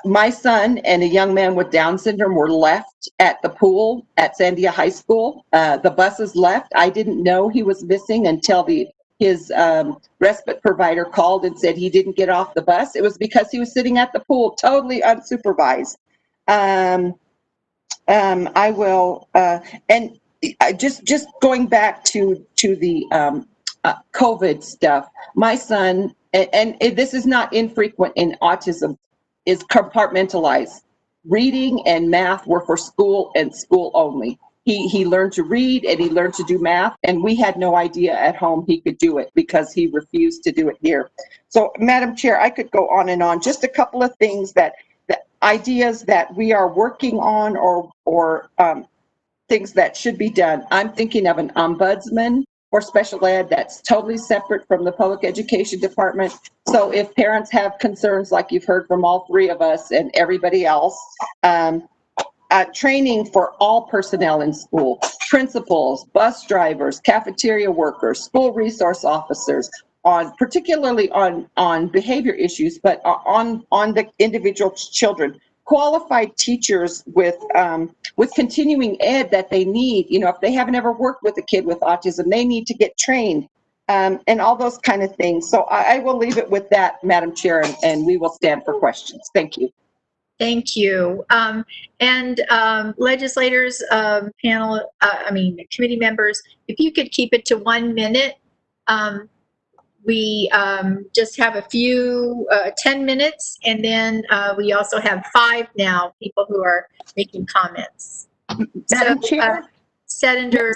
My son and a young man with Down syndrome were left at the pool at Sandia High School. The buses left. I didn't know he was missing until his respite provider called and said he didn't get off the bus. It was because he was sitting at the pool, totally unsupervised. I will, and just going back to the COVID stuff, my son, and this is not infrequent in autism, is compartmentalized. Reading and math were for school and school only. He learned to read and he learned to do math, and we had no idea at home he could do it because he refused to do it here. So, Madam Chair, I could go on and on. Just a couple of things the ideas that we are working on or things that should be done. I'm thinking of an ombudsman for special ed that's totally separate from the public education department. So if parents have concerns, like you've heard from all three of us and everybody else, training for all personnel in school, principals, bus drivers, cafeteria workers, school resource officers, particularly on behavior issues, but on the individual children. Qualified teachers with continuing ed that they need. You know, if they haven't ever worked with a kid with autism, they need to get trained, and all those kind of things. So I will leave it with that, Madam Chair, and we will stand for questions. Thank you. Thank you. Legislators, panel, committee members, if you could keep it to 1 minute. We just have a few, 10 minutes, and then we also have 5 now, people who are making comments. Madam Chair? Senator.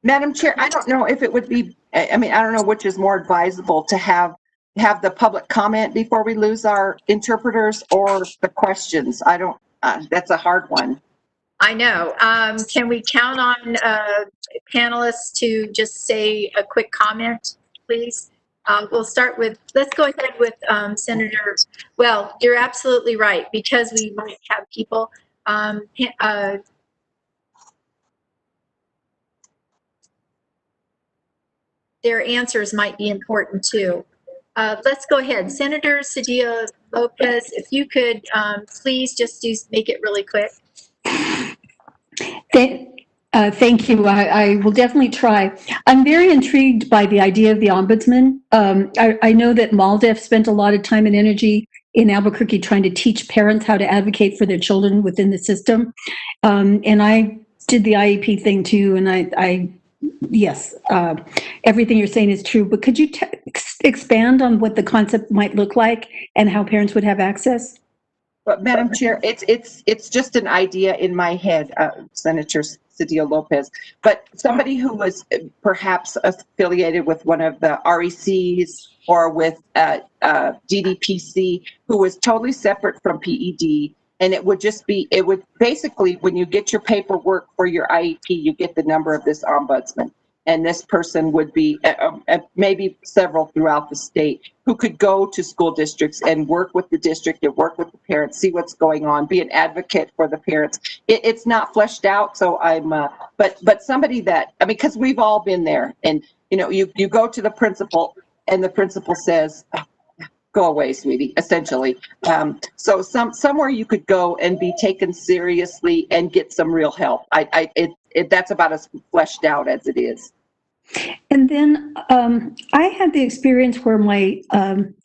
Madam Chair, I don't know if it would be, I don't know which is more advisable, to have the public comment before we lose our interpreters, or the questions. I don't, that's a hard one. I know. Can we count on panelists to just say a quick comment, please? We'll start with, let's go ahead with Senator. Well, you're absolutely right, because we might have people. Their answers might be important too. Let's go ahead. Senator Cedillo Lopez, if you could please just make it really quick. Thank you. I will definitely try. I'm very intrigued by the idea of the ombudsman. I know that MALDEF spent a lot of time and energy in Albuquerque trying to teach parents how to advocate for their children within the system. And I did the IEP thing too. And yes, everything you're saying is true. But could you expand on what the concept might look like and how parents would have access? But Madam Chair, it's just an idea in my head, Senator Cedillo Lopez, but somebody who was perhaps affiliated with one of the RECs or with DDPC, who was totally separate from PED, and it would basically, when you get your paperwork for your IEP, you get the number of this ombudsman. And this person would be maybe several throughout the state who could go to school districts and work with the district and work with the parents, see what's going on, be an advocate for the parents. It's not fleshed out, so but somebody that, because we've all been there, and you go to the principal and the principal says, go away, sweetie, essentially. So somewhere you could go and be taken seriously and get some real help. That's about as fleshed out as it is. And then I had the experience where I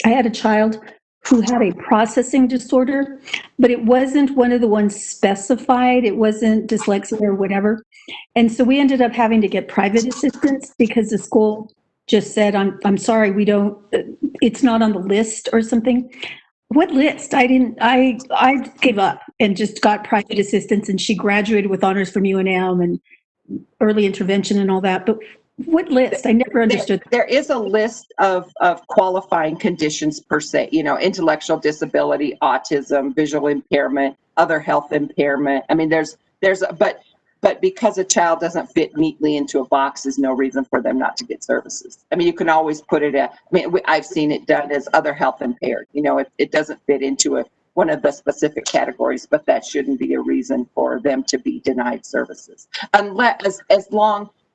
had a child who had a processing disorder, but it wasn't one of the ones specified. It wasn't dyslexia or whatever. And so we ended up having to get private assistance because the school just said, I'm sorry, it's not on the list or something. What list? I gave up and just got private assistance, and she graduated with honors from UNM and early intervention and all that. But what list? I never understood. There is a list of qualifying conditions per se, intellectual disability, autism, visual impairment, other health impairment. But because a child doesn't fit neatly into a box is no reason for them not to get services. You can always put it I've seen it done as other health impaired. It doesn't fit into one of the specific categories, but that shouldn't be a reason for them to be denied services. Unless,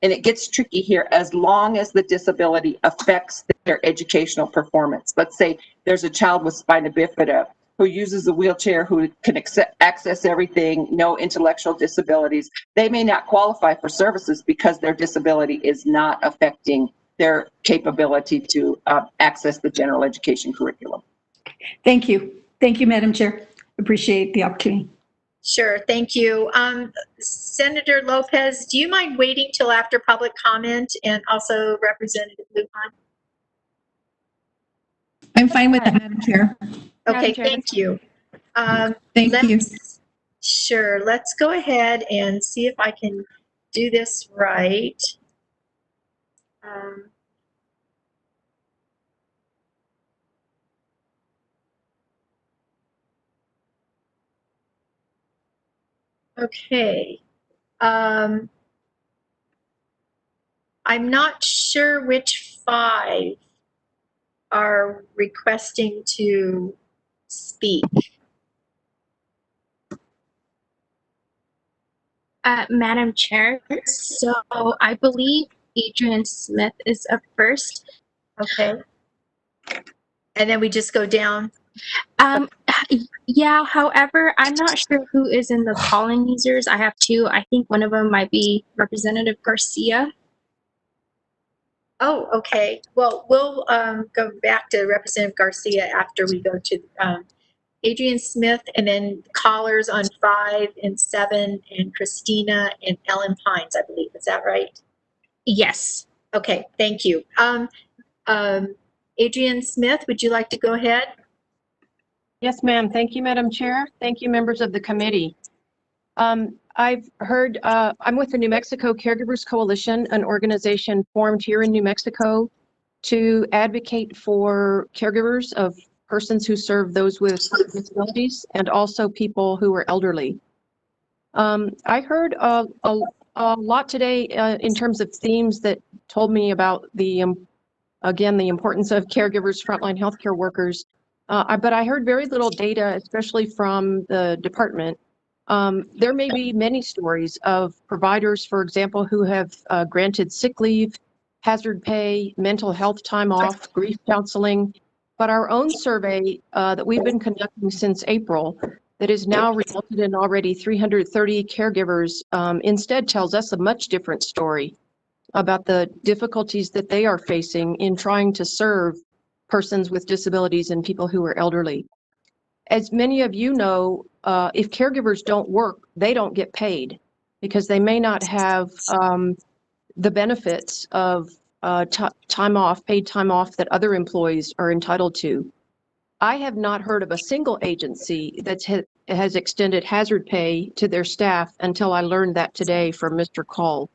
and it gets tricky here, as long as the disability affects their educational performance. Let's say there's a child with spina bifida who uses a wheelchair, who can access everything, no intellectual disabilities. They may not qualify for services because their disability is not affecting their capability to access the general education curriculum. Thank you. Thank you, Madam Chair. Appreciate the opportunity. Sure, thank you. Senator Lopez, do you mind waiting till after public comment, and also Representative Lujan? I'm fine with that, Madam Chair. Okay, thank you. Thank you. Sure. Let's go ahead and see if I can do this right. Okay. I'm not sure which 5 are requesting to speak. Madam Chair, so I believe Adrian Smith is up first. Okay. And then we just go down. Yeah, however, I'm not sure who is in the calling users. I have 2. I think one of them might be Representative Garcia. Oh, okay. Well, we'll go back to Representative Garcia after we go to Adrian Smith, and then callers on 5 and 7, and Christina and Ellen Pines, I believe. Is that right? Yes. Okay, thank you. Adrian Smith, would you like to go ahead? Yes, ma'am. Thank you, Madam Chair. Thank you, members of the committee. I've heard, I'm with the New Mexico Caregivers Coalition, an organization formed here in New Mexico to advocate for caregivers of persons who serve those with disabilities and also people who are elderly. I heard a lot today in terms of themes that told me about again, the importance of caregivers, frontline healthcare workers. But I heard very little data, especially from the department. There may be many stories of providers, for example, who have granted sick leave, hazard pay, mental health time off, grief counseling. But our own survey that we've been conducting since April, that has now resulted in already 330 caregivers, instead tells us a much different story about the difficulties that they are facing in trying to serve persons with disabilities and people who are elderly. As many of you know, if caregivers don't work, they don't get paid because they may not have the benefits of time off, paid time off that other employees are entitled to. I have not heard of a single agency that has extended hazard pay to their staff until I learned that today from Mr. Call.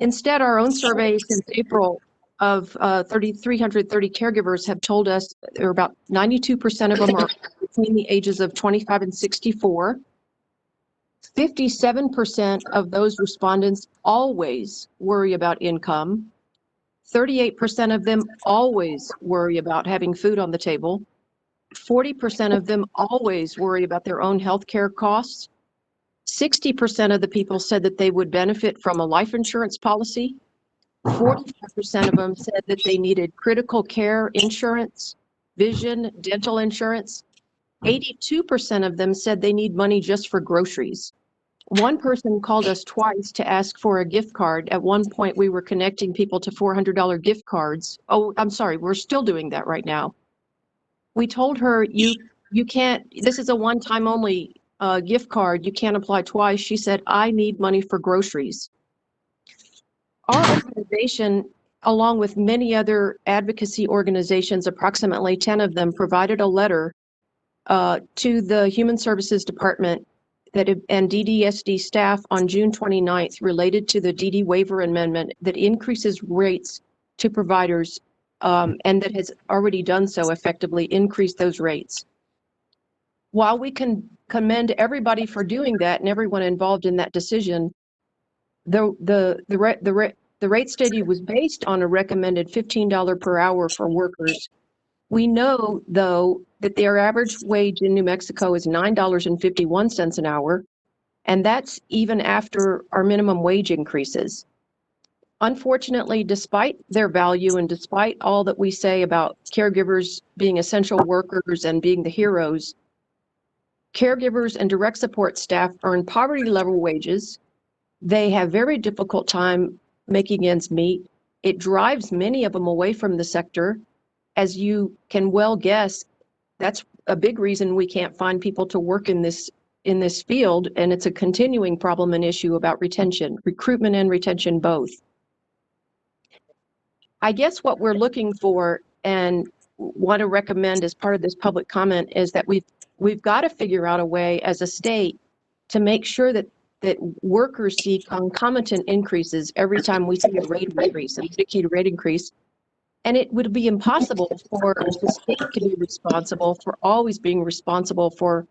Instead, our own survey since April of 330 caregivers have told us there are about 92% of them are between the ages of 25 and 64. 57% of those respondents always worry about income. 38% of them always worry about having food on the table. 40% of them always worry about their own health care costs. 60% of the people said that they would benefit from a life insurance policy. 45% of them said that they needed critical care insurance, vision, dental insurance. 82% of them said they need money just for groceries. One person called us twice to ask for a gift card. At one point, we were connecting people to $400 gift cards. Oh, I'm sorry, we're still doing that right now. We told her, you can't, this is a one-time only gift card. You can't apply twice. She said, I need money for groceries. Our organization, along with many other advocacy organizations, approximately 10 of them, provided a letter to the Human Services Department and DDSD staff on June 29th related to the DD waiver amendment that increases rates to providers and that has already done so effectively, increased those rates. While we can commend everybody for doing that and everyone involved in that decision, the rate study was based on a recommended $15 per hour for workers. We know, though, that their average wage in New Mexico is $9.51 an hour, and that's even after our minimum wage increases. Unfortunately, despite their value and despite all that we say about caregivers being essential workers and being the heroes, caregivers and direct support staff earn poverty level wages. They have very difficult time making ends meet. It drives many of them away from the sector. As you can well guess, that's a big reason we can't find people to work in this field, and it's a continuing problem and issue about retention, recruitment and retention both. I guess what we're looking for and want to recommend as part of this public comment is that we've got to figure out a way as a state to make sure that workers see concomitant increases every time we see a rate increase, a Medicaid rate increase. And it would be impossible for the state to be responsible for always being responsible for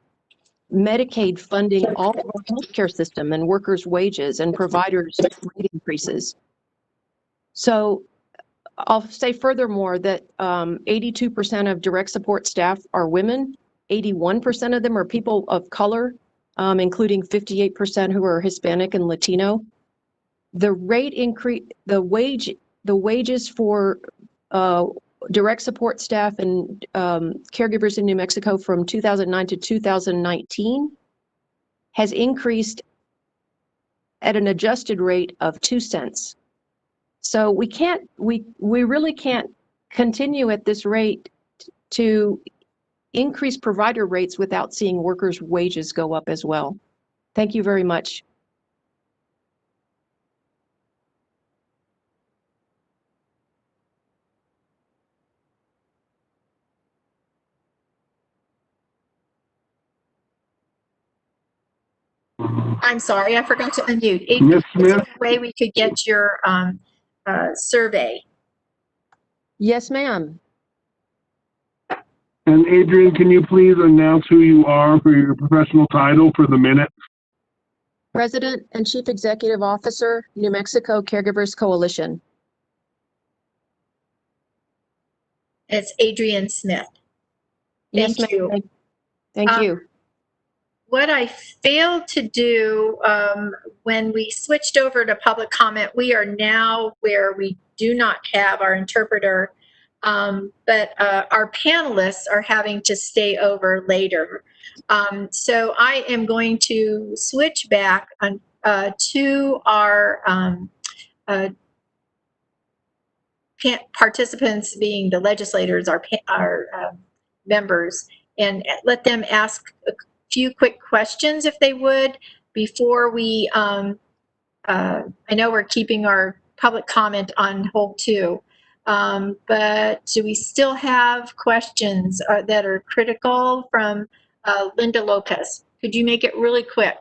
Medicaid funding all of our healthcare system and workers' wages and providers' rate increases. So I'll say furthermore that 82% of direct support staff are women, 81% of them are people of color, including 58% who are Hispanic and Latino. The rate increase, the wages for direct support staff and caregivers in New Mexico from 2009 to 2019 has increased at an adjusted rate of 2 cents. So we really can't continue at this rate to increase provider rates without seeing workers' wages go up as well. Thank you very much. I'm sorry, I forgot to unmute. Ms. Is there Smith? a way we could get your survey? Yes, ma'am. And Adrian, can you please announce who you are for your professional title for the minute? President and Chief Executive Officer, New Mexico Caregivers Coalition. It's Adrian Smith. Yes, Thank you. ma'am. Thank you. What I failed to do when we switched over to public comment, we are now where we do not have our interpreter, but our panelists are having to stay over later. So I am going to switch back to our participants, being the legislators, our members, and let them ask a few quick questions, if they would, before we, I know we're keeping our public comment on hold too, but do we still have questions that are critical from Linda Lopez? Could you make it really quick?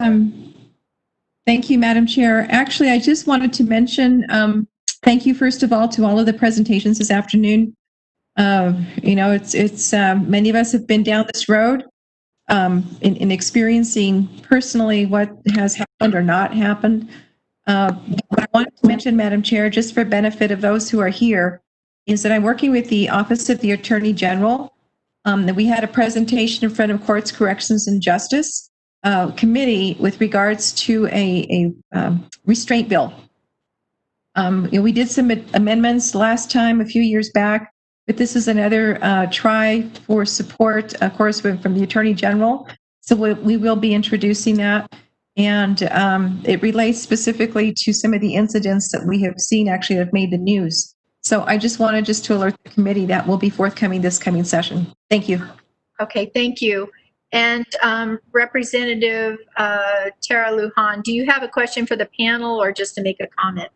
Thank you, Madam Chair. Actually, I just wanted to mention, thank you first of all to all of the presentations this afternoon. You know, it's many of us have been down this road in experiencing personally what has happened or not happened. What I wanted to mention, Madam Chair, just for benefit of those who are here, is that I'm working with the Office of the Attorney General. That we had a presentation in front of Courts, Corrections, and Justice Committee with regards to a restraint bill. You know, we did some amendments last time, a few years back, but this is another try for support, of course, from the Attorney General. So we will be introducing that. And it relates specifically to some of the incidents that we have seen actually have made the news. So I just wanted to alert the committee that will be forthcoming this coming session. Thank you. Okay, thank you. And Representative Tara Lujan, do you have a question for the panel or just to make a comment?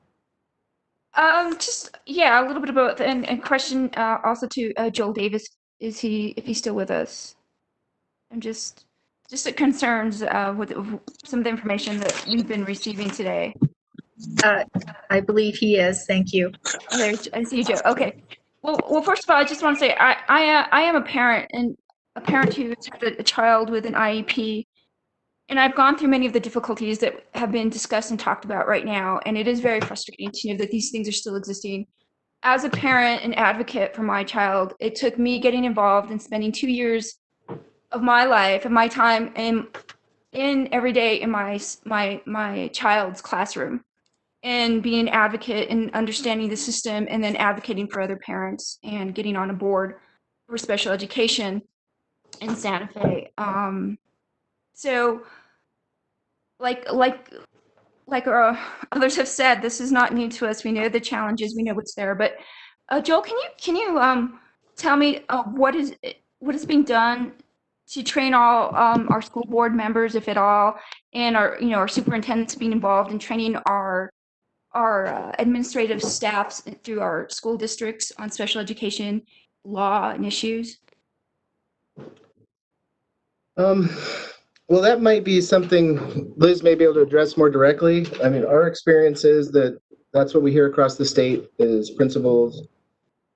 Yeah, a little bit of both, and question also to Joel Davis, if he's still with us, and just the concerns with some of the information that we've been receiving today. I believe he is. Thank you. I see you, Joe. Okay. Well, first of all, I just want to say I am a parent, and a parent who had a child with an IEP. And I've gone through many of the difficulties that have been discussed and talked about right now, and it is very frustrating to know that these things are still existing. As a parent and advocate for my child, it took me getting involved and spending 2 years of my life and my time in every day in my child's classroom, and being an advocate and understanding the system, and then advocating for other parents and getting on a board for special education in Santa Fe. So like others have said, this is not new to us. We know the challenges, we know what's there. But Joel, can you tell me what is being done to train all our school board members, if at all, and our superintendents being involved in training our administrative staffs through our school districts on special education law and issues? Well, that might be something Liz may be able to address more directly. I mean, our experience is that that's what we hear across the state is principals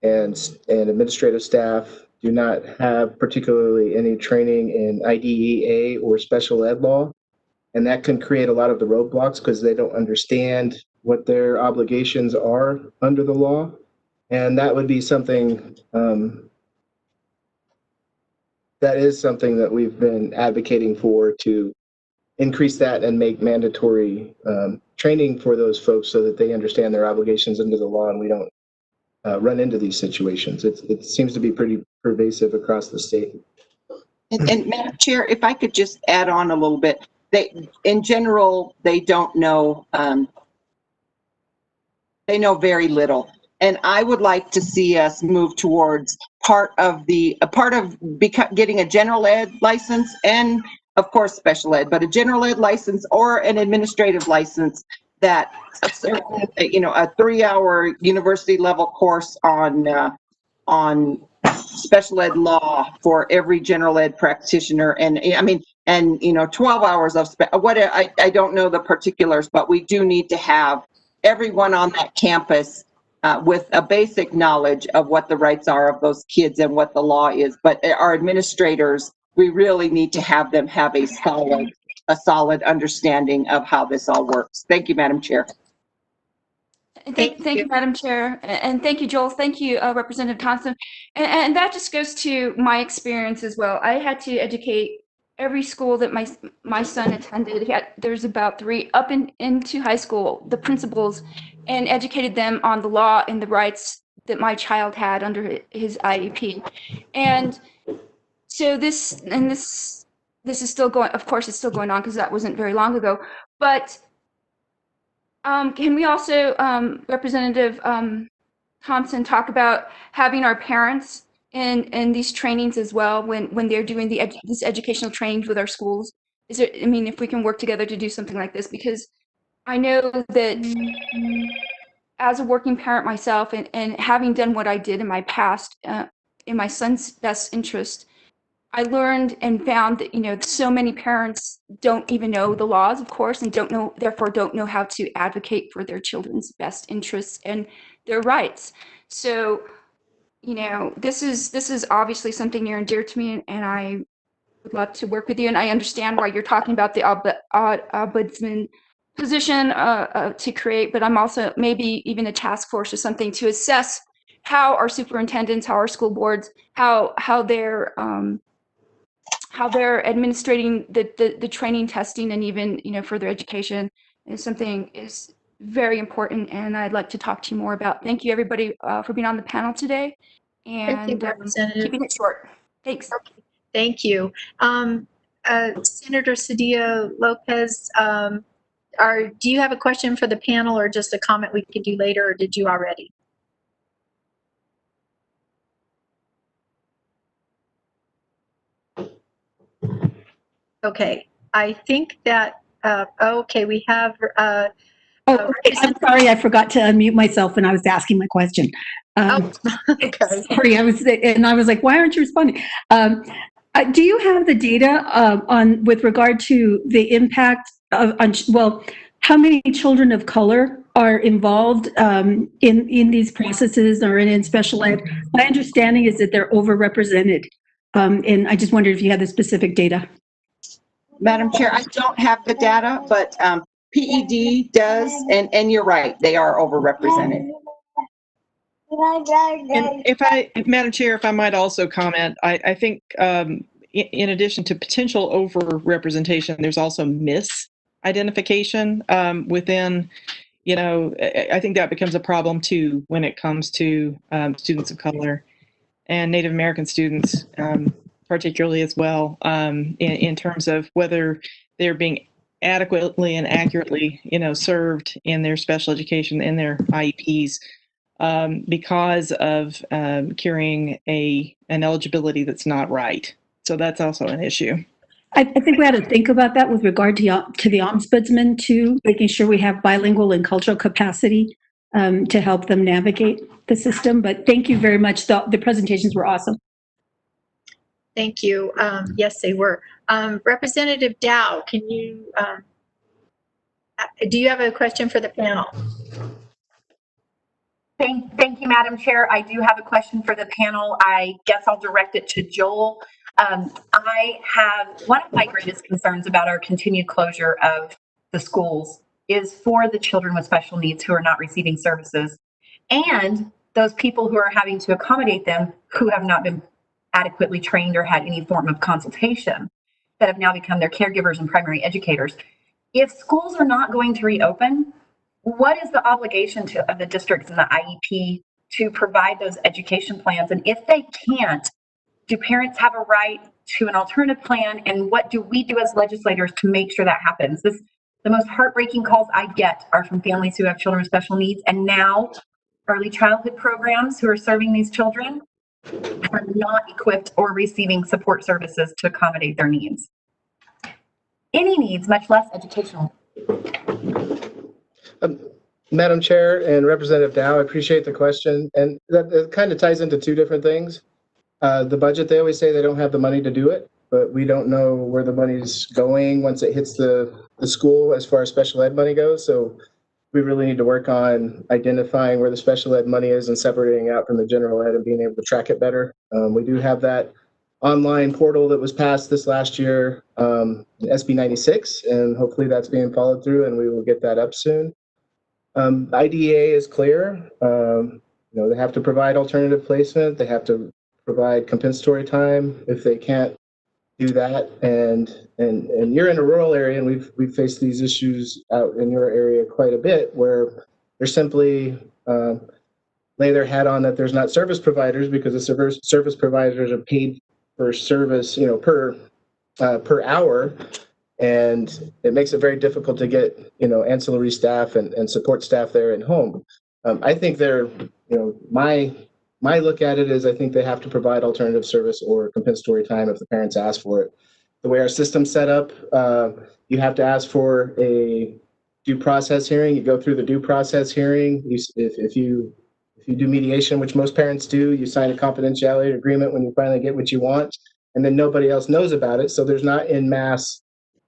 and administrative staff do not have particularly any training in IDEA or special ed law. And that can create a lot of the roadblocks because they don't understand what their obligations are under the law. And that would be something that is something that we've been advocating for, to increase that and make mandatory training for those folks so that they understand their obligations under the law and we don't run into these situations. It seems to be pretty pervasive across the state. And Madam Chair, if I could just add on a little bit, in general, they don't know, they know very little. And I would like to see us move towards part of getting a general ed license and of course special ed, but a general ed license or an administrative license that, a 3-hour university level course on special ed law for every general ed practitioner. And I mean, 12 hours of I don't know the particulars, but we do need to have everyone on that campus with a basic knowledge of what the rights are of those kids and what the law is. But our administrators, we really need to have them have a solid understanding of how this all works. Thank you, Madam Chair. Thank you, Madam Chair, and thank you, Joel. Thank you, Representative Thompson. And that just goes to my experience as well. I had to educate every school that my son attended. There's about 3 up into high school, the principals, and educated them on the law and the rights that my child had under his IEP. And so this is still going. Of course, it's still going on because that wasn't very long ago, but. Can we also, Representative Thompson, talk about having our parents in these trainings as well when they're doing this educational trainings with our schools? If we can work together to do something like this, because I know that as a working parent myself and having done what I did in my past, in my son's best interest, I learned and found that, so many parents don't even know the laws, of course, and therefore don't know how to advocate for their children's best interests and their rights. So, this is obviously something near and dear to me, and I would love to work with you. And I understand why you're talking about the ombudsman position to create, but I'm also maybe even a task force or something to assess how our superintendents, how our school boards, how they're administrating the training, testing, and even further education is very important, and I'd like to talk to you more about. Thank you, everybody, for being on the panel today, and keeping it short. Thanks. Okay. Thank you, Senator Cedillo Lopez. Do you have a question for the panel, or just a comment we can do later, or did you already? Okay, I think that, okay, we have. I'm sorry, I forgot to unmute myself when I was asking my question. Okay. Sorry, I was like, why aren't you responding? Do you have the data with regard to the impact how many children of color are involved in these processes or in special ed? My understanding is that they're overrepresented. And I just wondered if you had the specific data. Madam Chair, I don't have the data, but PED does, and you're right, they are overrepresented. And Madam Chair, if I might also comment, I think in addition to potential overrepresentation, there's also misidentification within, I think that becomes a problem too when it comes to students of color and Native American students, particularly as well, in terms of whether they're being adequately and accurately, served in their special education, in their IEPs, because of carrying an eligibility that's not right. So that's also an issue. I think we had to think about that with regard to the ombudsman too, making sure we have bilingual and cultural capacity to help them navigate the system. But thank you very much. The presentations were awesome. Thank you. Yes, they were. Representative Dow, can you, do you have a question for the panel? Thank you, Madam Chair. I do have a question for the panel. I guess I'll direct it to Joel. I have, one of my greatest concerns about our continued closure of the schools is for the children with special needs who are not receiving services, and those people who are having to accommodate them who have not been adequately trained or had any form of consultation, that have now become their caregivers and primary educators. If schools are not going to reopen, what is the obligation of the districts and the IEP to provide those education plans? And if they can't, do parents have a right to an alternative plan? And what do we do as legislators to make sure that happens? The most heartbreaking calls I get are from families who have children with special needs, and now early childhood programs who are serving these children are not equipped or receiving support services to accommodate their needs. Any needs, much less educational. Madam Chair and Representative Dow, I appreciate the question. And that kind of ties into two different things. The budget, they always say they don't have the money to do it, but we don't know where the money's going once it hits the school as far as special ed money goes. So we really need to work on identifying where the special ed money is and separating out from the general ed and being able to track it better. We do have that online portal that was passed this last year, SB 96, and hopefully that's being followed through and we will get that up soon. IDEA is clear. They have to provide alternative placement. They have to provide compensatory time if they can't do that. And you're in a rural area, and we've faced these issues out in your area quite a bit, where they're simply lay their hat on that there's not service providers because the service providers are paid for service, per hour. And it makes it very difficult to get, ancillary staff and support staff there at home. I think they're, my look at it is I think they have to provide alternative service or compensatory time if the parents ask for it. The way our system's set up, you have to ask for a due process hearing. You go through the due process hearing. If you do mediation, which most parents do, you sign a confidentiality agreement when you finally get what you want, and then nobody else knows about it. So there's not en masse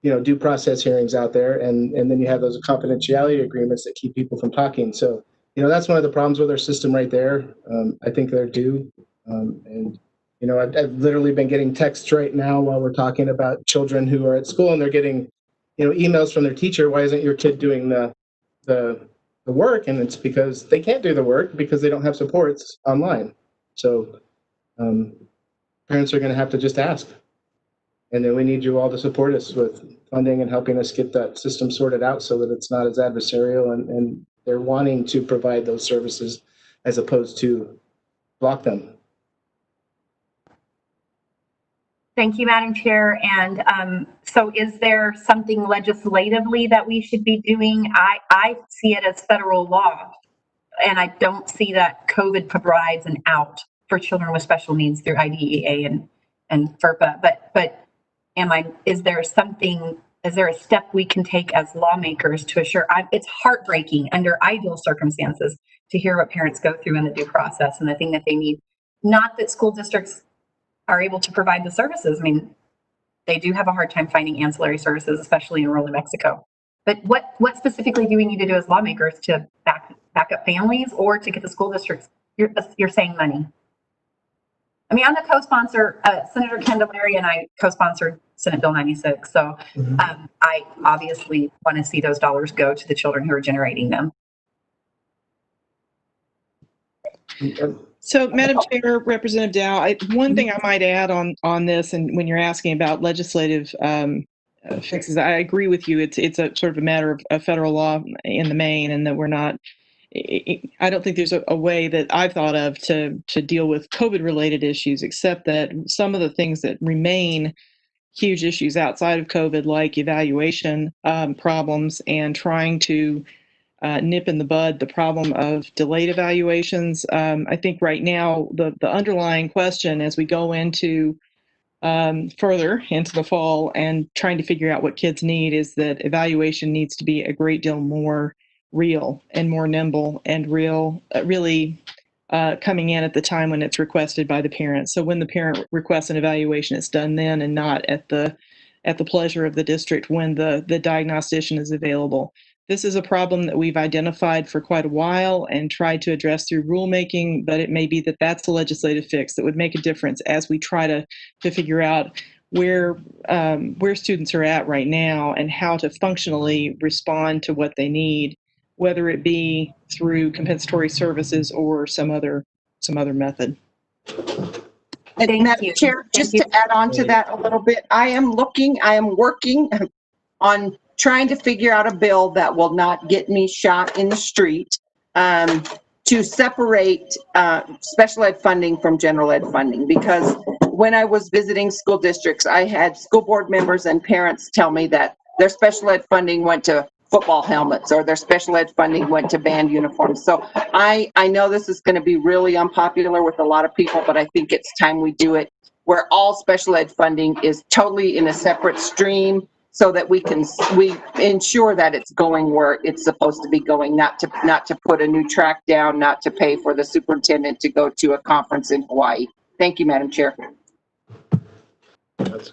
due process hearings out there, and then you have those confidentiality agreements that keep people from talking. So, that's one of the problems with our system right there. I think they're due. I've literally been getting texts right now while we're talking about children who are at school, and they're getting, emails from their teacher. Why isn't your kid doing the work? And it's because they can't do the work because they don't have supports online. So parents are going to have to just ask. And then we need you all to support us with funding and helping us get that system sorted out so that it's not as adversarial and they're wanting to provide those services as opposed to block them. Thank you, Madam Chair. And so is there something legislatively that we should be doing? I see it as federal law, and I don't see that COVID provides an out for children with special needs through IDEA and FERPA, but is there a step we can take as lawmakers to assure? It's heartbreaking under ideal circumstances to hear what parents go through in the due process and the thing that they need. Not that school districts are able to provide the services. I mean, they do have a hard time finding ancillary services, especially in rural New Mexico. But what specifically do we need to do as lawmakers to back up families or to get the school districts? You're saying money. I mean, I'm the co-sponsor, Senator Candelaria and I co-sponsored Senate Bill 96. So I obviously want to see those dollars go to the children who are generating them. So, Madam Chair, Representative Dow, one thing I might add on this, and when you're asking about legislative fixes, I agree with you. It's a sort of a matter of federal law in the main, and that we're not. I don't think there's a way that I've thought of to deal with COVID-related issues, except that some of the things that remain huge issues outside of COVID, like evaluation problems and trying to nip in the bud the problem of delayed evaluations. I think right now the underlying question as we go into further into the fall and trying to figure out what kids need is that evaluation needs to be a great deal more real and more nimble and really coming in at the time when it's requested by the parent. So when the parent requests an evaluation, it's done then and not at the pleasure of the district when the diagnostician is available. This is a problem that we've identified for quite a while and tried to address through rulemaking, but it may be that that's a legislative fix that would make a difference as we try to figure out where students are at right now and how to functionally respond to what they need, whether it be through compensatory services or some other method. And Madam Chair, just to add on to that a little bit, I am working on trying to figure out a bill that will not get me shot in the street, to separate special ed funding from general ed funding. Because when I was visiting school districts, I had school board members and parents tell me that their special ed funding went to football helmets or their special ed funding went to band uniforms. So I know this is going to be really unpopular with a lot of people, but I think it's time we do it where all special ed funding is totally in a separate stream, so that we ensure that it's going where it's supposed to be going, not to put a new track down, not to pay for the superintendent to go to a conference in Hawaii. Thank you, Madam Chair.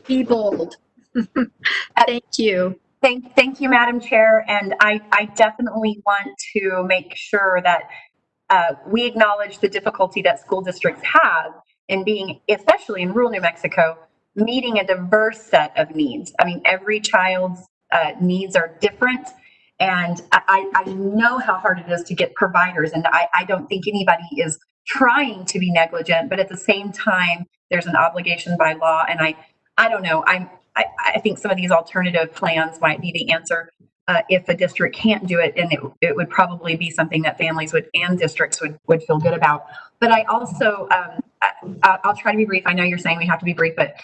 Be bold. Thank you. Thank you, Madam Chair. And I definitely want to make sure that we acknowledge the difficulty that school districts have in being, especially in rural New Mexico, meeting a diverse set of needs. I mean, every child's needs are different. And I know how hard it is to get providers. And I don't think anybody is trying to be negligent, but at the same time, there's an obligation by law. And I don't know. I think some of these alternative plans might be the answer if a district can't do it, and it would probably be something that families and districts would feel good about. But I also, I'll try to be brief. I know you're saying we have to be brief, but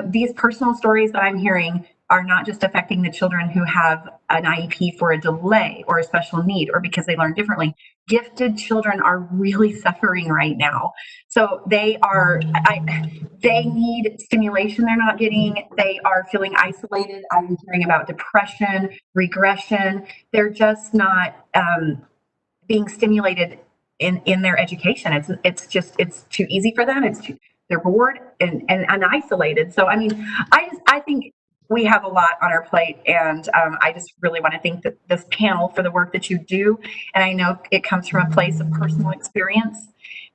these personal stories that I'm hearing are not just affecting the children who have an IEP for a delay or a special need or because they learn differently. Gifted children are really suffering right now. So they need stimulation they're not getting. They are feeling isolated. I'm hearing about depression, regression. They're just not being stimulated in their education. It's too easy for them. They're bored and isolated. So, I mean, I think we have a lot on our plate, and I just really want to thank this panel for the work that you do. And I know it comes from a place of personal experience.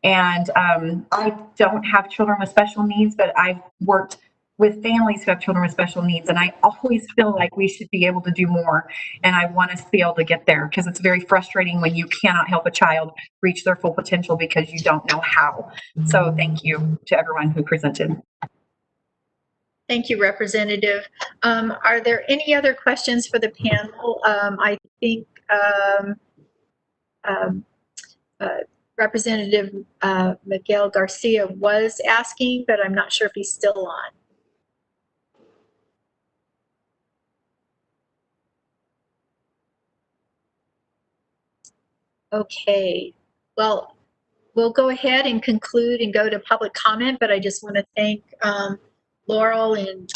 And I don't have children with special needs, but I've worked with families who have children with special needs. And I always feel like we should be able to do more. And I want us to be able to get there, because it's very frustrating when you cannot help a child reach their full potential because you don't know how. So thank you to everyone who presented. Thank you, Representative. Are there any other questions for the panel? I think Representative Miguel Garcia was asking, but I'm not sure if he's still on. Okay, well, we'll go ahead and conclude and go to public comment, but I just want to thank Laurel and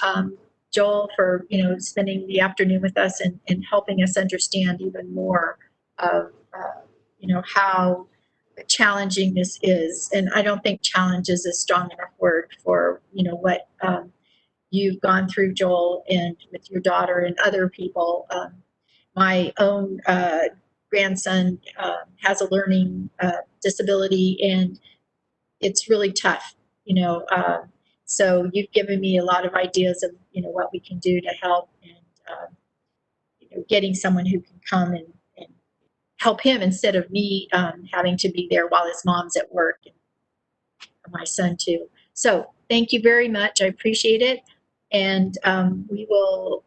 Joel for spending the afternoon with us and helping us understand even more of how challenging this is. And I don't think challenge is a strong enough word for what you've gone through, Joel, and with your daughter and other people. My own grandson has a learning disability, and it's really tough, so you've given me a lot of ideas of what we can do to help, and getting someone who can come and help him instead of me having to be there while his mom's at work, and my son too. So thank you very much. I appreciate it. And we will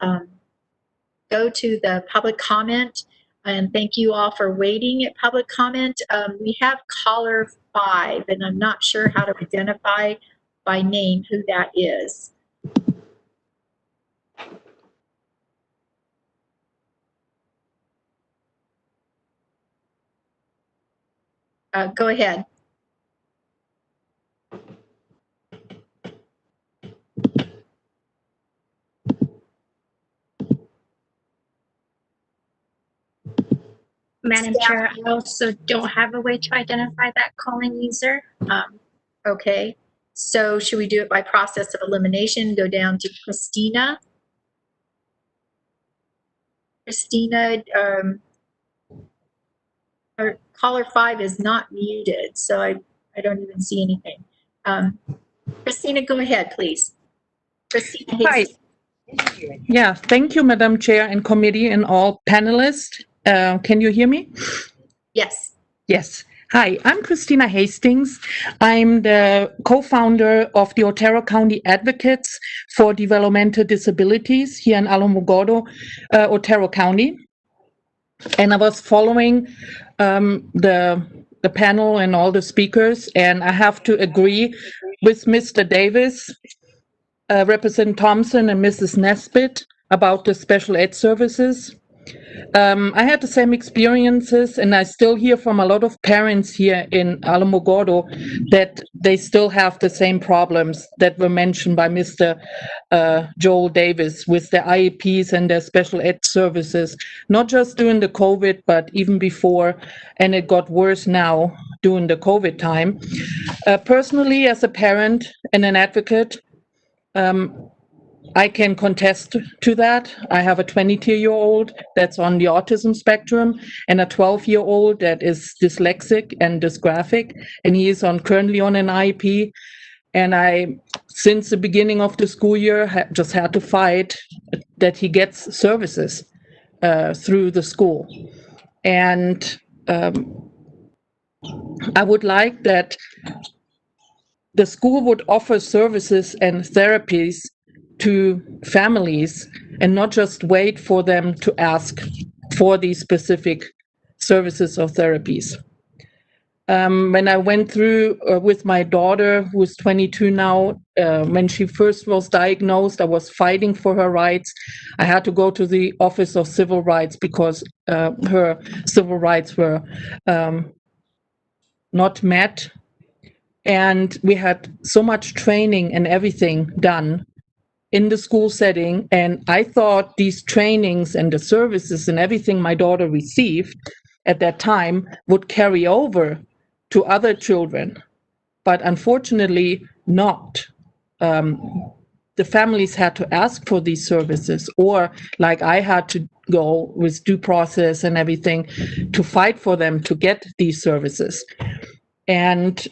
go to the public comment. And thank you all for waiting at public comment. We have caller 5, and I'm not sure how to identify by name who that is. Go ahead. Madam Chair, I also don't have a way to identify that calling user. Okay, so should we do it by process of elimination? Go down to Christina. Christina, or caller 5 is not muted, so I don't even see anything. Christina, go ahead, please. Christina Hi. Hastings. Yeah, thank you, Madam Chair and committee and all panelists. Can you hear me? Yes. Yes. Hi, I'm Christina Hastings. I'm the co-founder of the Otero County Advocates for Developmental Disabilities here in Alamogordo, Otero County. And I was following the panel and all the speakers, and I have to agree with Mr. Davis, Representative Thompson and Mrs. Nesbitt about the special ed services. I had the same experiences, and I still hear from a lot of parents here in Alamogordo that they still have the same problems that were mentioned by Mr. Joel Davis with their IEPs and their special ed services, not just during the COVID, but even before, and it got worse now during the COVID time. Personally, as a parent and an advocate, I can contest to that. I have a 22-year-old that's on the autism spectrum and a 12-year-old that is dyslexic and dysgraphic, and he is currently on an IEP. And I, since the beginning of the school year, just had to fight that he gets services through the school. And I would like that the school would offer services and therapies to families and not just wait for them to ask for these specific services or therapies. When I went through with my daughter, who is 22 now, when she first was diagnosed, I was fighting for her rights. I had to go to the Office of Civil Rights because her civil rights were not met. And we had so much training and everything done in the school setting. And I thought these trainings and the services and everything my daughter received at that time would carry over to other children, but unfortunately not. The families had to ask for these services, or like I had to go with due process and everything to fight for them to get these services. And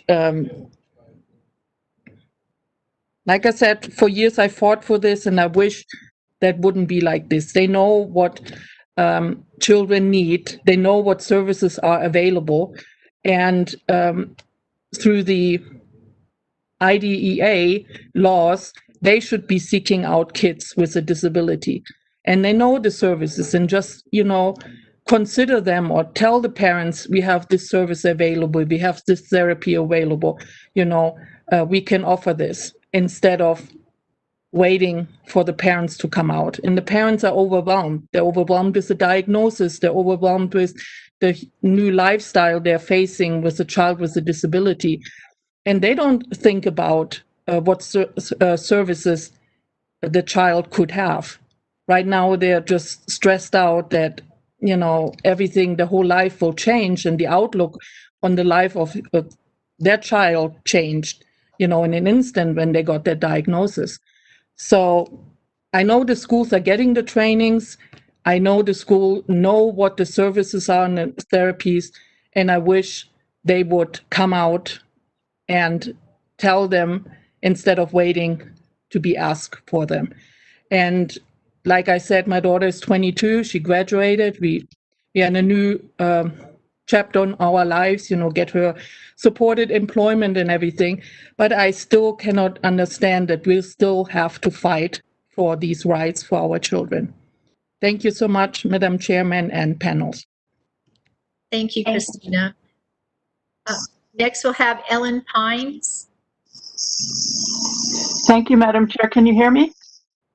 like I said, for years I fought for this, and I wish that wouldn't be like this. They know what children need. They know what services are available. And through the IDEA laws, they should be seeking out kids with a disability. And they know the services, and just, consider them or tell the parents, we have this service available, we have this therapy available, we can offer this, instead of waiting for the parents to come out. And the parents are overwhelmed. They're overwhelmed with the diagnosis. They're overwhelmed with the new lifestyle they're facing with a child with a disability. And they don't think about what services the child could have. Right now, they're just stressed out that, everything, the whole life will change, and the outlook on the life of their child changed, in an instant when they got their diagnosis. So I know the schools are getting the trainings. I know the school know what the services are and the therapies, and I wish they would come out and tell them instead of waiting to be asked for them. And like I said, my daughter is 22. She graduated. We are in a new chapter in our lives, get her supported employment and everything. But I still cannot understand that we'll still have to fight for these rights for our children. Thank you so much, Madam Chairman and panels. Thank you, Christina. Next, we'll have Ellen Pines. Thank you, Madam Chair. Can you hear me?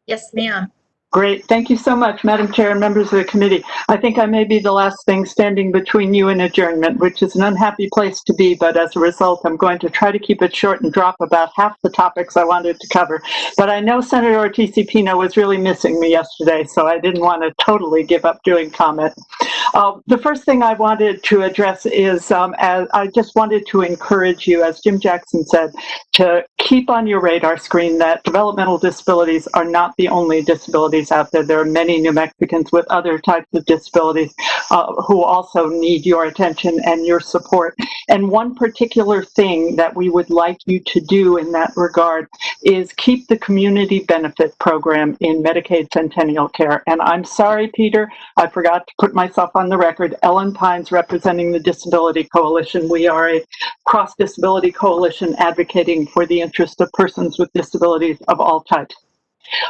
Yes, ma'am. Great. Thank you so much, Madam Chair and members of the committee. I think I may be the last thing standing between you and adjournment, which is an unhappy place to be, but as a result, I'm going to try to keep it short and drop about half the topics I wanted to cover. But I know Senator Ortiz-Pino was really missing me yesterday, so I didn't want to totally give up doing comment. The first thing I wanted to address is as I just wanted to encourage you, as Jim Jackson said, to keep on your radar screen that developmental disabilities are not the only disabilities out there. There are many New Mexicans with other types of disabilities who also need your attention and your support. And one particular thing that we would like you to do in that regard is keep the community benefit program in Medicaid Centennial Care. And I'm sorry, Peter, I forgot to put myself on the record. Ellen Pines, representing the Disability Coalition. We are a cross-disability coalition advocating for the interest of persons with disabilities of all types.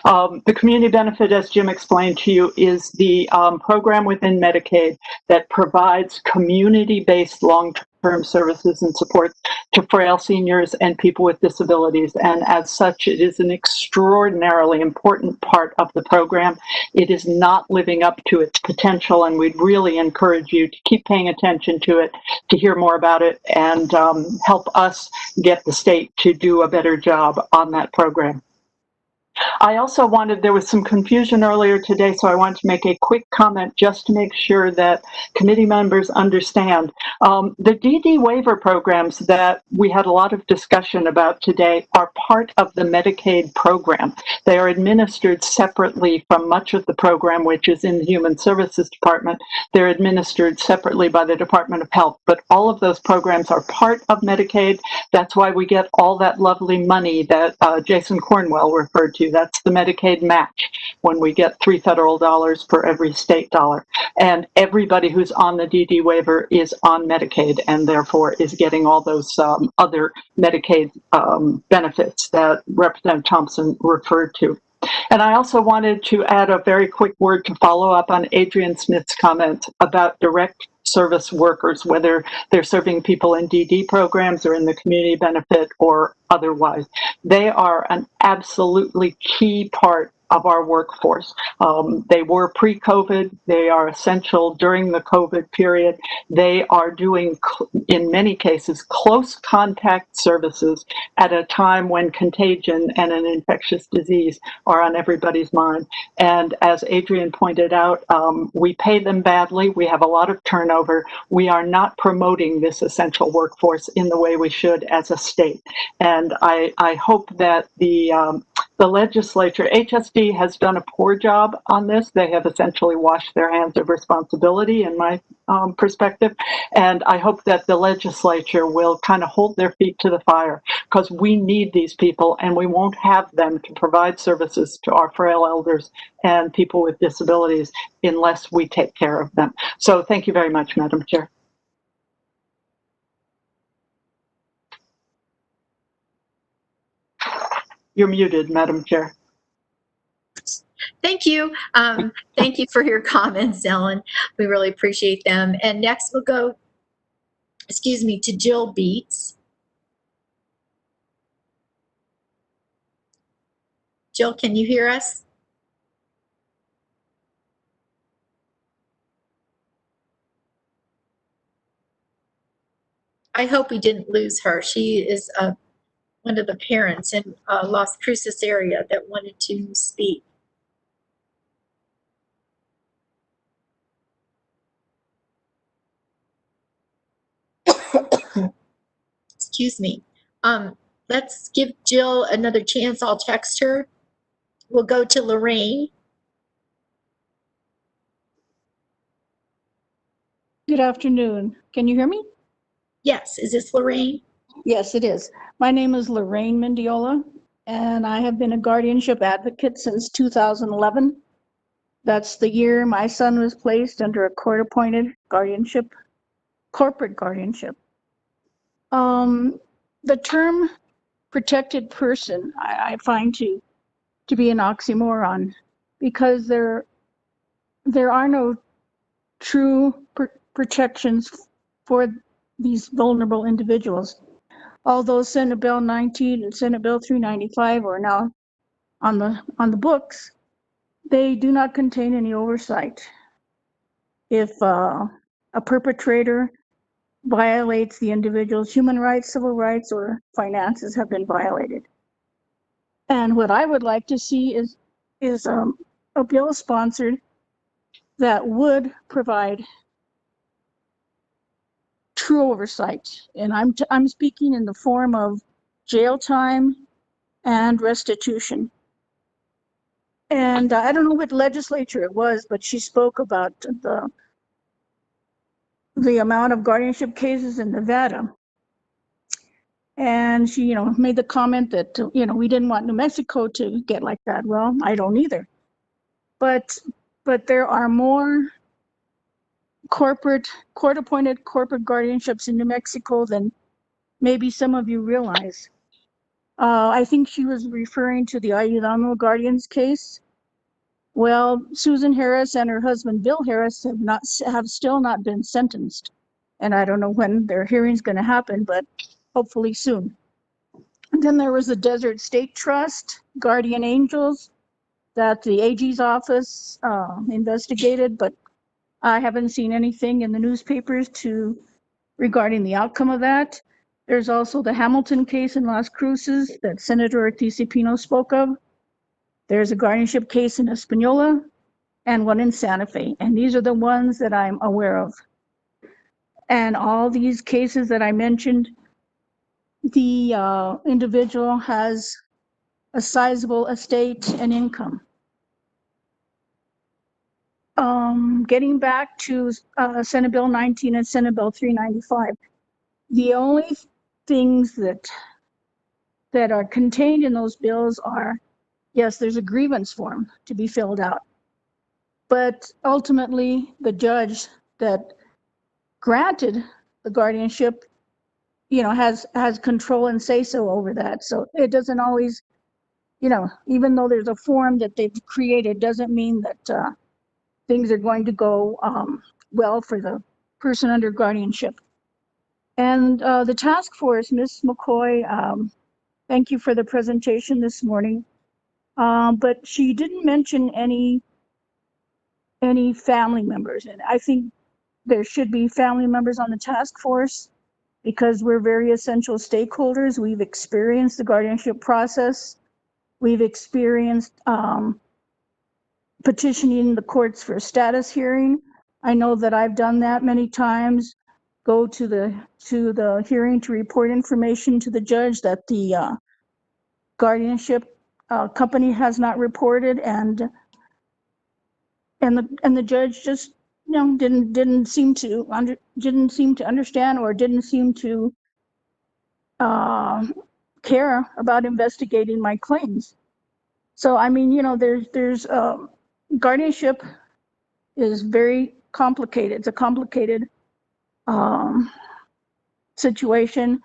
The community benefit, as Jim explained to you, is the program within Medicaid that provides community-based long-term services and support to frail seniors and people with disabilities. And as such, it is an extraordinarily important part of the program. It is not living up to its potential, and we'd really encourage you to keep paying attention to it, to hear more about it, and help us get the state to do a better job on that program. I also wanted, there was some confusion earlier today, so I wanted to make a quick comment just to make sure that committee members understand. The DD waiver programs that we had a lot of discussion about today are part of the Medicaid program. They are administered separately from much of the program, which is in the Human Services Department. They're administered separately by the Department of Health, but all of those programs are part of Medicaid. That's why we get all that lovely money that Jason Cornwell referred to. That's the Medicaid match, when we get $3 federal for every state dollar. And everybody who's on the DD waiver is on Medicaid and therefore is getting all those other Medicaid benefits that Representative Thompson referred to. And I also wanted to add a very quick word to follow up on Adrian Smith's comment about direct service workers, whether they're serving people in DD programs or in the community benefit or otherwise. They are an absolutely key part of our workforce. They were pre-COVID. They are essential during the COVID period. They are doing, in many cases, close contact services at a time when contagion and an infectious disease are on everybody's mind. And as Adrian pointed out, we pay them badly. We have a lot of turnover. We are not promoting this essential workforce in the way we should as a state. And I hope that the legislature, HSD has done a poor job on this. They have essentially washed their hands of responsibility, in my perspective. And I hope that the legislature will kind of hold their feet to the fire, because we need these people and we won't have them to provide services to our frail elders and people with disabilities unless we take care of them. So thank you very much, Madam Chair. You're muted, Madam Chair. Thank you. Thank you for your comments, Ellen. We really appreciate them. And next we'll go, to Jill Beats. Jill, can you hear us? I hope we didn't lose her. She is one of the parents in Las Cruces area that wanted to speak. Excuse me. Let's give Jill another chance. I'll text her. We'll go to Lorraine. Good afternoon. Can you hear me? Yes. Is this Lorraine? Yes, it is. My name is Lorraine Mendiola, and I have been a guardianship advocate since 2011. That's the year my son was placed under a court-appointed guardianship, corporate guardianship. The term protected person, I find to be an oxymoron, because there are no true protections for these vulnerable individuals. Although Senate Bill 19 and Senate Bill 395 are now on the books, they do not contain any oversight. if a perpetrator violates the individual's human rights, civil rights, or finances have been violated. And what I would like to see is a bill sponsored that would provide true oversight. And I'm speaking in the form of jail time and restitution. And I don't know what legislature it was, but she spoke about the amount of guardianship cases in Nevada. And she, made the comment that, we didn't want New Mexico to get like that. Well, I don't either. But there are more court-appointed corporate guardianships in New Mexico than maybe some of you realize. I think she was referring to the Ayudano Guardians case. Well, Susan Harris and her husband Bill Harris have still not been sentenced. And I don't know when their hearing's going to happen, but hopefully soon. And then there was the Desert State Trust, Guardian Angels, that the AG's office investigated, but I haven't seen anything in the newspapers regarding the outcome of that. There's also the Hamilton case in Las Cruces that Senator Ortiz-Pino spoke of. There's a guardianship case in Espanola and one in Santa Fe. And these are the ones that I'm aware of. And all these cases that I mentioned, the individual has a sizable estate and income. Getting back to Senate Bill 19 and Senate Bill 395, the only things that are contained in those bills are, yes, there's a grievance form to be filled out, but ultimately the judge that granted the guardianship, has control and say so over that. So it doesn't always, even though there's a form that they've created, doesn't mean that things are going to go well for the person under guardianship. And the task force, Ms. McCoy, thank you for the presentation this morning. But she didn't mention any family members. And I think there should be family members on the task force because we're very essential stakeholders. We've experienced the guardianship process. We've experienced petitioning the courts for a status hearing. I know that I've done that many times. Go to the hearing to report information to the judge that the guardianship company has not reported, and the judge just didn't seem to understand or didn't seem to care about investigating my claims. So I mean, there's guardianship is very complicated. It's a complicated situation,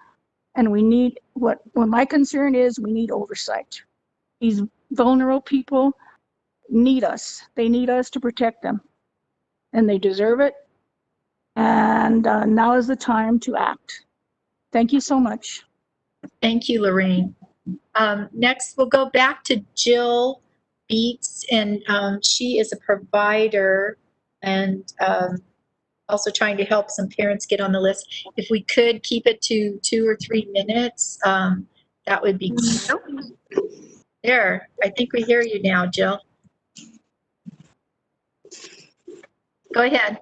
and we need what my concern is. We need oversight. These vulnerable people need us. They need us to protect them, and they deserve it. And now is the time to act. Thank you so much. Thank you, Lorraine. Next, we'll go back to Jill Beats, and she is a provider and also trying to help some parents get on the list. If we could keep it to 2 or 3 minutes, that would be great. There, I think we hear you now, Jill. Go ahead.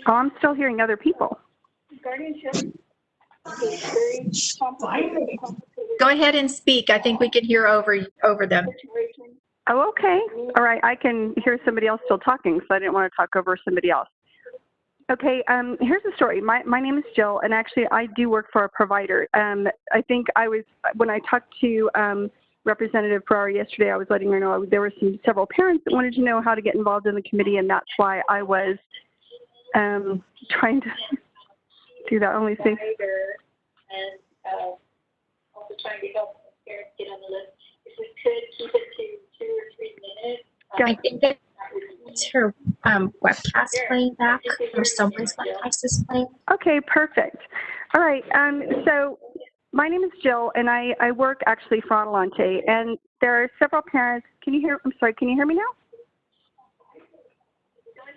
Oh, I'm still hearing other people. Guardianship is very complicated. Go ahead and speak. I think we can hear over them. Oh, okay. All right. I can hear somebody else still talking, so I didn't want to talk over somebody else. Okay. Here's the story. My name is Jill, and actually I do work for a provider. I think when I talked to Representative Ferrari yesterday, I was letting her know there were several parents that wanted to know how to get involved in the committee, and that's why I was trying to do that. Only thing. And also trying to help parents get on the list. If we could keep it to 2 or 3 minutes. I think that's her webcast playing back, or someone's webcast is playing. Okay, perfect. All right. So my name is Jill, and I work actually for Adelante, and there are several parents. I'm sorry, can you hear me now?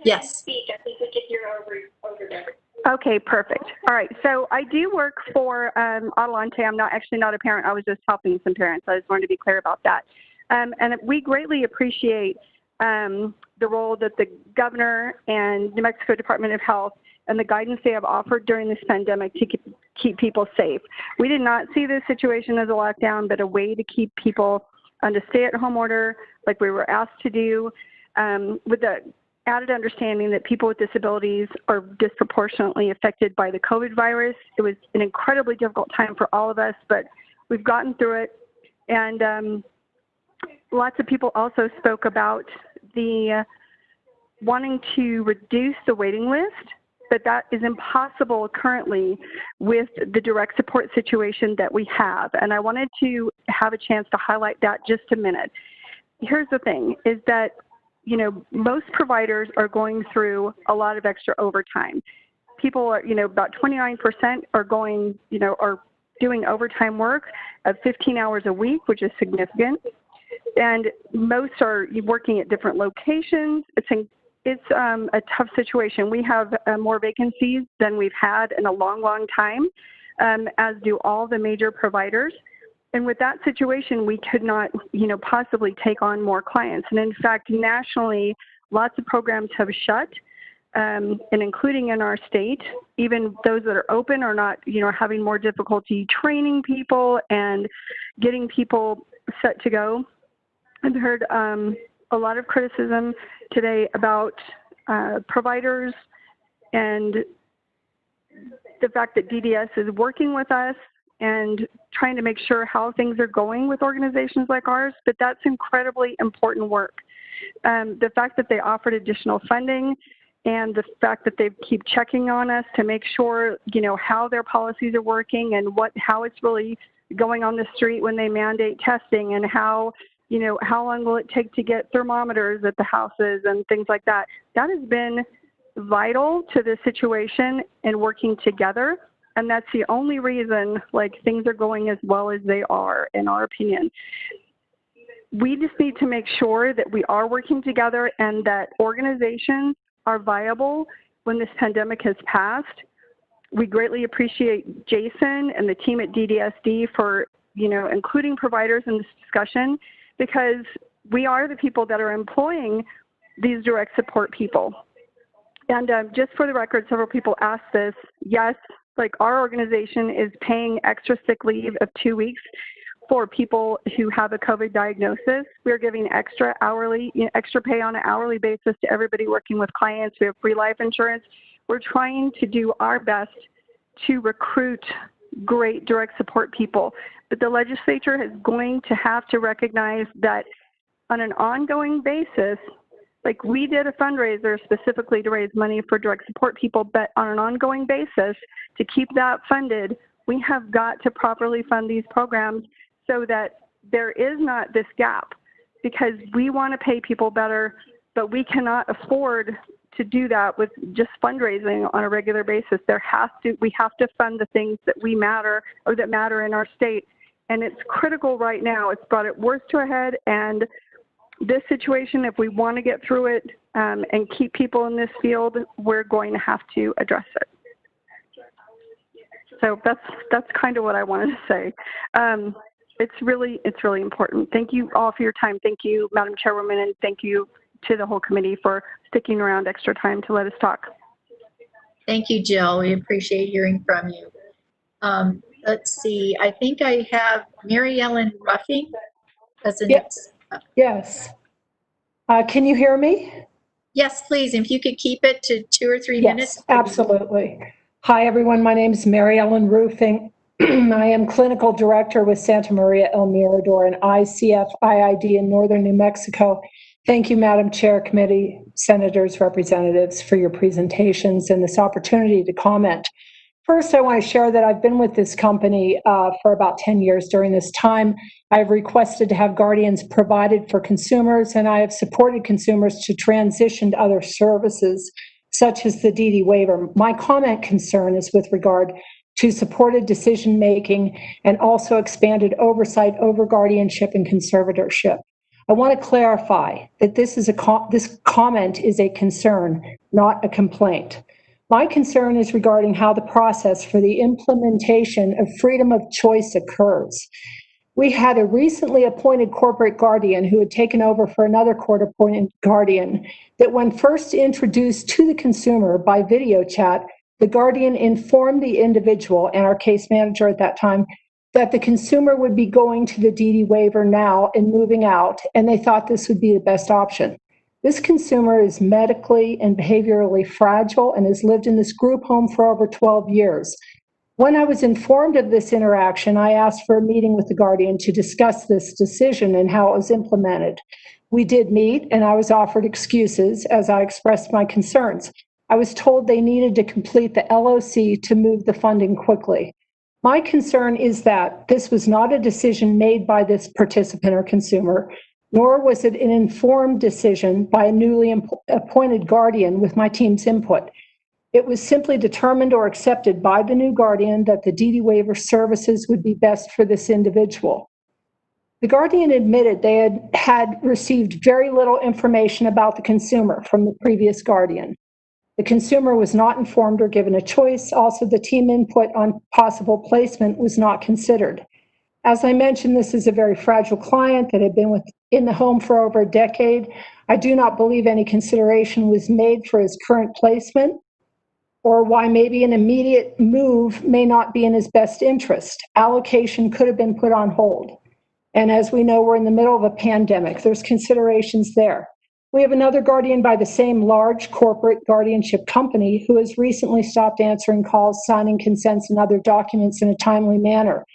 Yes. Speak. I think we could hear over there. Okay, perfect. All right. So I do work for Adelante. I'm not a parent. I was just helping some parents. I just wanted to be clear about that. And we greatly appreciate the role that the governor and New Mexico Department of Health and the guidance they have offered during this pandemic to keep people safe. We did not see this situation as a lockdown, but a way to keep people under stay-at-home order like we were asked to do, with the added understanding that people with disabilities are disproportionately affected by the COVID virus. It was an incredibly difficult time for all of us, but we've gotten through it. And lots of people also spoke about the wanting to reduce the waiting list, but that is impossible currently with the direct support situation that we have. And I wanted to have a chance to highlight that just a minute. Here's the thing, is that most providers are going through a lot of extra overtime. People are, about 29% are going, are doing overtime work of 15 hours a week, which is significant. And most are working at different locations. It's a tough situation. We have more vacancies than we've had in a long, long time, as do all the major providers. And with that situation, we could not, possibly take on more clients. And in fact, nationally, lots of programs have shut, and including in our state, even those that are open are not, having more difficulty training people and getting people set to go. I've heard a lot of criticism today about providers and the fact that DDS is working with us and trying to make sure how things are going with organizations like ours, but that's incredibly important work. The fact that they offered additional funding and the fact that they keep checking on us to make sure, how their policies are working and how it's really going on the street when they mandate testing, and how long will it take to get thermometers at the houses and things like that. That has been vital to the situation and working together. And that's the only reason things are going as well as they are, in our opinion. We just need to make sure that we are working together and that organizations are viable when this pandemic has passed. We greatly appreciate Jason and the team at DDSD for, including providers in this discussion, because we are the people that are employing these direct support people. And just for the record, several people asked this. Yes, our organization is paying extra sick leave of 2 weeks for people who have a COVID diagnosis. We're giving extra pay on an hourly basis to everybody working with clients. We have free life insurance. We're trying to do our best to recruit great direct support people. But the legislature is going to have to recognize that on an ongoing basis, we did a fundraiser specifically to raise money for direct support people, but on an ongoing basis, to keep that funded, we have got to properly fund these programs so that there is not this gap, because we want to pay people better, but we cannot afford to do that with just fundraising on a regular basis. We have to fund the things that matter in our state. And it's critical right now. It's brought it worse to a head, and this situation, if we want to get through it and keep people in this field, we're going to have to address it. So that's kind of what I wanted to say. It's really important. Thank you all for your time. Thank you, Madam Chairwoman, and thank you to the whole committee for sticking around extra time to let us talk. Thank you, Jill. We appreciate hearing from you. Let's see. I think I have Mary Ellen Ruffing as the next. Yes. Can you hear me? Yes, please. If you could keep it to 2 or 3 minutes. Yes, absolutely. Hi, everyone. My name is Mary Ellen Ruffing. I am Clinical Director with Santa Maria El Mirador and ICF IID in Northern New Mexico. Thank you, Madam Chair, Committee, Senators, Representatives, for your presentations and this opportunity to comment. First, I want to share that I've been with this company for about 10 years. During this time, I've requested to have guardians provided for consumers, and I have supported consumers to transition to other services, such as the DD waiver. My comment concern is with regard to supported decision-making and also expanded oversight over guardianship and conservatorship. I want to clarify that this comment is a concern, not a complaint. My concern is regarding how the process for the implementation of freedom of choice occurs. We had a recently appointed corporate guardian who had taken over for another court-appointed guardian that when first introduced to the consumer by video chat, the guardian informed the individual and our case manager at that time that the consumer would be going to the DD waiver now and moving out, and they thought this would be the best option. This consumer is medically and behaviorally fragile and has lived in this group home for over 12 years. When I was informed of this interaction, I asked for a meeting with the guardian to discuss this decision and how it was implemented. We did meet, and I was offered excuses as I expressed my concerns. I was told they needed to complete the LOC to move the funding quickly. My concern is that this was not a decision made by this participant or consumer, nor was it an informed decision by a newly appointed guardian with my team's input. It was simply determined or accepted by the new guardian that the DD waiver services would be best for this individual. The guardian admitted they had received very little information about the consumer from the previous guardian. The consumer was not informed or given a choice. Also, the team input on possible placement was not considered. As I mentioned, this is a very fragile client that had been in the home for over a decade. I do not believe any consideration was made for his current placement or why maybe an immediate move may not be in his best interest. Allocation could have been put on hold. And as we know, we're in the middle of a pandemic. There's considerations there. We have another guardian by the same large corporate guardianship company who has recently stopped answering calls, signing consents, and other documents in a timely manner.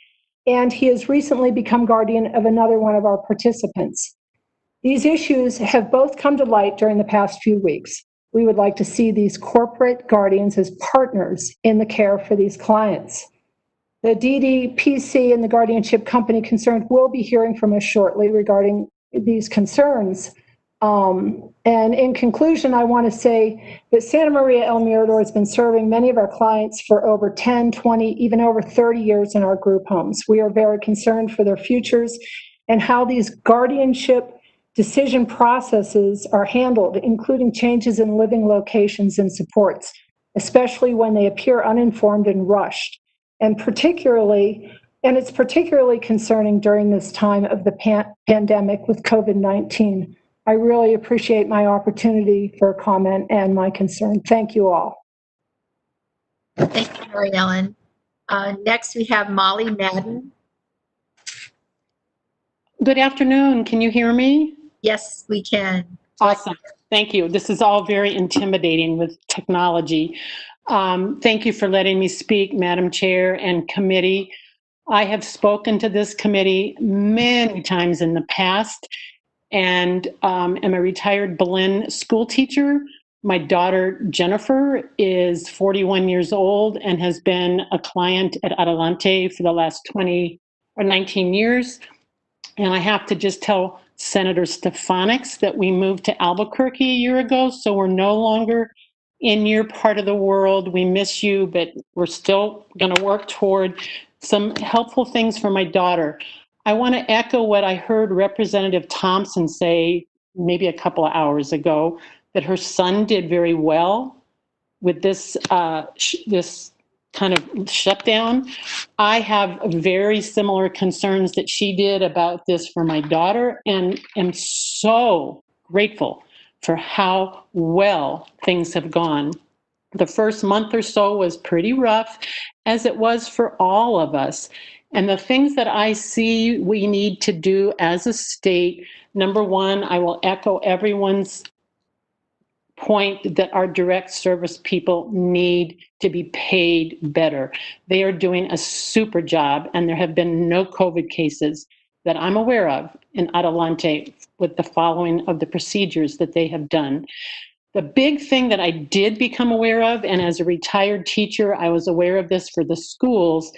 And he has recently become guardian of another one of our participants. These issues have both come to light during the past few weeks. We would like to see these corporate guardians as partners in the care for these clients. The DDPC and the guardianship company concerned will be hearing from us shortly regarding these concerns. And in conclusion, I want to say that Santa Maria El Mirador has been serving many of our clients for over 10, 20, even over 30 years in our group homes. We are very concerned for their futures and how these guardianship decision processes are handled, including changes in living locations and supports, especially when they appear uninformed and rushed. And it's particularly concerning during this time of the pandemic with COVID-19. I really appreciate my opportunity for a comment and my concern. Thank you all. Thank you, Mary Ellen. Next, we have Molly Madden. Good afternoon. Can you hear me? Yes, we can. Awesome. Thank you. This is all very intimidating with technology. Thank you for letting me speak, Madam Chair and committee. I have spoken to this committee many times in the past and am a retired Berlin school teacher. My daughter, Jennifer, is 41 years old and has been a client at Adelante for the last 20 or 19 years. And I have to just tell Senator Stefanix that we moved to Albuquerque a year ago, so we're no longer in your part of the world. We miss you, but we're still going to work toward some helpful things for my daughter. I want to echo what I heard Representative Thompson say maybe a couple of hours ago, that her son did very well with this kind of shutdown. I have very similar concerns that she did about this for my daughter, and am so grateful for how well things have gone. The first month or so was pretty rough, as it was for all of us. And the things that I see we need to do as a state, number one, I will echo everyone's point that our direct service people need to be paid better. They are doing a super job, and there have been no COVID cases that I'm aware of in Adelante with the following of the procedures that they have done. The big thing that I did become aware of, and as a retired teacher, I was aware of this for the schools,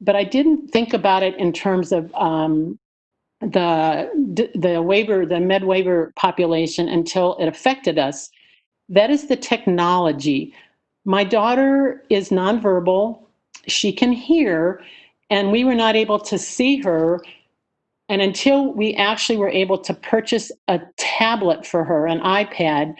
but I didn't think about it in terms of the waiver, the med waiver population until it affected us. That is the technology. My daughter is nonverbal. She can hear, and we were not able to see her And until we actually were able to purchase a tablet for her, an iPad,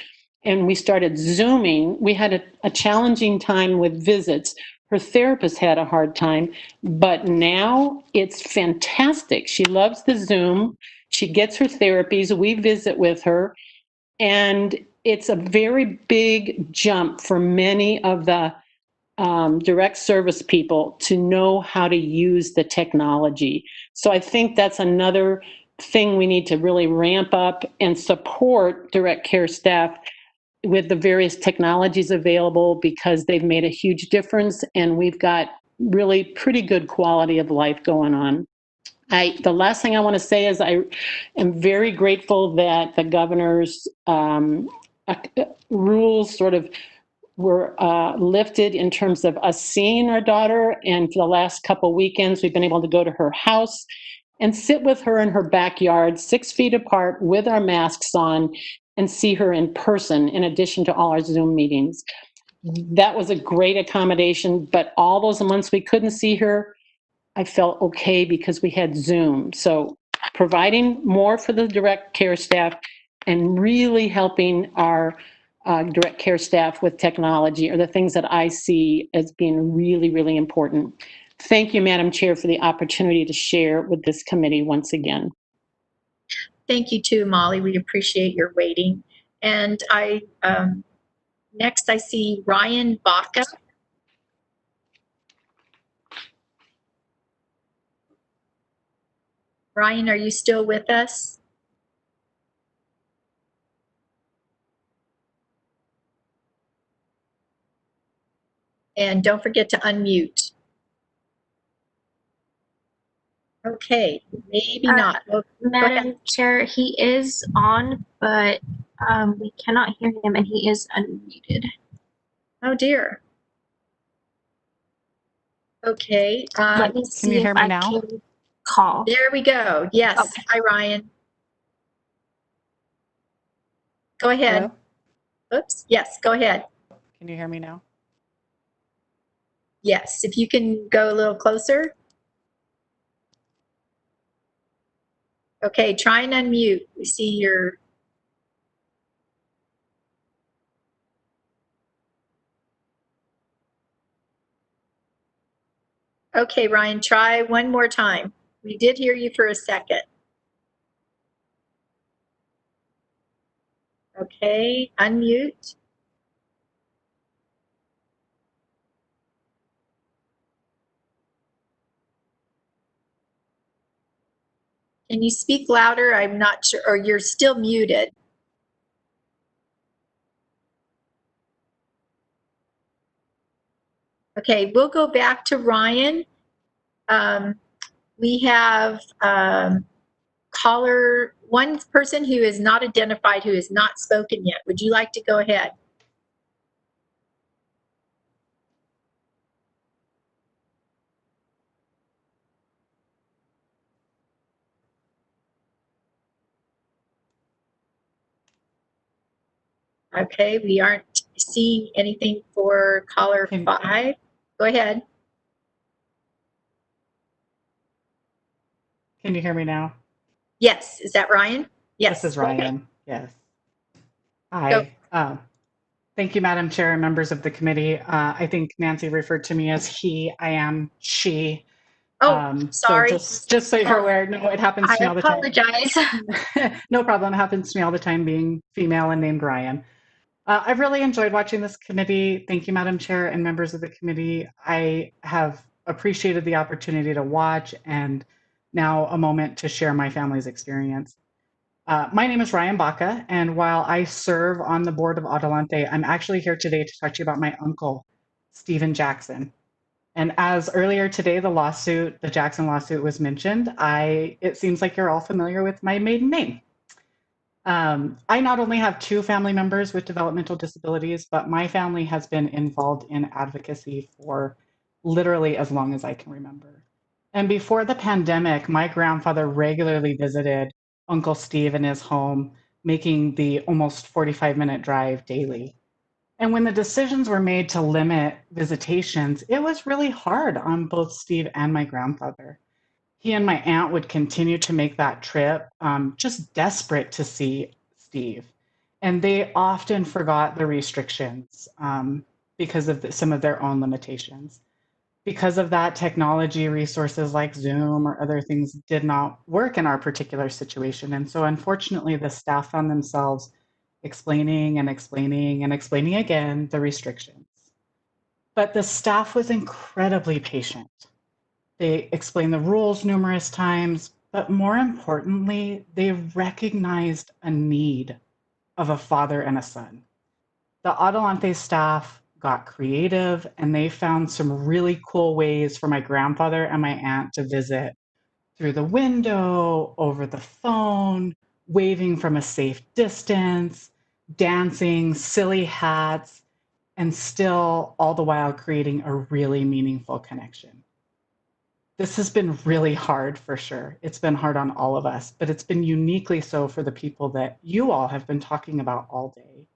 and we started Zooming, we had a challenging time with visits. Her therapist had a hard time, but now it's fantastic. She loves the Zoom. She gets her therapies. We visit with her. And it's a very big jump for many of the direct service people to know how to use the technology. So I think that's another thing we need to really ramp up and support direct care staff with the various technologies available, because they've made a huge difference and we've got really pretty good quality of life going on. The last thing I want to say is I am very grateful that the governor's rules sort of were lifted in terms of us seeing our daughter. And for the last couple weekends, we've been able to go to her house and sit with her in her backyard, 6 feet apart with our masks on, and see her in person in addition to all our Zoom meetings. That was a great accommodation, but all those months we couldn't see her, I felt okay because we had Zoom. So providing more for the direct care staff and really helping our direct care staff with technology are the things that I see as being really, really important. Thank you, Madam Chair, for the opportunity to share with this committee once again. Thank you too, Molly. We appreciate your waiting. And next I see Ryan Baca. Ryan, are you still with us? And don't forget to unmute. Okay, maybe not. Madam Chair, he is on, but we cannot hear him and he is unmuted. Oh dear. Okay. Let me see if I can call. There we go. Yes. Okay. Hi, Ryan. Go ahead. Hello? Oops. Yes, go ahead. Can you hear me now? Yes, if you can go a little closer. Okay, try and unmute. We see your. Okay, Ryan, try one more time. We did hear you for a second. Okay, unmute. Can you speak louder? I'm not sure, or you're still muted. Okay, we'll go back to Ryan. We have caller, one person who is not identified, who has not spoken yet. Would you like to go ahead? Okay, we aren't seeing anything for caller 5. Go ahead. Can you hear me now? Yes, is that Ryan? Yes. This is Ryan. Yes. Hi. Thank you, Madam Chair and members of the committee. I think Nancy referred to me as he. I am she. Oh, sorry. So just so you're aware, no, it happens to me all the time. I apologize. No problem. It happens to me all the time being female and named Ryan. I've really enjoyed watching this committee. Thank you, Madam Chair and members of the committee. I have appreciated the opportunity to watch and now a moment to share my family's experience. My name is Ryan Baca, and while I serve on the board of Adelante, I'm actually here today to talk to you about my uncle, Stephen Jackson. And as earlier today, the Jackson lawsuit was mentioned, it seems like you're all familiar with my maiden name. I not only have 2 family members with developmental disabilities, but my family has been involved in advocacy for literally as long as I can remember. And before the pandemic, my grandfather regularly visited Uncle Steve in his home, making the almost 45-minute drive daily. And when the decisions were made to limit visitations, it was really hard on both Steve and my grandfather. he and my aunt would continue to make that trip, just desperate to see Steve. And they often forgot the restrictions because of some of their own limitations. Because of that, technology resources like Zoom or other things did not work in our particular situation. And so unfortunately, the staff found themselves explaining and explaining and explaining again the restrictions. But the staff was incredibly patient. They explained the rules numerous times, but more importantly, they recognized a need of a father and a son. The Adelante staff got creative and they found some really cool ways for my grandfather and my aunt to visit through the window, over the phone, waving from a safe distance, dancing, silly hats, and still all the while creating a really meaningful connection. This has been really hard for sure. It's been hard on all of us, but it's been uniquely so for the people that you all have been talking about all day.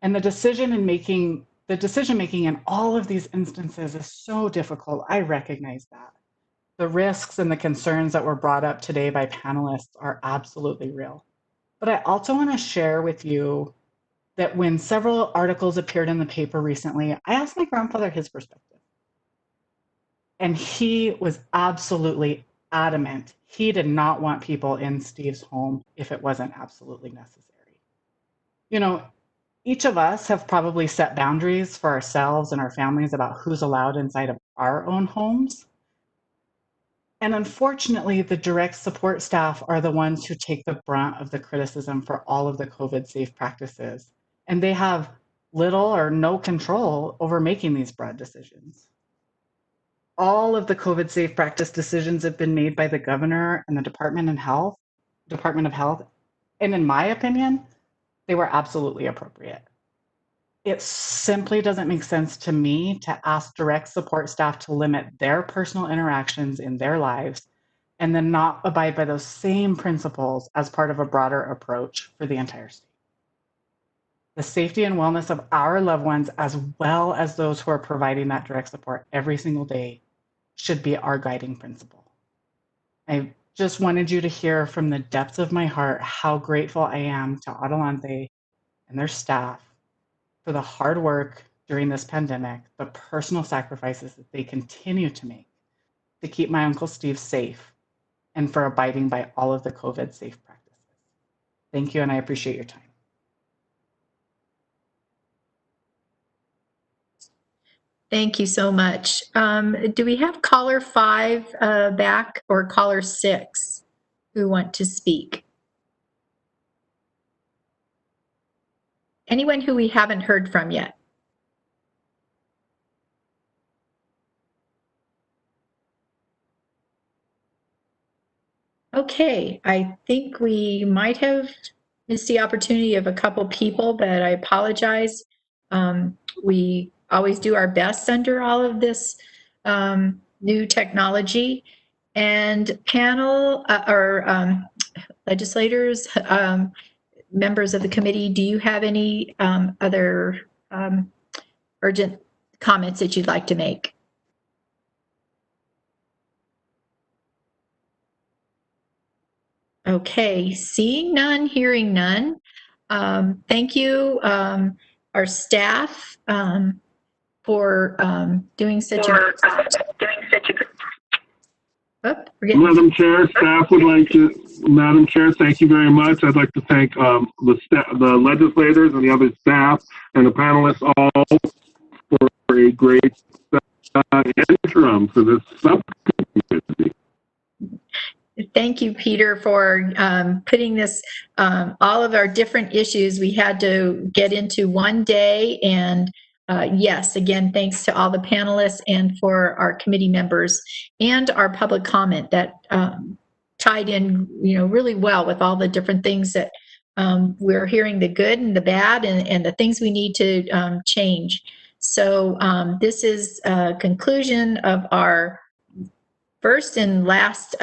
And the decision making in all of these instances is so difficult. I recognize that. The risks and the concerns that were brought up today by panelists are absolutely real. But I also want to share with you that when several articles appeared in the paper recently, I asked my grandfather his perspective. And he was absolutely adamant. He did not want people in Steve's home if it wasn't absolutely necessary. You know, each of us have probably set boundaries for ourselves and our families about who's allowed inside of our own homes. And unfortunately, the direct support staff are the ones who take the brunt of the criticism for all of the COVID safe practices. And they have little or no control over making these broad decisions. All of the COVID safe practice decisions have been made by the governor and the Department of Health. And in my opinion, they were absolutely appropriate. It simply doesn't make sense to me to ask direct support staff to limit their personal interactions in their lives and then not abide by those same principles as part of a broader approach for the entire state. The safety and wellness of our loved ones, as well as those who are providing that direct support every single day, should be our guiding principle. I just wanted you to hear from the depths of my heart how grateful I am to Adelante and their staff for the hard work during this pandemic, the personal sacrifices that they continue to make to keep my Uncle Steve safe, and for abiding by all of the COVID safe practices. Thank you, and I appreciate your time. Thank you so much. Do we have caller 5 back, or caller 6 who want to speak? Anyone who we haven't heard from yet? Okay, I think we might have missed the opportunity of a couple people, but I apologize. We always do our best under all of this new technology. And panel or legislators, members of the committee, do you have any other urgent comments that you'd like to make? Okay, seeing none, hearing none. Thank you, our staff, for doing such a. Madam Chair, staff would like to. Madam Chair, thank you very much. I'd like to thank the legislators and the other staff and the panelists all for a great interim for this subcommittee. Thank you, Peter, for putting this, all of our different issues we had to get into one day. And yes, again, thanks to all the panelists and for our committee members and our public comment that tied in, really well with all the different things that we're hearing, the good and the bad and the things we need to change. So this is a conclusion of our first and last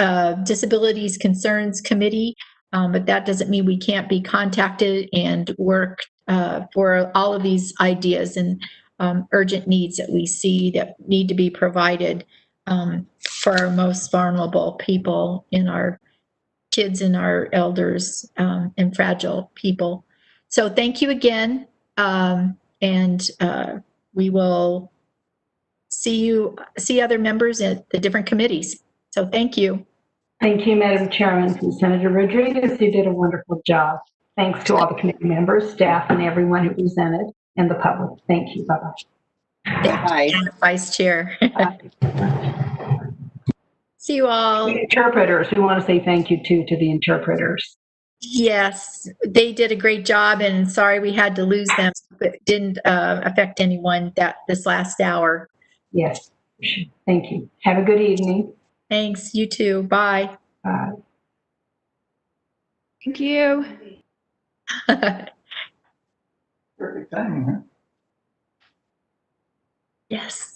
Disabilities Concerns Committee, but that doesn't mean we can't be contacted and work for all of these ideas and urgent needs that we see that need to be provided for our most vulnerable people, in our kids and our elders, and fragile people. So thank you again. And we will see other members at the different committees. So thank you. Thank you, Madam Chairman. And Senator Rodriguez, you did a wonderful job. Thanks to all the committee members, staff, and everyone who presented, and the public. Thank you. Bye-bye. Thank you, Vice Chair. See you all. The interpreters, we want to say thank you to the interpreters. Yes, they did a great job, and sorry we had to lose them, but it didn't affect anyone this last hour. Yes, thank you. Have a good evening. Thanks, you too. Bye. Bye. Thank you. Perfect timing, huh? Yes.